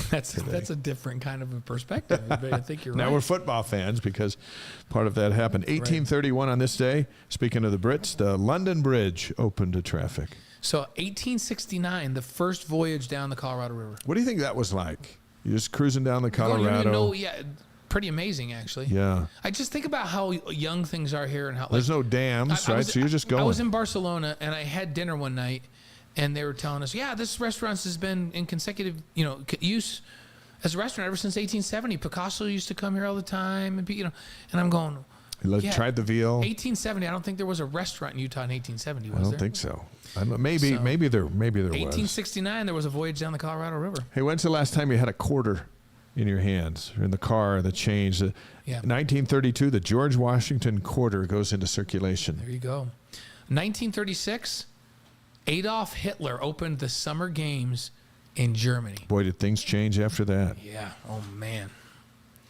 That's a different kind of a perspective. I think you're right. Now we're football fans because part of that happened. 1831 on this day, speaking of the Brits, the London Bridge opened to traffic. So 1869, the first voyage down the Colorado River. What do you think that was like? You're just cruising down the Colorado. You don't even know, pretty amazing, actually. Yeah. I just think about how young things are here and how there's no dams, right? So you're just going. I was in Barcelona and I had dinner one night, and they were telling us, yeah, this restaurant has been in consecutive, use as a restaurant ever since 1870. Picasso used to come here all the time, and I'm going. Tried the veal. 1870. I don't think there was a restaurant in Utah in 1870. Was I don't there? think so. Maybe there was. 1869, there was a voyage down the Colorado River. Hey, when's the last time you had a quarter in your hands or in the car, the change? 1932, the George Washington quarter goes into circulation. There you go. 1936, Adolf Hitler opened the Summer Games in Germany. Boy, did things change after that. Yeah. Oh, man.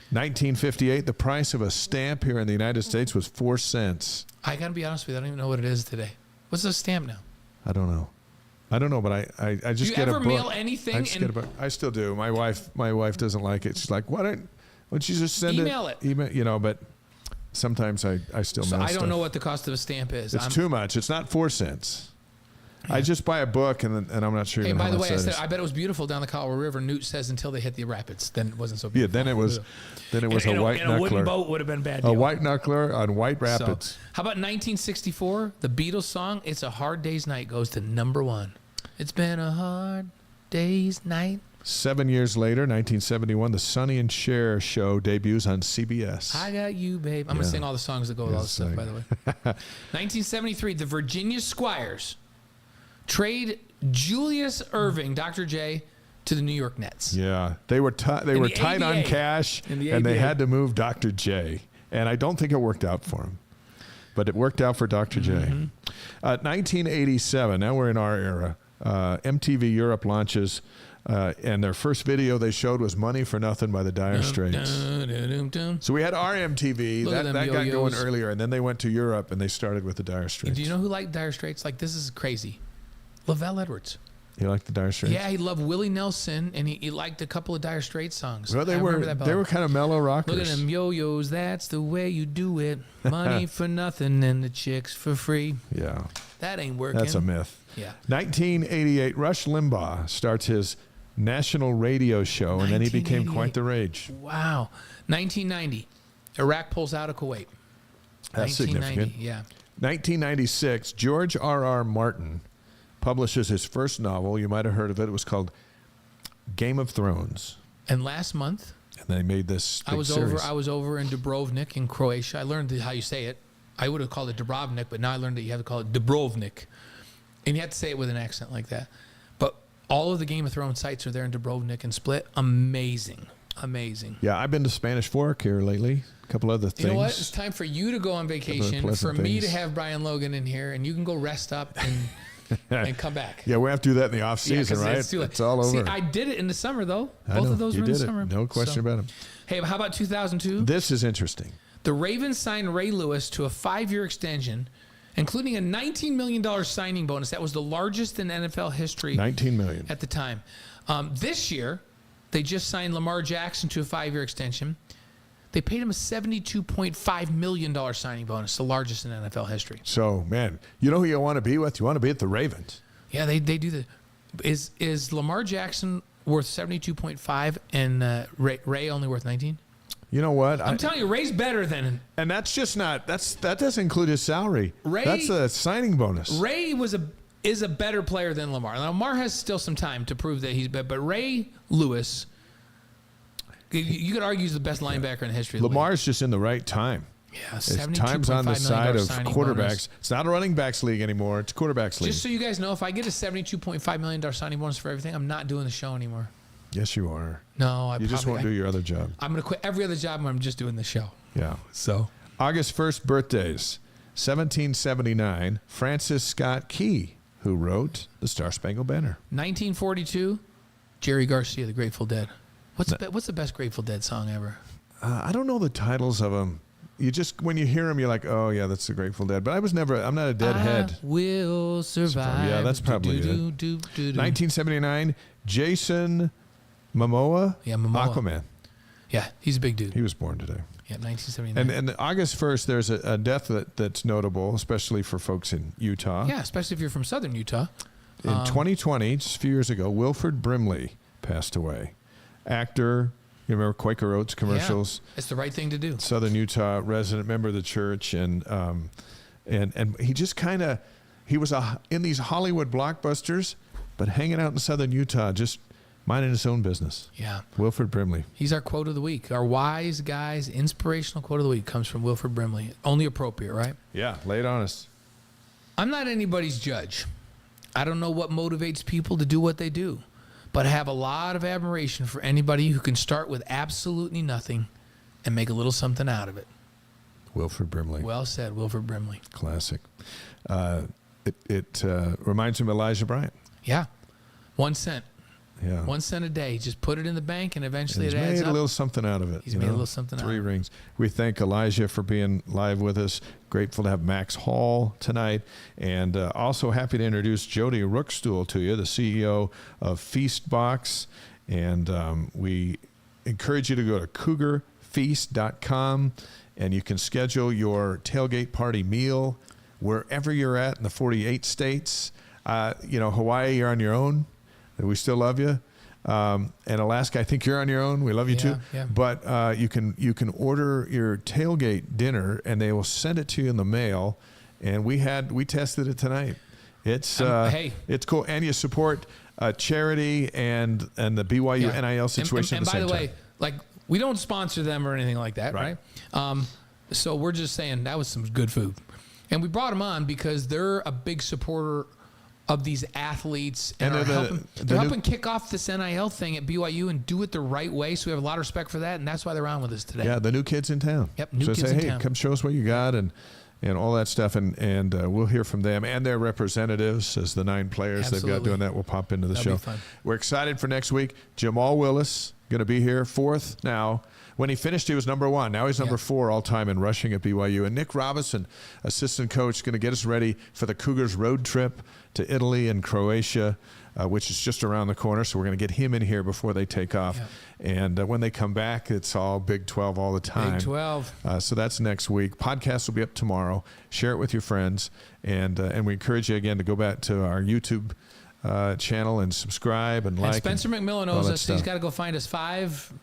1958, the price of a stamp here in the United States was 4 cents. I got to be honest with you. I don't even know what it is today. What's a stamp now? I don't know, but I just get a book. Do you ever mail anything? I just get a book. I still do. My wife doesn't like it. She's like, why don't you just send email it? Email, but sometimes I still mail I don't stuff. know what the cost of a stamp is. It's too much. It's not 4 cents. Yeah. I just buy a book and I'm not sure. Hey, by the way, I bet it was beautiful down the Colorado River. Newt says until they hit the rapids, then it wasn't so beautiful. Yeah, then it was a white knuckler. A wooden boat would have been bad. A white knuckler on white rapids. So, how about 1964? The Beatles song "It's a Hard Day's Night" goes to #1. It's been a hard day's night. 7 years later, 1971, the Sonny and Cher show debuts on CBS. I got you, babe. I'm gonna sing all the songs that go with all this stuff. By the way, 1973, the Virginia Squires trade Julius Erving, Dr. J, to the New York Nets. Yeah, they were tight on cash, and they had to move Dr. J. And I don't think it worked out for him, but it worked out for Dr. J. 1987. Now we're in our era. MTV Europe launches, and their first video they showed was "Money for Nothing" by the Dire Straits. So we had our MTV that got going earlier, and then they went to Europe and they started with the Dire Straits. Do you know who liked Dire Straits? Like, this is crazy. Lavelle Edwards. You liked the Dire Straits? Yeah, he loved Willie Nelson, and he liked a couple of Dire Straits songs. Well, they were kind of mellow rockers. Look at them yo-yos, that's the way you do it. Money for nothing and the chicks for free. Yeah. That ain't working. That's a myth. Yeah. 1988, Rush Limbaugh starts his national radio show, and then he became quite the rage. Wow. 1990, Iraq pulls out of Kuwait. That's significant. Yeah. 1996, George R.R. Martin publishes his first novel. You might have heard of it. It was called Game of Thrones. And last month, and they made this big series. I was over in Dubrovnik in Croatia. I learned how you say it. I would have called it Dubrovnik, but now I learned that you have to call it Dubrovnik. And you have to say it with an accent like that. But all of the Game of Thrones sites are there in Dubrovnik and Split. Amazing. Yeah, I've been to Spanish Fork here lately. A couple other things. You know what? It's time for you to go on vacation, for me to have Brian Logan in here, and you can go rest up and come back. Yeah, we have to do that in the off season, right? It's all over. See, I did it in the summer, though. Both of those were in the summer. No question about them. Hey, how about 2002? This is interesting. The Ravens signed Ray Lewis to a 5-year extension, including a $19 million signing bonus. That was the largest in NFL history. $19 million. At the time. This year, they just signed Lamar Jackson to a 5-year extension. They paid him a $72.5 million signing bonus, the largest in NFL history. So, man, you know who you want to be with? You want to be at the Ravens. Yeah, they do the. Is Lamar Jackson worth 72.5 and Ray only worth 19? You know what? I'm telling you, Ray's better than. And that's just not. That doesn't include his salary. Ray, that's a signing bonus. Ray is a better player than Lamar. Now, Lamar has still some time to prove that he's better, but Ray Lewis, you could argue he's the best linebacker in history. Lamar's just in the right time. Yeah, time's on the side of quarterbacks. Bonus. It's not a running backs league anymore. It's quarterbacks league. Just so you guys know, if I get a $72.5 million signing bonus for everything, I'm not doing the show anymore. Yes, you are. No, you just won't do your other job. I'm going to quit every other job and I'm just doing the show. Yeah. So August 1st birthdays, 1779, Francis Scott Key, who wrote The Star-Spangled Banner. 1942, Jerry Garcia, The Grateful Dead. What's the best Grateful Dead song ever? I don't know the titles of them. You just, when you hear them, you're like, oh, yeah, that's The Grateful Dead. But I'm not a deadhead. I will survive. Yeah, that's probably it. 1979, Jason Momoa, Aquaman. Yeah, he's a big dude. He was born today. Yeah, 1979. And August 1st, there's a death that's notable, especially for folks in Utah. Yeah, especially if you're from southern Utah. In 2020, just a few years ago, Wilford Brimley passed away. Actor, you remember Quaker Oats commercials? Yeah, it's the right thing to do. Southern Utah resident, member of the church, and he just kind of, he was in these Hollywood blockbusters, but hanging out in southern Utah, just minding his own business. Yeah. Wilford Brimley. He's our quote of the week. Our wise guys, inspirational quote of the week comes from Wilford Brimley. Only appropriate, right? Yeah, lay it on us. I'm not anybody's judge. I don't know what motivates people to do what they do, but I have a lot of admiration for anybody who can start with absolutely nothing and make a little something out of it. Wilford Brimley. Well said, Wilford Brimley. Classic. It reminds me of Elijah Bryant. Yeah. 1 cent. Yeah. 1 cent a day. Just put it in the bank, and eventually it adds up. He's made a little something out of it. He's made a little something out of it. 3 rings. We thank Elijah for being live with us. Grateful to have Max Hall tonight. And also happy to introduce Jody Rookstool to you, the CEO of Feastbox. And we encourage you to go to cougarfeast.com, and you can schedule your tailgate party meal wherever you're at in the 48 states. Hawaii, you're on your own. We still love you. And Alaska, I think you're on your own. We love you too. Yeah. But you can order your tailgate dinner, and they will send it to you in the mail. And we tested it tonight. It's it's cool, and you support charity and the BYU NIL situation. And by the way, like, we don't sponsor them or anything like that, right? So we're just saying that was some good food, and we brought them on because they're a big supporter of these athletes, and they're helping kick off this NIL thing at BYU and do it the right way. So we have a lot of respect for that, and that's why they're on with us today. Yeah, the new kids in town. Yep, new kids in town. Come show us what you got and all that stuff, and we'll hear from them and their representatives as the 9 players they've got doing that will pop into the show. Be fun. We're excited for next week. Jamal Willis going to be here, 4th now. When he finished, he was number 1. Now he's number 4 all time in rushing at BYU. And Nick Robinson, assistant coach, going to get us ready for the Cougars road trip to Italy and Croatia, which is just around the corner. So we're going to get him in here before they take off. Yeah. And when they come back, it's all Big 12 all the time. Big 12. So that's next week. Podcast will be up tomorrow. Share it with your friends. And we encourage you, again, to go back to our YouTube channel and subscribe and like. And Spencer McMillan owes us. He's got to go find us 5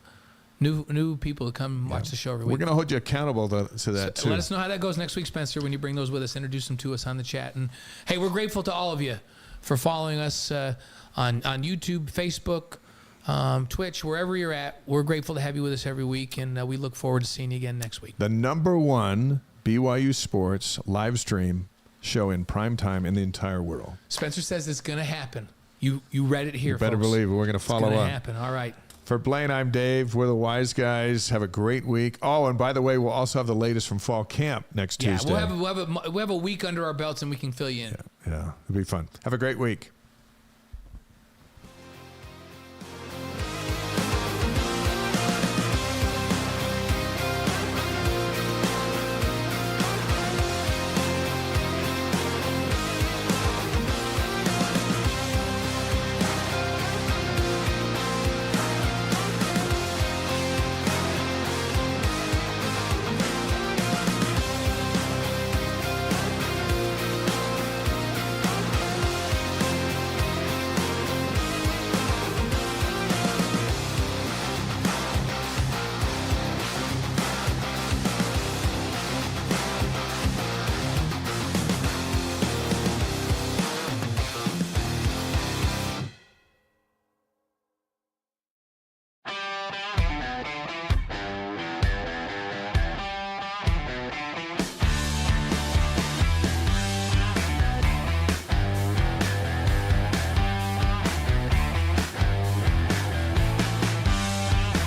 new people to come watch the show every week. We're going to hold you accountable to that, too. Let us know how that goes next week, Spencer, when you bring those with us. Introduce them to us on the chat. And, hey, we're grateful to all of you for following us on YouTube, Facebook, Twitch, wherever you're at. We're grateful to have you with us every week, and we look forward to seeing you again next week. The number 1 BYU Sports live stream show in prime time in the entire world. Spencer says it's going to happen. You read it here, you better folks. Believe it. We're going to follow up. It's going to happen. All right. For Blaine, I'm Dave. We're the Wise Guys. Have a great week. Oh, and by the way, we'll also have the latest from fall camp next Tuesday. We'll have a week under our belts, and we can fill you in. Yeah, it'll be fun. Have a great week.